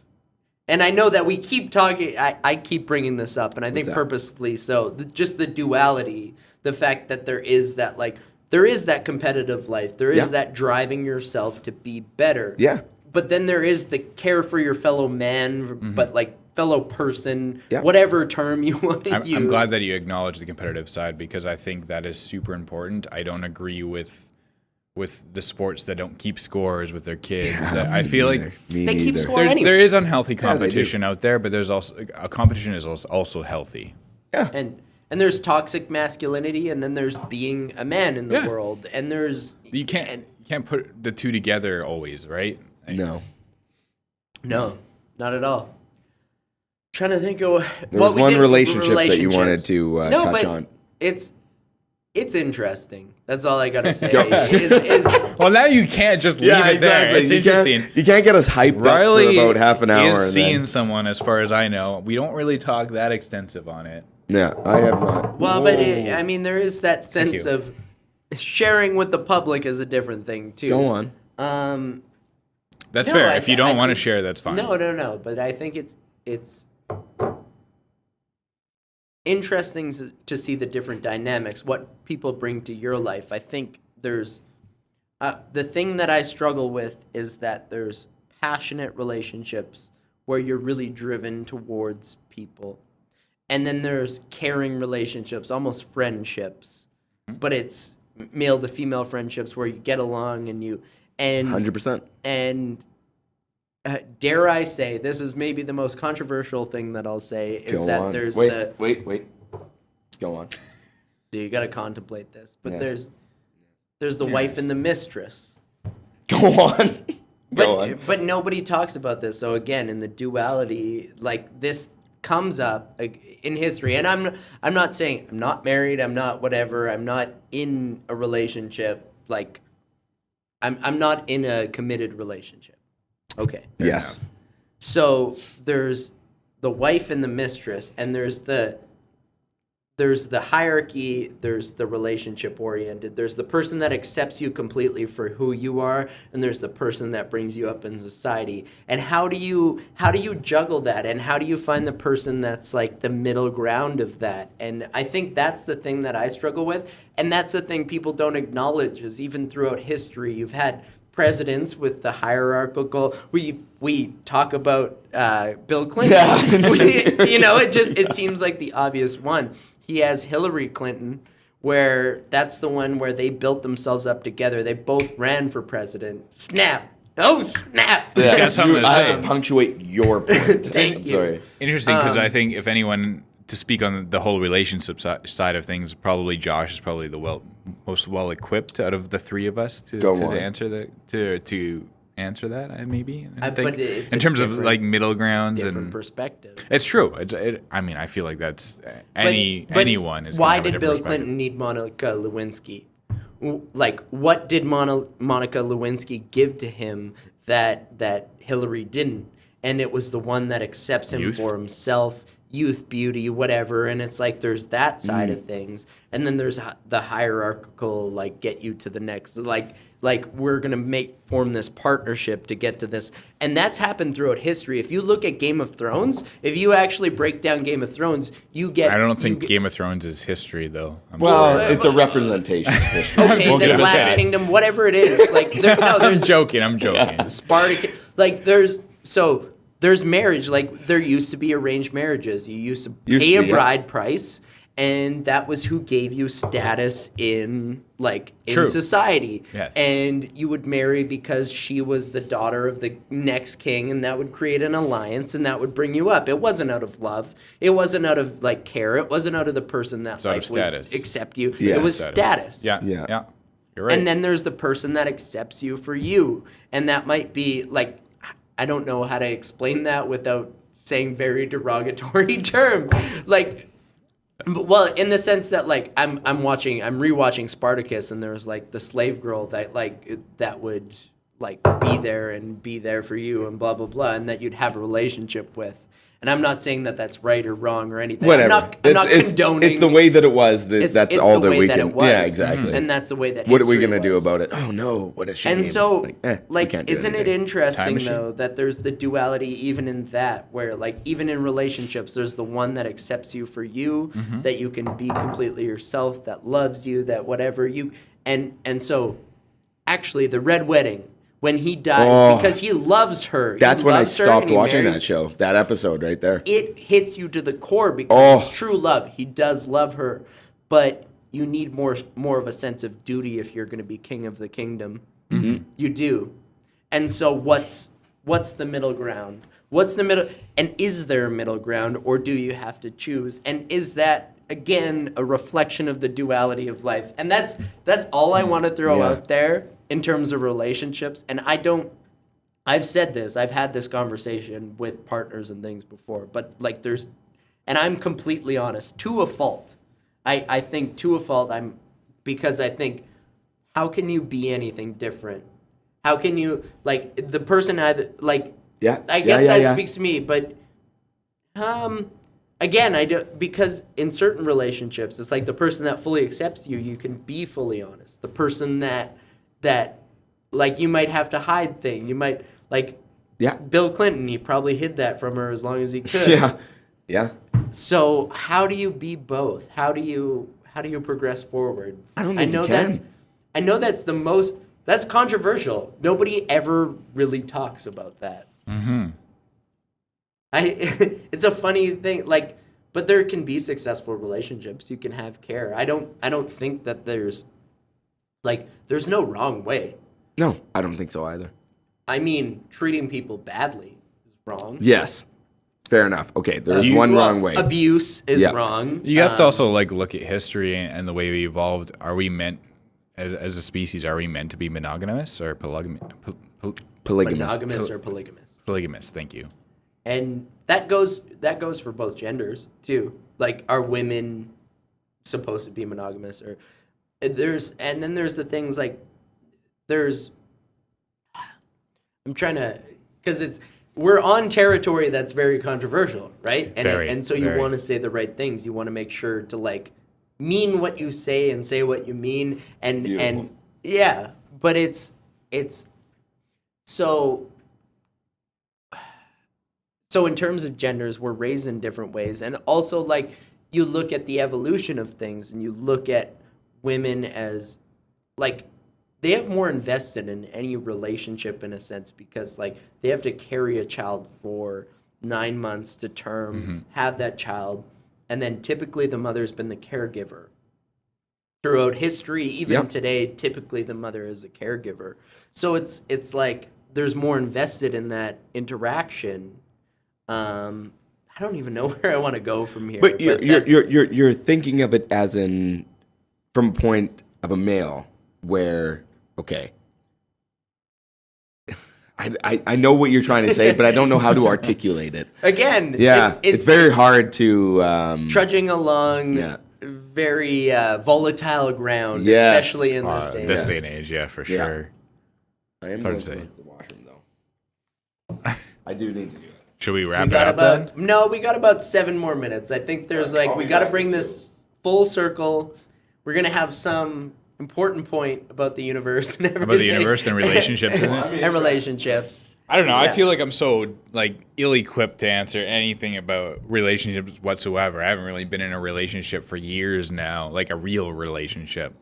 And I know that we keep talking, I keep bringing this up, and I think What's that? purposefully so, just the duality, the fact that there is that competitive life, there is Yeah. that driving yourself to be better. Yeah. But then there is the care for your fellow man, but like fellow person, Yeah. whatever term you want to use. I'm glad that you acknowledge the competitive side, because I think that is super important. I don't agree with the sports that don't keep scores with their kids. I feel like They keep score anyway. there is unhealthy do. competition out there, but there's also a competition is also healthy. Yeah. And there's toxic masculinity, and then there's being a man in the Yeah. world, and there's You can't put the two together always, right? No. no, not at all. Trying to think of There was we one did- relationship that you relationships. wanted to no, touch but on. It's interesting. That's all I gotta say. Go. is Well, now you can't just leave it there. It's interesting. You can't get us hyped Riley up for about half an hour. is and seeing then, someone, as far as I know. We don't really talk that extensive on it. Yeah, I have not. Well, but I mean, there is that sense of sharing with the public is a different thing too. Go on. That's fair. If you don't want to share, that's fine. No. But I think it's interesting to see the different dynamics, what people bring to your life. I think there's the thing that I struggle with is that there's passionate relationships where you're really driven towards people. And then there's caring relationships, almost friendships, but it's male to female friendships where you get along and 100%. And dare I say, this is maybe the most controversial thing that I'll say is there's wait. Go on. So you got to contemplate this, but Yes. there's the wife and the mistress. Go on. But nobody talks about this. So again, in the duality, like this comes up in history, and I'm not saying I'm not married, I'm not whatever, I'm not in a relationship, like I'm not in a committed relationship. Okay. Yes. So there's the wife and the mistress, and there's the hierarchy, there's the relationship oriented, there's the person that accepts you completely for who you are, and there's the person that brings you up in society. And how do you juggle that, and how do you find the person that's like the middle ground of that? And I think that's the thing that I struggle with, and that's the thing people don't acknowledge is even throughout history you've had presidents with the hierarchical. We talk about Bill Clinton. Yeah. It seems like the obvious one. He has Hillary Clinton, where that's the one where they built themselves up together. They both ran for president. Snap. Oh, snap. Yeah, got something to I say. have to punctuate your point. Thank you. Sorry. Interesting, because I think if anyone to speak on the whole relationship side of things, probably Josh is probably the most well equipped out of the three of us to answer that. Maybe I think but it's in terms of like middle grounds different perspective. It's true. I mean, I feel like that's anyone is. Why did Bill Clinton need Monica Lewinsky? Like, what did Monica Lewinsky give to him that Hillary didn't? And it was the one that accepts him for himself. Youth, beauty, whatever, and it's like there's that side of things, and then there's the hierarchical, like get you to the next, like we're gonna form this partnership to get to this, and that's happened throughout history. If you look at Game of Thrones, if you actually break down Game of Thrones, you get. I don't think Game of Thrones is history, though. It's a representation of history. Okay, then Last Kingdom, whatever it is, like there's I'm joking. Spartacus, like there's marriage, like there used to be arranged marriages. You used to pay a bride price, and that was who gave you status in society. Yes. And you would marry because she was the daughter of the next king, and that would create an would and that would bring you up. It wasn't out of love. It wasn't out of care. It wasn't out of the person that was accept you. Yeah. It was status. Yeah. You're right. And then there's the person that accepts you for you, and that might be like. I don't know how to explain that without saying very derogatory term. Well, in the sense that I'm rewatching Spartacus, and there's like the slave girl that would be there for you and blah blah blah, and that you'd have a relationship with. And I'm not saying that that's right or wrong or anything. Whatever. I'm not condoning. It's the way that it was. That's all that we can. Yeah, exactly. And that's the way that. What are we gonna do about it? Oh no! What a shame. And so, isn't it interesting though that there's the duality even in that, where even in relationships, there's the one that accepts you for you, that you can be completely yourself, that loves you, that whatever you, and so, actually, the Red Wedding. When he dies, because he loves her. That's when I stopped watching that show, that episode right there. It hits you to the core because it's true love. He does love her, but you need more of a sense of duty if you're going to be king of the kingdom. Mm-hmm. You do. And so what's the middle ground? And is there a middle ground, or do you have to choose? And is that, again, a reflection of the duality of life? And that's all I want to throw out there. In terms of relationships, and I've said this, I've had this conversation with partners and things before, but and I'm completely honest, to a fault. I think to a fault, because I think, how can you be anything different? How can you, the person I guess that speaks to me, but again, I do, because in certain relationships, it's like the person that fully accepts you, you can be fully honest. The person that like you might have to hide things. You might like Bill Clinton. He probably hid that from her as long as he could. Yeah. So how do you be both? How do you progress forward? I don't think you can. I know that's controversial. Nobody ever really talks about that. Mm-hmm. It's a funny thing, like, but there can be successful relationships. You can have care. I don't think that there's no wrong way. No, I don't think so either. I mean, treating people badly is wrong. Yes. Fair enough. Okay, there's one wrong way. Abuse is wrong. You have to also like look at history and the way we evolved. Are we meant, as a species, are we meant to be monogamous or polygamous? Monogamous or polygamous? Polygamous. Thank you. And that goes for both genders too. Like, are women supposed to be monogamous, or there's the things like I'm trying to, because we're on territory that's very controversial, right? And so you want to say the right things. You want to make sure to like mean what you say and say what you mean, and yeah. But it's so in terms of genders, we're raised in different ways, and also like you look at the evolution of things, and you look at women as like they have more invested in any relationship in a sense, because like they have to carry a child for 9 months to term, have that child, and then typically the mother's been the caregiver. Throughout history, even today, typically the mother is a caregiver. So it's like there's more invested in that interaction. I don't even know where I want to go from here. But you're thinking of it as from a point of a male where, okay, I know what you're trying to say, but I don't know how to articulate it. Again, it's very hard to trudging along very volatile ground, especially in this day. This day and age, for sure. I am going to the washroom though. I do need to do it. Should we wrap it up then? No, we got about 7 more minutes. I think there's we got to bring this full circle. We're gonna have some important point about the universe and everything. About the universe and relationships in it. And relationships. I don't know. I feel like I'm so like ill-equipped to answer anything about relationships whatsoever. I haven't really been in a relationship for years now, like a real relationship.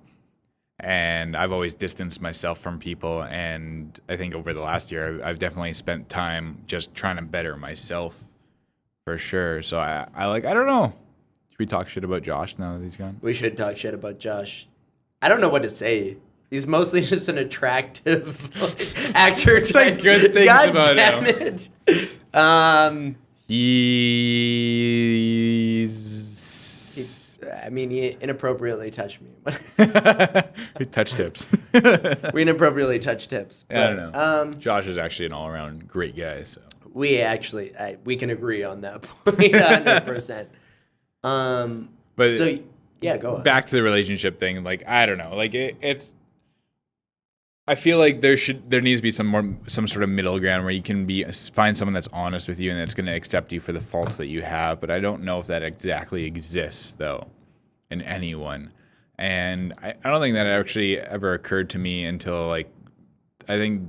And I've always distanced myself from people. And I think over the last year, I've definitely spent time just trying to better myself, for sure. So I don't know. Should we talk shit about Josh now that he's gone? We should talk shit about Josh. I don't know what to say. He's mostly just an attractive actor. Say good things God about damn him. It. He's... he inappropriately touched me. We touch tips. We inappropriately touched tips. But, I don't know. Josh is actually an all-around great guy. So we actually we can agree on that point 100%. But so yeah, go on. Back to the relationship thing. Like, I don't know. Like it's. I feel like there needs to be some sort of middle ground where you can find someone that's honest with you and that's going to accept you for the faults that you have. But I don't know if that exactly exists though, in anyone. And I don't think that actually ever occurred to me until like, I think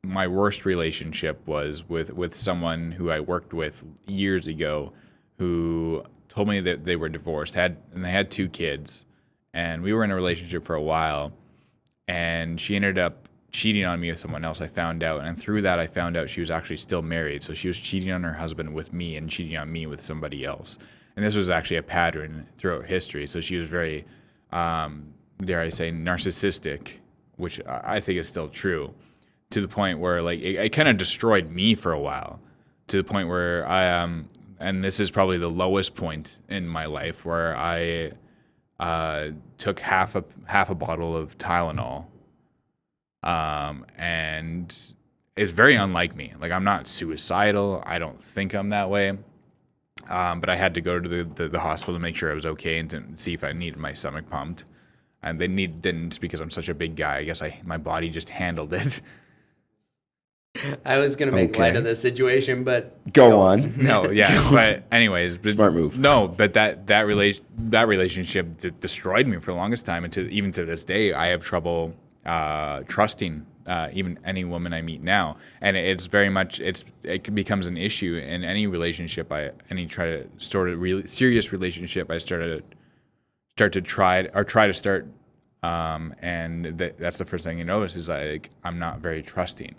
my worst relationship was with someone who I worked with years ago, who told me that they were divorced, and they had 2 kids, and we were in a relationship for a while, and she ended up cheating on me with someone else. I found out, and through that I found out she was actually still married. So she was cheating on her husband with me and cheating on me with somebody else. And this was actually a pattern throughout history. So she was very, dare I say, narcissistic, which I think is still true, to the point where like it kind of destroyed me for a while, to the point where and this is probably the lowest point in my life, where I took half a bottle of Tylenol, and it's very unlike me. Like, I'm not suicidal. I don't think I'm that way. But I had to go to the hospital to make sure I was okay and to see if I needed my stomach pumped. And they didn't, because I'm such a big guy. I guess my body just handled it. I was gonna make light of the situation, but go on. No, yeah, but anyways, Smart move. No, but that relationship destroyed me for the longest time, and even to this day, I have trouble trusting even any woman I meet now, and it's very much it becomes an issue in any relationship. Try to start a really serious relationship. I try to start, and that's the first thing you notice is like I'm not very trusting.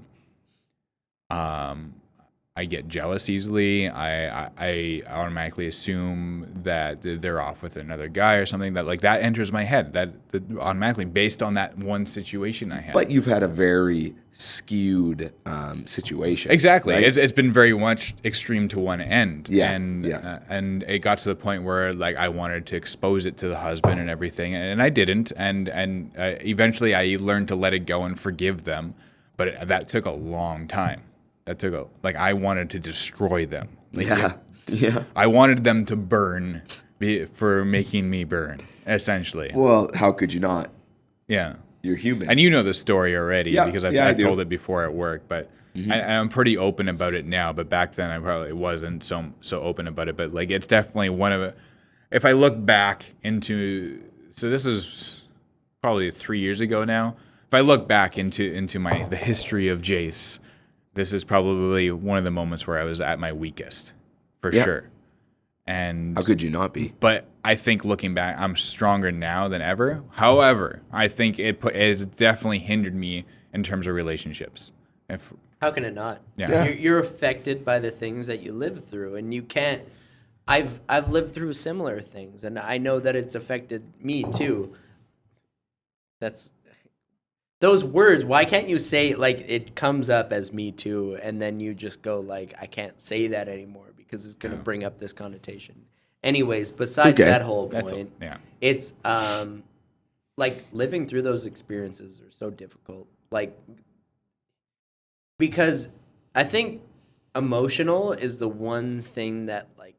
I get jealous easily. I automatically assume that they're off with another guy or something. That enters my head. That automatically based on that one situation I had. But you've had a very skewed situation. Exactly. Right? It's been very much extreme to one end. Yes. And it got to the point where like I wanted to expose it to the husband and everything, and I didn't. And eventually I learned to let it go and forgive them, but that took a long time. I wanted to destroy them. Yeah. I wanted them to burn for making me burn, essentially. Well, how could you not? Yeah. You're human. And you know the story already because I've do. told it before at work, but I'm pretty open about it now. But back then I probably wasn't so open about it. But like it's definitely one of it. If I look back into, so this is probably 3 years ago now. If I look back into the history of Jayse, this is probably one of the moments where I was at my weakest, for sure. And how could you not be? But I think looking back, I'm stronger now than ever. However, I think it has definitely hindered me in terms of relationships. How can it not? Yeah. You're affected by the things that you live through, and you can't. I've lived through similar things, and I know that it's affected me too. Those words, why can't you say, like, it comes up as me too, and then you just go, like, I can't say that anymore because it's going to bring up this connotation. Anyways, besides that whole point, it's, like, living through those experiences are so difficult. Like, because I think emotional is the one thing that, like,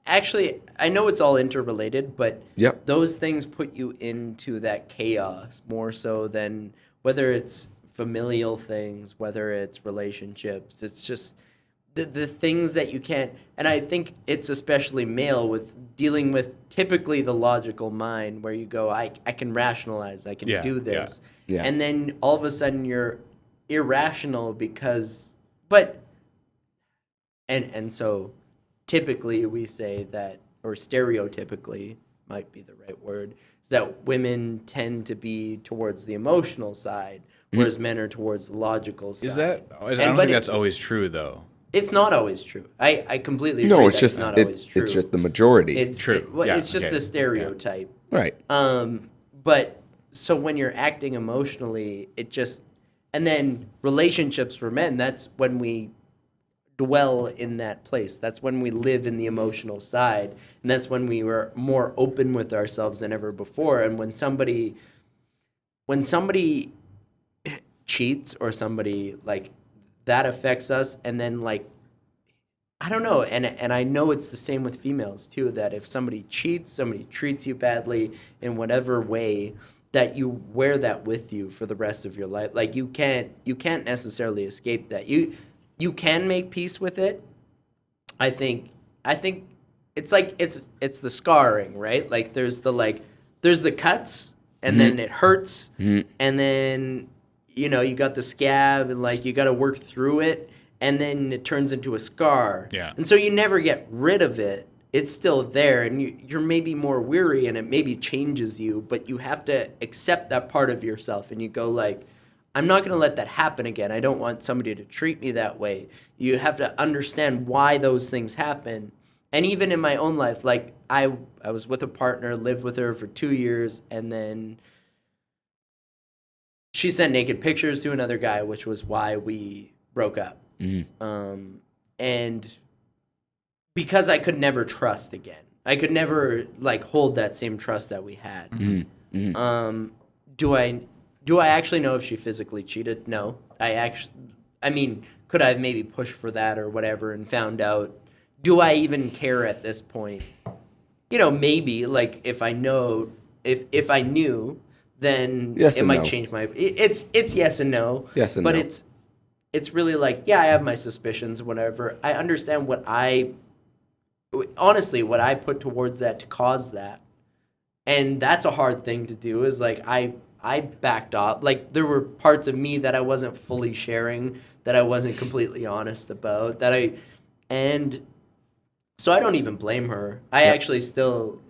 actually, I know it's all interrelated, but those things put you into that chaos more so than whether it's familial things, whether it's relationships. It's just the things that you can't. And I think it's especially male with dealing with typically the logical mind where you go, I can rationalize, I can do this. Yeah. And then all of a sudden you're irrational because, and so typically we say that, or stereotypically might be the right word, is that women tend to be towards the emotional side, whereas men are towards the logical side. Is that? I don't think that's always true, though. It's not always true. I completely agree. No, it's just not always true. It's just the majority. It's true. It's just the stereotype. Yeah. Right. But so when you're acting emotionally, it just, and then relationships for men, that's when we dwell in that place. That's when we live in the emotional side, and that's when we were more open with ourselves than ever before. And when somebody cheats or somebody like that affects us, and then like I don't know, and I know it's the same with females too, that if somebody cheats, somebody treats you badly in whatever way, that you wear that with you for the rest of your life. Like you can't necessarily escape that. You can make peace with it. I think it's like it's the scarring, right? Like there's the cuts and then it hurts and then you got the scab and like you got to work through it and then it turns into a scar. Yeah. And so you never get rid of it. It's still there and you're maybe more weary and it maybe changes you, but you have to accept that part of yourself and you go like, I'm not going to let that happen again. I don't want somebody to treat me that way. You have to understand why those things happen. And even in my own life, like I was with a partner, lived with her for 2 years, and then she sent naked pictures to another guy, which was why we broke up. And because I could never trust again. I could never like hold that same trust that we had. Do I actually know if she physically cheated? No. Could I have maybe pushed for that or whatever and found out? Do I even care at this point? Maybe like if I knew, then yes it might no. change my. It's yes and no. Yes and but no. It's it's really like, yeah, I have my suspicions, whatever. I understand what I put towards that to cause that. And that's a hard thing to do, is like, I backed off. Like, there were parts of me that I wasn't fully sharing, that I wasn't completely honest about, and so I don't even blame her. I actually still,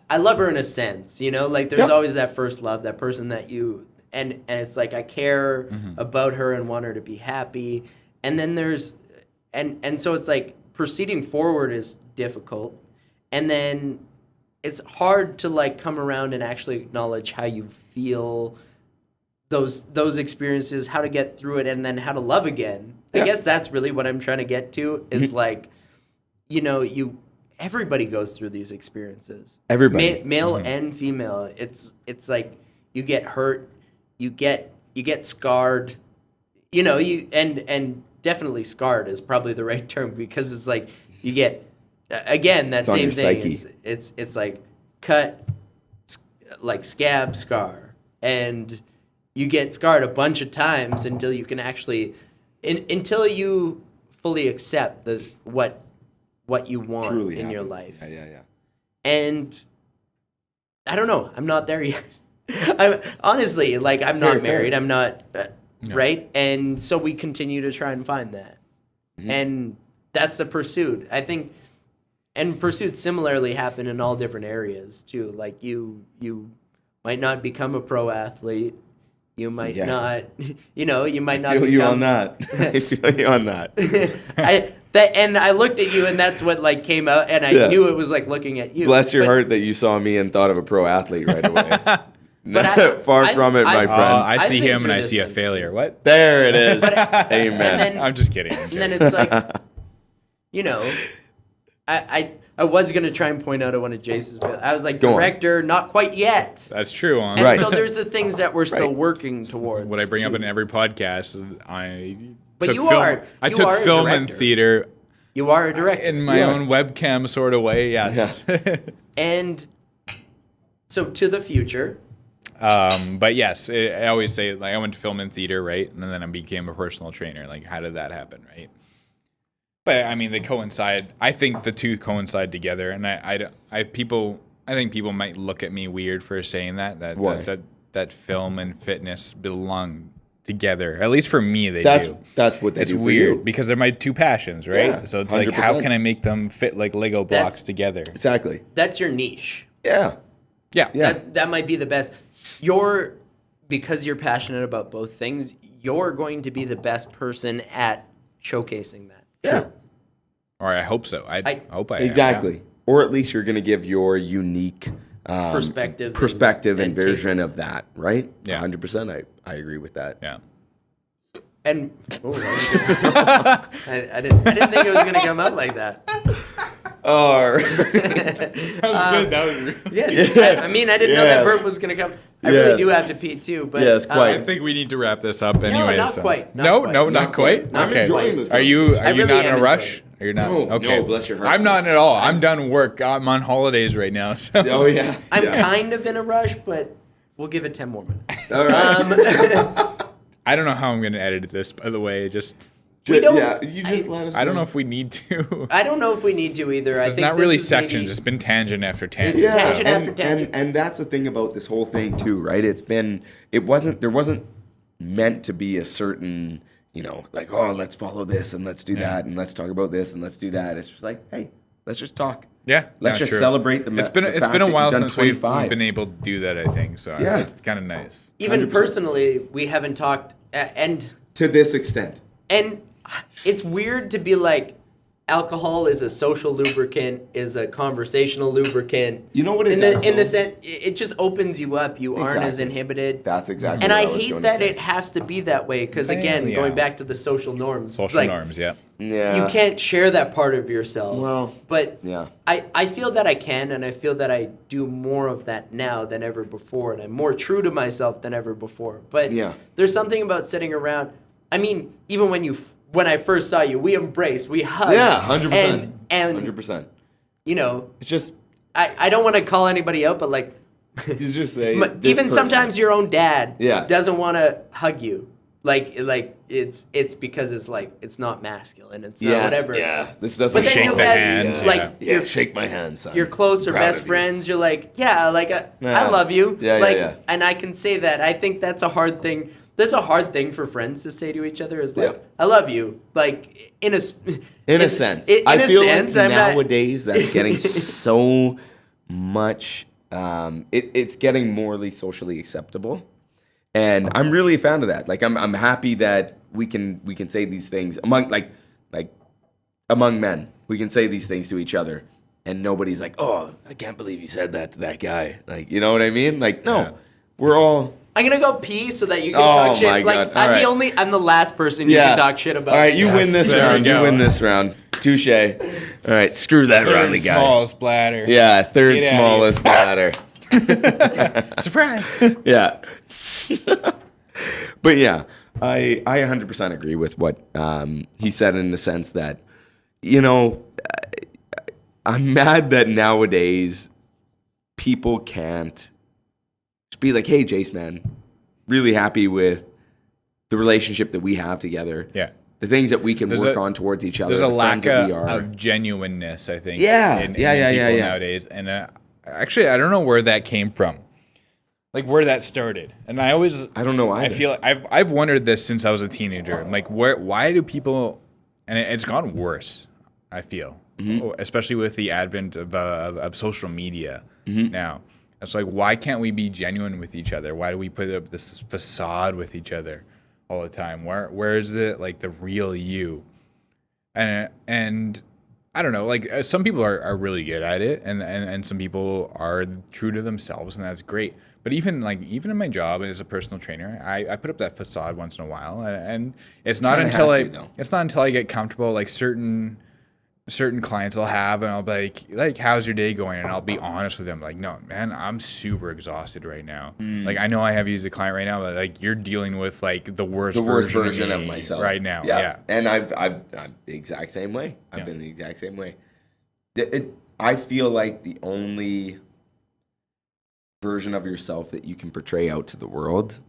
I love her in a sense, you know, like there's always that first love, that person that you, and it's like, I care about her and want her to be happy. And then there's, and so it's like, proceeding forward is difficult. And then it's hard to like come around and actually acknowledge how you feel those experiences, how to get through it, and then how to love again. I guess that's really what I'm trying to get to, is like, you know, everybody goes through these experiences. Everybody. Male and female. It's like, you get hurt, you get scarred, you know, and definitely scarred is probably the right term, because it's like, you get, again, that same thing. It's like cut, like scab, scar, and you get scarred a bunch of times until you can actually, until you fully accept what you want truly in your life. Yeah. And I don't know. I'm not there yet. I'm honestly, like, I'm not married. I'm not right, and so we continue to try and find that, and that's the pursuit, I think. And pursuits similarly happen in all different areas too. Like, you might not become a pro athlete. You might not, you know, you might not. I feel you on that. I feel you on that. And I looked at you, and that's what like came out, and I knew it was like looking at you. Bless your heart that you saw me and thought of a pro athlete right away. Far from it, my friend. I see him and I see a failure. What? There it is. Amen. Then, I'm just kidding. And then it's like, you know, I was going to try and point out one of Jayse's failures. I was like, director, not quite yet. That's true. And so there's the things that we're still working towards. What I bring up in every podcast is I took film and theater. You are a director. In my own webcam sort of way, yes. Yeah. And so to the future. But yes, I always say, like, I went to film and theater, right? And then I became a personal trainer. Like, how did that happen, right? But I mean, they coincide. I think the two coincide together, and I think people might look at me weird for saying that film and fitness belong together. At least for me, do. That's what they do. It's weird because they're my two passions, right? Yeah, so it's 100%. like, how can I make them fit like Lego blocks together? Exactly. That's your niche. Yeah. That might be the best. Because you're passionate about both things, you're going to be the best person at showcasing that. Yeah. Or I hope so. I hope I exactly. am, yeah. Or at least you're going to give your unique perspective and version of that, right? Yeah. 100%. I agree with that. Yeah. And I didn't think it was going to come out like that. All right. That was good. That was yeah. I mean, I didn't know that burp was going to come. I really do have to pee too. But yes, quite. I think we need to wrap this up anyway. No, not quite. Not quite. I'm okay. enjoying this. Are you really not in a am rush? Are you not? No, okay. no, bless your heart. I'm not at all. I'm done work. I'm on holidays right now. So. Oh yeah. I'm kind of in a rush, but we'll give it 10 more minutes. All right. I don't know how I'm going to edit this, by the way. We don't. Yeah, you just let us know. I don't know if we need to. I don't know if we need to either. It's not really sections. It's been tangent after tangent. It's tangent after tangent. And that's the thing about this whole thing too, right? There wasn't meant to be a certain, you know, like, oh, let's follow this and let's do that and let's talk about this and let's do that. It's just like, hey, let's just talk. Yeah. Let's just celebrate the It's been a while since we've been able to do that, I think. So it's kind of nice. Even 100%. Personally, we haven't talked and to this extent. And it's weird to be like, alcohol is a social lubricant, is a conversational lubricant. You know what it does? In the sense, it just opens you up. You aren't as inhibited. That's exactly. And what I was hate going that to say. it has to be that way because again, going back to the social norms. Social norms, yeah. Yeah. You can't share that part of yourself. Well, but yeah. I feel that I can, and I feel that I do more of that now than ever before, and I'm more true to myself than ever before. But there's something about sitting around. I mean, even when I first saw you, we embraced, we hugged. Yeah, 100%. And 100%. You know, it's just I don't want to call anybody out, but like, you just say even sometimes your own dad doesn't want to hug you. Like it's because it's like it's not masculine. It's not whatever. Yeah, this doesn't But then shake your the best, hand. like yeah, shake my hand, son. your close or Proud best of you. friends. You're like, yeah, like I love you. Yeah, like, yeah. And I can say that. I think that's a hard thing. That's a hard thing for friends to say to each other. Is like, I love you. Like in a sense. I feel like I'm not- nowadays that's getting so much. It's getting morally, socially acceptable, and I'm really a fan of that. Like I'm happy that we can say these things among like among men. We can say these things to each other, and nobody's like, oh, I can't believe you said that to that guy. Like, you know what I mean? Like, no, we're all. I'm gonna go pee so that you can Oh talk shit. my Like God. I'm the last person you can talk shit about. All right, you win this There we round. You go. win this round. Touche. All right, screw that Riley Third guy. smallest bladder. Yeah, third Get outta smallest bladder. Surprise. Yeah. But yeah, I 100% agree with what he said in the sense that, you know, I'm mad that nowadays people can't just be like, hey, Jayse, man, really happy with the relationship that we have together. Yeah. The things that we can There's work a- on towards each other. There's a the lack friends that we are. of genuineness, I think. Yeah. in Yeah. people nowadays. And actually, I don't know where that came from. Like where that started. And I don't know either. I feel I've wondered this since I was a teenager. I'm like, why do people, and it's gotten worse, I feel, especially with the advent of social media now. It's like, why can't we be genuine with each other? Why do we put up this facade with each other all the time? Where is it like the real you? And I don't know, like some people are really good at it, and some people are true to themselves, and that's great. But even in my job as a personal trainer, I put up that facade once in a while, and it's not until I get comfortable. Like certain clients I'll have, and I'll be like, how's your day going? And I'll be honest with them, like, no, man, I'm super exhausted right now. Like, I know I have you as a client right now, but like, you're dealing with like the worst version of myself right now. Yeah. And I'm the exact same way. I've been the exact same way. I feel like the only version of yourself that you can portray out to the world,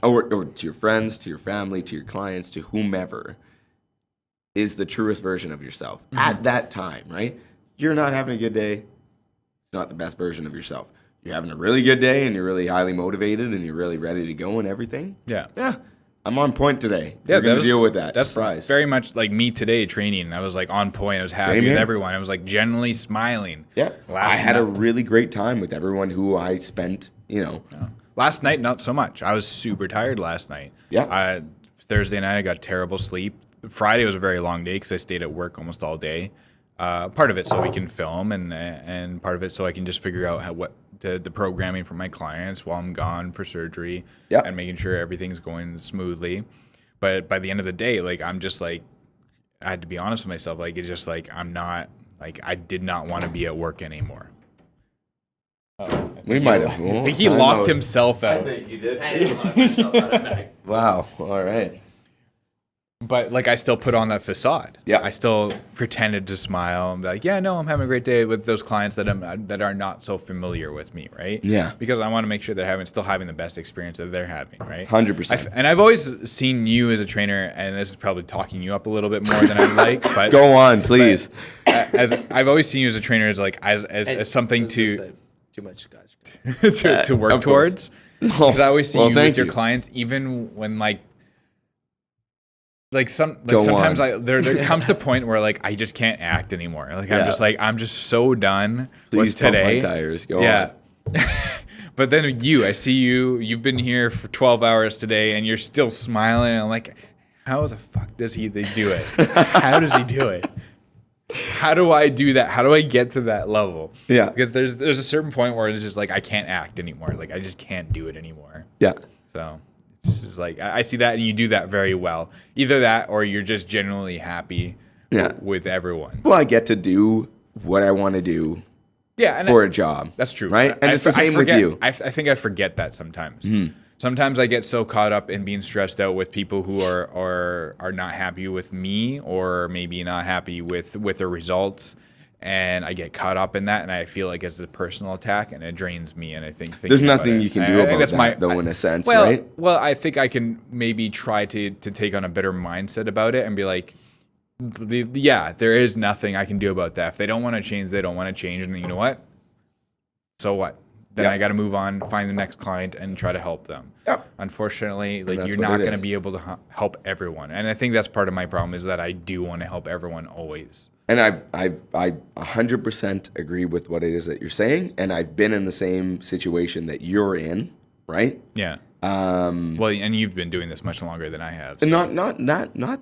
or to your friends, to your family, to your clients, to whomever, is the truest version of yourself at that time, right? You're not having a good day. It's not the best version of yourself. You're having a really good day and you're really highly motivated and you're really ready to go and everything. Yeah. I'm on point today. We're going to deal with that. That's Surprise. very much like me today training. I was like on point. I was happy with everyone. I was like generally smiling. Yeah. I had a really great time with everyone who I spent, you know. Last night, not so much. I was super tired last night. Yeah. Thursday night, I got terrible sleep. Friday was a very long day because I stayed at work almost all day. Part of it so we can film, and part of it so I can just figure out the programming for my clients while I'm gone for surgery, and making sure everything's going smoothly. But by the end of the day, like I'm just like, I had to be honest with myself. Like it's just like I'm not like I did not want to be at work anymore. We might have. I think he locked himself out. I think you did. I didn't lock myself out of bag. Wow. All right. But like I still put on that facade. Yeah. I still pretended to smile and be like, yeah, no, I'm having a great day with those clients that are not so familiar with me, right? Yeah. Because I want to make sure they're still having the best experience that they're having, right? 100%. And I've always seen you as a trainer, and this is probably talking you up a little bit more than I'd like. But go on, please. As I've always seen you as a trainer as something to too much scotch to work towards. Because I always see you with your you. clients, even when sometimes there comes to a point where like I just can't act anymore. Like I'm just so done with today. Pump my tires. Go on. But then I see you've been here for 12 hours today and you're still smiling, and I'm like, how the fuck does they do it? How does he do it? How do I do that? How do I get to that level? Yeah. Because there's a certain point where it's just like I can't act anymore. Like I just can't do it anymore. Yeah. So it's just like I see that, and you do that very well. Either that, or you're just genuinely happy with everyone. Well, I get to do what I want to do. Yeah, for a job. That's true. Right? And it's the same with you. I think I forget that sometimes. Sometimes I get so caught up in being stressed out with people who are not happy with me, or maybe not happy with the results. And I get caught up in that, and I feel like it's a personal attack, and it drains me. And I think there's nothing you can do about that, though, in a sense, right? Well, I think I can maybe try to take on a better mindset about it and be like, there is nothing I can do about that. If they don't want to change, they don't want to change, and you know what? So what? Then I got to move on, find the next client, and try to help them. Yep. Unfortunately, like you're not going to be able to help everyone, and I think that's part of my problem is that I do want to help everyone always. And I 100% agree with what it is that you're saying, and I've been in the same situation that you're in, right? Yeah. Well, and you've been doing this much longer than I have. So. Not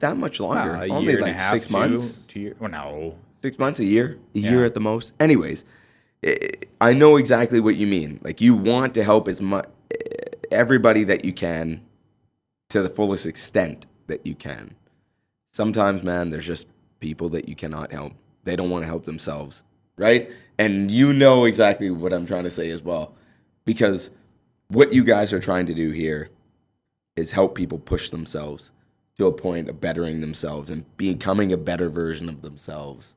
that much longer. Only like 6 months. 2 years. Well, no. 6 months, a year year at the most. Anyways, I know exactly what you mean. Like you want to help as much everybody that you can to the fullest extent that you can. Sometimes, man, there's just people that you cannot help. They don't want to help themselves, right? And you know exactly what I'm trying to say as well. Because what you guys are trying to do here is help people push themselves to a point of bettering themselves and becoming a better version of themselves,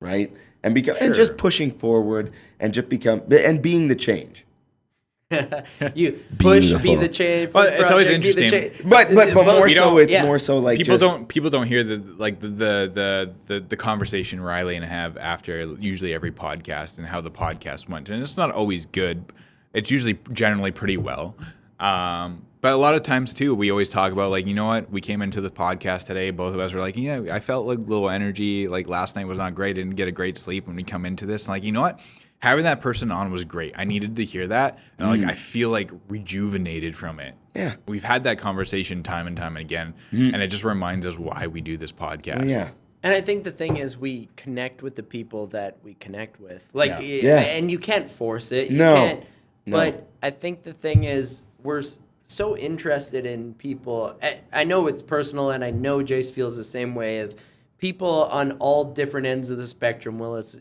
right? And and just pushing forward and just being the change. You push, be the change. Well, it's always interesting, but more so, it's more so like people don't hear the conversation Riley and I have after usually every podcast and how the podcast went, and it's not always good. It's usually generally pretty well, but a lot of times too, we always talk about like, you know what, we came into the podcast today, both of us were like, yeah, I felt like little energy, like last night was not great, didn't get a great sleep when we come into this, and like, you know what. Having that person on was great. I needed to hear that. And I feel like rejuvenated from it. Yeah. We've had that conversation time and time again. And it just reminds us why we do this podcast. Yeah. And I think the thing is we connect with the people that we connect with. Like, and you can't force it. You can't. But I think the thing is we're so interested in people. I know it's personal, and I know Jayse feels the same way of people on all different ends of the spectrum. Well, it's,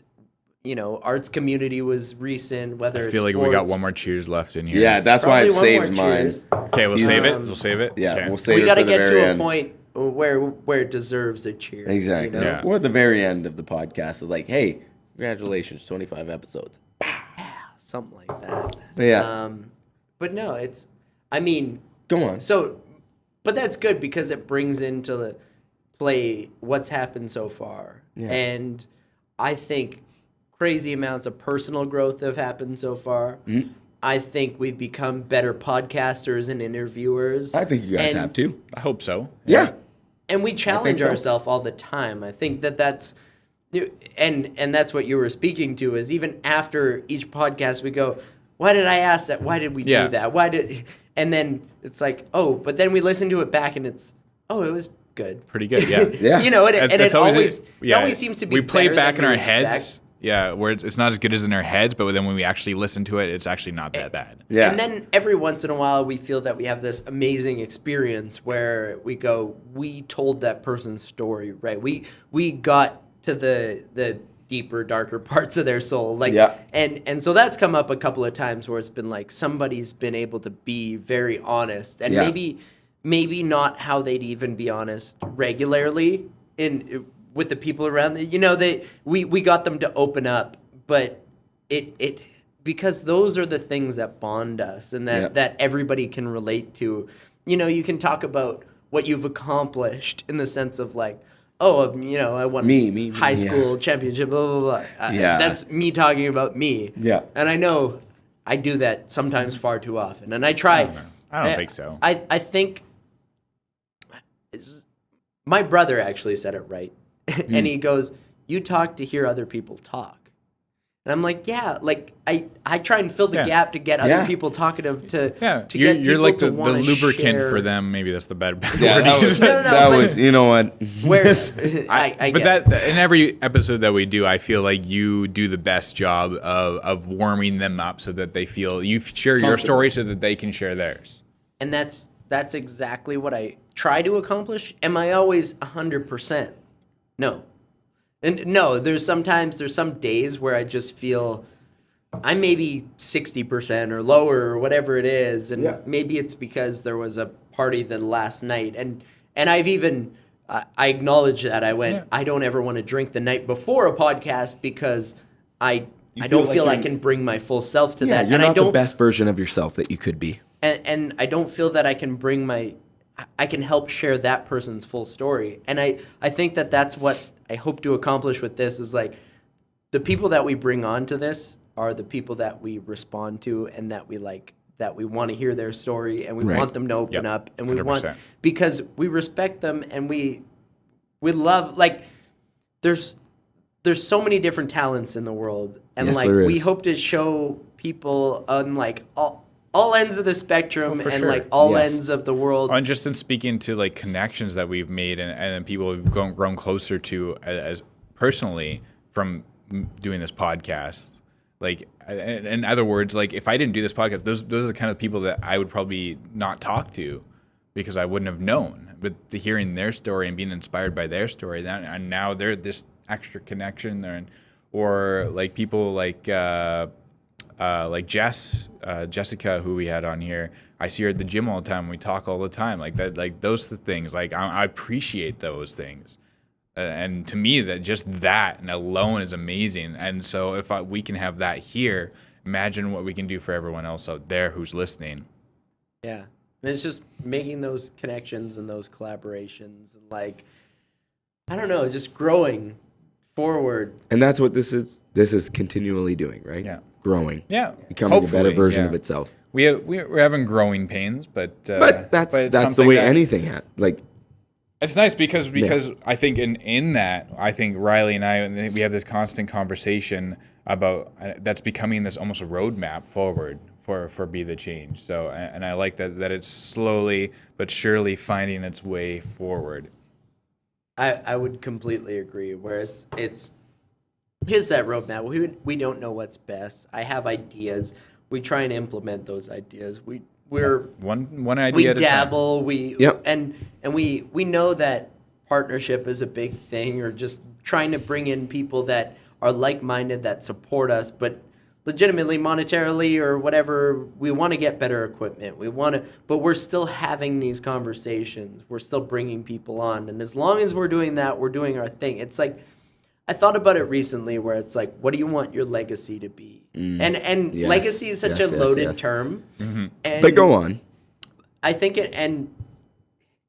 you know, arts community was recent, whether it's I feel like sports. We got one more cheers left in here. Yeah, that's why I've saved mine. Okay, we'll save it. We'll save it. Yeah, okay. we'll save it. We got to get to end. a point where it deserves a cheers. Exactly. You know? Or at the very end of the podcast is like, hey, congratulations, 25 episodes. Yeah, something like that. Yeah. But no, it's, I mean. Go on. So, but that's good because it brings into the play what's happened so far. Yeah. And I think crazy amounts of personal growth have happened so far. Mm-hmm. I think we've become better podcasters and interviewers. I think you guys have too. I hope so. Yeah. And we challenge ourselves all the time. I think that's and that's what you were speaking to is even after each podcast we go, why did I ask that? Why did we do that? And then it's like, oh, but then we listen to it back and it's, oh, it was good. Pretty good, yeah. Yeah. You know, it always seems to be we play it back in our expect. Heads. Yeah, where it's not as good as in our heads, but then when we actually listen to it, it's actually not that bad. Yeah. And then every once in a while, we feel that we have this amazing experience where we go, we told that person's story, right? We got to the deeper, darker parts of their soul. Like, and so that's come up a couple of times where it's been like somebody's been able to be very honest, and maybe not how they'd even be honest regularly with the people around. You know, we got them to open up, but it because those are the things that bond us and that everybody can relate to. You know, you can talk about what you've accomplished in the sense of like, oh, you know, I won high school championship, blah, blah, blah. That's me talking about me. Yeah. And I know I do that sometimes far too often. And I try. I don't think so. I think my brother actually said it right. And he goes, you talk to hear other people talk. And I'm like, yeah, like I try and fill the gap to get other people talkicative to get you're like the lubricant share. For them. Maybe that's the bad word. That was, you know what? Where in every episode that we do, I feel like you do the best job of warming them up so that they feel you share your story so that they can share theirs. And that's exactly what I try to accomplish. Am I always 100%? No. And no, there's some days where I just feel I'm maybe 60% or lower or whatever it is. And maybe it's because there was a party the last night. And I've even I acknowledge that. I went, I don't ever want to drink the night before a podcast because I don't feel I can bring my full self to that. You're and not I don't, the best version of yourself that you could be. And I don't feel that I can help share that person's full story. And I think that that's what I hope to accomplish with this is like the people that we bring on to this are the people that we respond to and that we like, that we want to hear their story and we want them to open up and we 100%. want, because we respect them and we love, like there's so many different talents in the world. And like we hope to show people on like all ends of the spectrum and sure. like all ends of the world. And just in speaking to like connections that we've made and people we've grown closer to as personally from doing this podcast. Like, in other words, like if I didn't do this podcast, those are the kind of people that I would probably not talk to because I wouldn't have known. But hearing their story and being inspired by their story, and now they're this extra connection there, or like people like Jessica, who we had on here. I see her at the gym all the time. We talk all the time, like that, like those things. Like I appreciate those things. And to me, that just that and alone is amazing. And so if we can have that here, imagine what we can do for everyone else out there who's listening. Yeah. And it's just making those connections and those collaborations and like, I don't know, just growing forward. And that's what this is continually doing, right? Yeah. Growing. Yeah. Becoming a better version of itself. We're having growing pains, but that's the way anything like. It's nice because I think in that, I think Riley and I, we have this constant conversation about that's becoming this almost a roadmap forward for Be the Change. So, and I like that it's slowly but surely finding its way forward. I would completely agree where it's here's that roadmap. We don't know what's best. I have ideas. We try and implement those ideas. We're one idea we at dabble, a time. and we know that partnership is a big thing, or just trying to bring in people that are like-minded, that support us, but legitimately monetarily or whatever, we want to get better equipment. But we're still having these conversations. We're still bringing people on, and as long as we're doing that, we're doing our thing. It's like I thought about it recently where it's like, what do you want your legacy to be? And yes. legacy is such a loaded term. Mm-hmm. And but go on. I think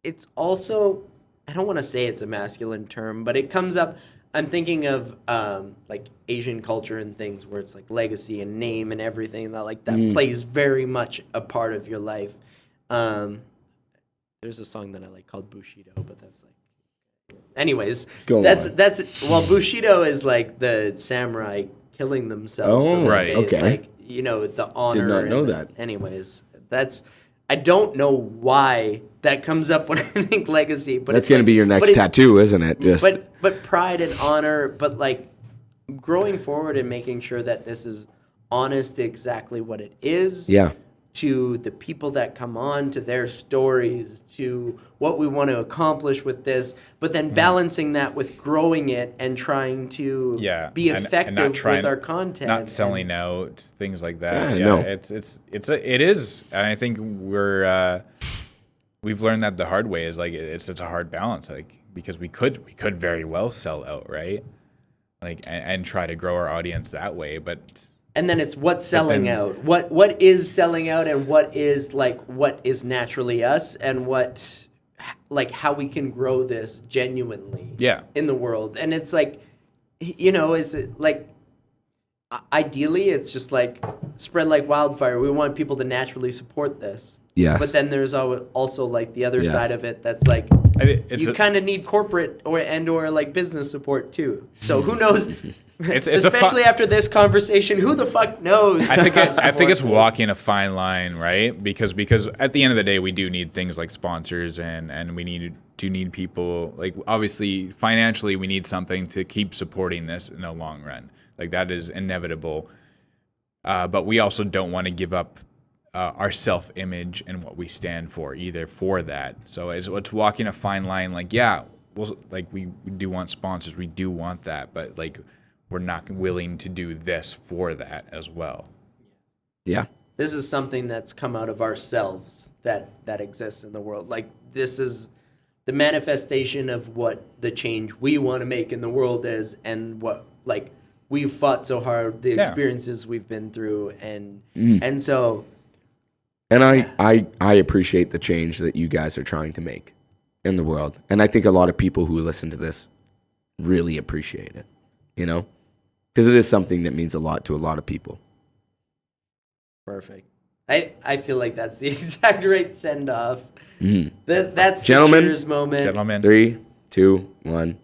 it's also, I don't want to say it's a masculine term, but it comes up, I'm thinking of like Asian culture and things where it's like legacy and name and everything that plays very much a part of your life. There's a song that I like called Bushido, but that's like, anyways, that's Bushido is like the samurai killing themselves. Oh, right. Okay. Like, you know, the honor. Did not know that. Anyways, I don't know why that comes up when I think legacy, but that's going to be your next tattoo, isn't it? But pride and honor, but like growing forward and making sure that this is honest to exactly what it is. Yeah. To the people that come on, to their stories, to what we want to accomplish with this, but then balancing that with growing it and trying to be effective with our content, not selling out things like that. No. It is. And I think we've learned that the hard way is like it's a hard balance, like because we could very well sell out, right? Like and try to grow our audience that way, but. And then it's what's selling out. What is selling out, and what is naturally us, and what like how we can grow this genuinely in the world. And it's like, you know, is it like ideally it's just like spread like wildfire. We want people to naturally support this. Yes. But then there's also like the other side of it that's like you kind of need corporate or like business support too. So who knows? Especially after this conversation, who the fuck knows? I think it's walking a fine line, right? Because at the end of the day, we do need things like sponsors and we need people, like obviously financially we need something to keep supporting this in the long run. Like that is inevitable. But we also don't want to give up our self-image and what we stand for either for that. So it's walking a fine line. Like we do want sponsors, we do want that, but like. We're not willing to do this for that as well. Yeah. This is something that's come out of ourselves that exists in the world. Like this is the manifestation of what the change we want to make in the world is, and what like we've fought so hard, the experiences we've been through, and so. And I appreciate the change that you guys are trying to make in the world, and I think a lot of people who listen to this really appreciate it, you know, because it is something that means a lot to a lot of people. Perfect. I feel like that's the exact right send off. Mm. That's Gentlemen, the cheers moment. Gentlemen. 3, 2, 1.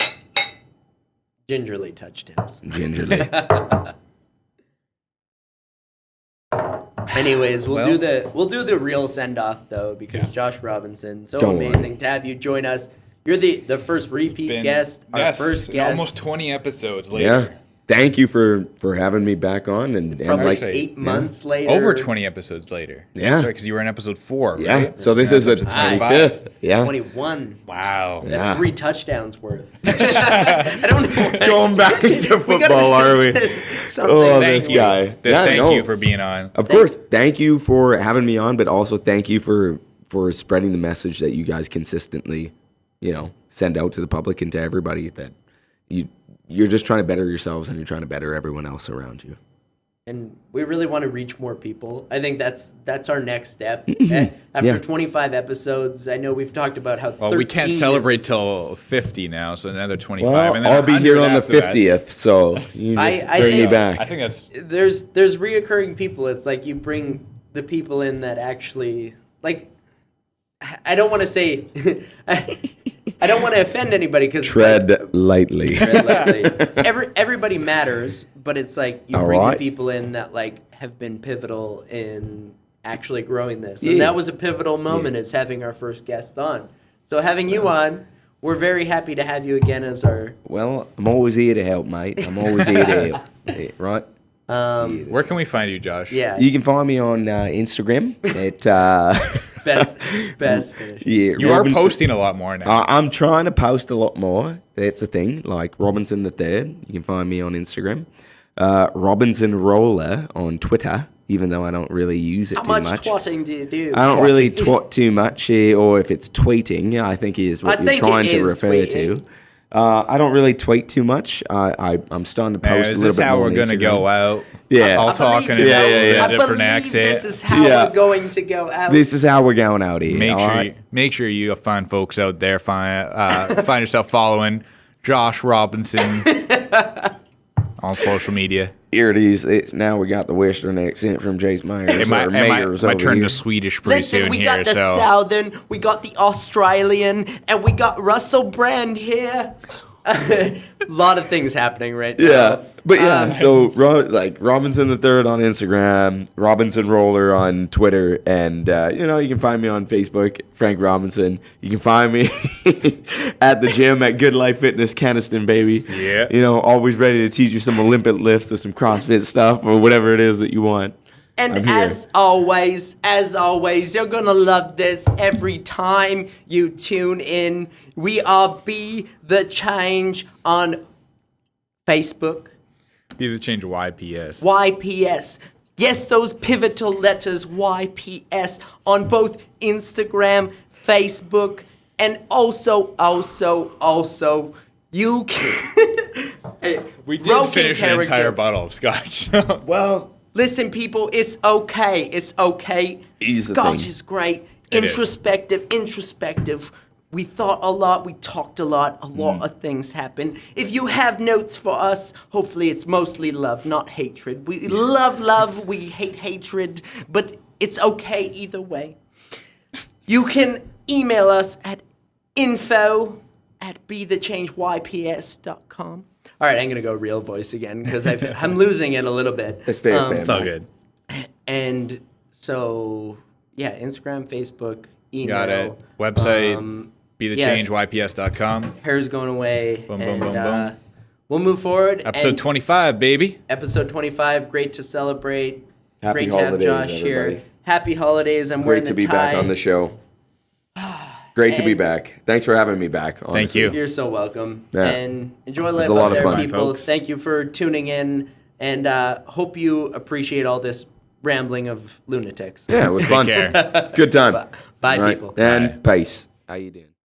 Gingerly touch tips. Gingerly. Anyways, we'll do the real send off though, because Josh Robinson, so amazing to have you join us. You're the first repeat guest, our first guest. Almost 20 episodes later. Yeah. Thank you for having me back on, and Probably like 8 months later. Over 20 episodes later. Yeah. Sorry, because you were in episode 4. Yeah. Right? So this is the 25th. Yeah. 21. Wow. That's 3 touchdowns worth. I don't know. Going back to football, are we? Oh, this guy. Thank you for being on. Of course. Thank you for having me on, but also thank you for spreading the message that you guys consistently, send out to the public and to everybody, that you're just trying to better yourselves and you're trying to better everyone else around you. And we really want to reach more people. I think that's our next step. Mm-hmm. After 25 episodes, I know we've talked about how 13 we can't celebrate till 50 now, so another 25. Well, and then I'll be here on the 50th. 50th, so you just bring me back. I think that's... There's reoccurring people. It's like you bring the people in that actually, like, I don't want to say... I don't want to offend anybody because tread lightly. Everybody matters, but it's like you bring the people in that like have been pivotal in actually growing this, and that was a pivotal moment. Is having our first guest on. So having you on, we're very happy to have you again as our. Well, I'm always here to help, mate. I'm always here to help. Right. Where can we find you, Josh? Yeah, you can find me on Instagram at best finish. Yeah, you are posting a lot more now. I'm trying to post a lot more. That's the thing. Like Robinson the Third, you can find me on Instagram. Robinson Roller on Twitter, even though I don't really use it too much. How much twatting do you do? I don't really twat too much, or if it's tweeting, I think is what you're trying to refer to. I don't really tweet too much. I'm starting to post a little bit more. Is this how we're going to go out? Yeah. I'll talk in a different accent. This is how we're going to go out. This is how we're going out here. Make sure you find folks out there. Find yourself following Josh Robinson on social media. Here it is. Now we got the Western accent from Jayse Meyer. It might turn to Swedish pretty soon we here. got the Southern, we got the Australian, and we got Russell Brand here. A lot of things happening right now. Yeah, but so Robinson the Third on Instagram, Robinson Roller on Twitter, and you can find me on Facebook, Frank Robinson. You can find me at the gym at Good Life Fitness, Caniston, baby. Yeah. Always ready to teach you some Olympic lifts or some CrossFit stuff or whatever it is that you want. And as always, you're going to love this every time you tune in. We are Be The Change on Facebook. Be The Change YPS. YPS. Yes, those pivotal letters YPS on both Instagram, Facebook, and also, you can... We did finish an entire bottle of scotch. Well... Listen, people, it's okay. It's okay. Scotch is great. Introspective. We thought a lot. We talked a lot. A lot of things happened. If you have notes for us, hopefully it's mostly love, not hatred. We love. We hate hatred. But it's okay either way. You can email us at info@bethechangeYPS.com. All right, I'm going to go real voice again because I'm losing it a little bit. It's fair. It's all good. And so, Instagram, Facebook, email. Got it. Website, BeTheChangeYPS.com. Hair's going away. Boom, boom. We'll move forward. Episode 25, baby. Episode 25. Great to celebrate. Happy great holidays, to have Josh everybody. here. Happy holidays. I'm wearing the tie. Great to be back on the show. Great to be back. Thanks for having me back. Honestly. Thank you. You're so welcome. Yeah. And enjoy life a lot out of there, fun, people. folks. Thank you for tuning in, and hope you appreciate all this rambling of lunatics. Yeah, it was fun. Take care. It's a good time. Bye, All right. people. And peace. How you doing?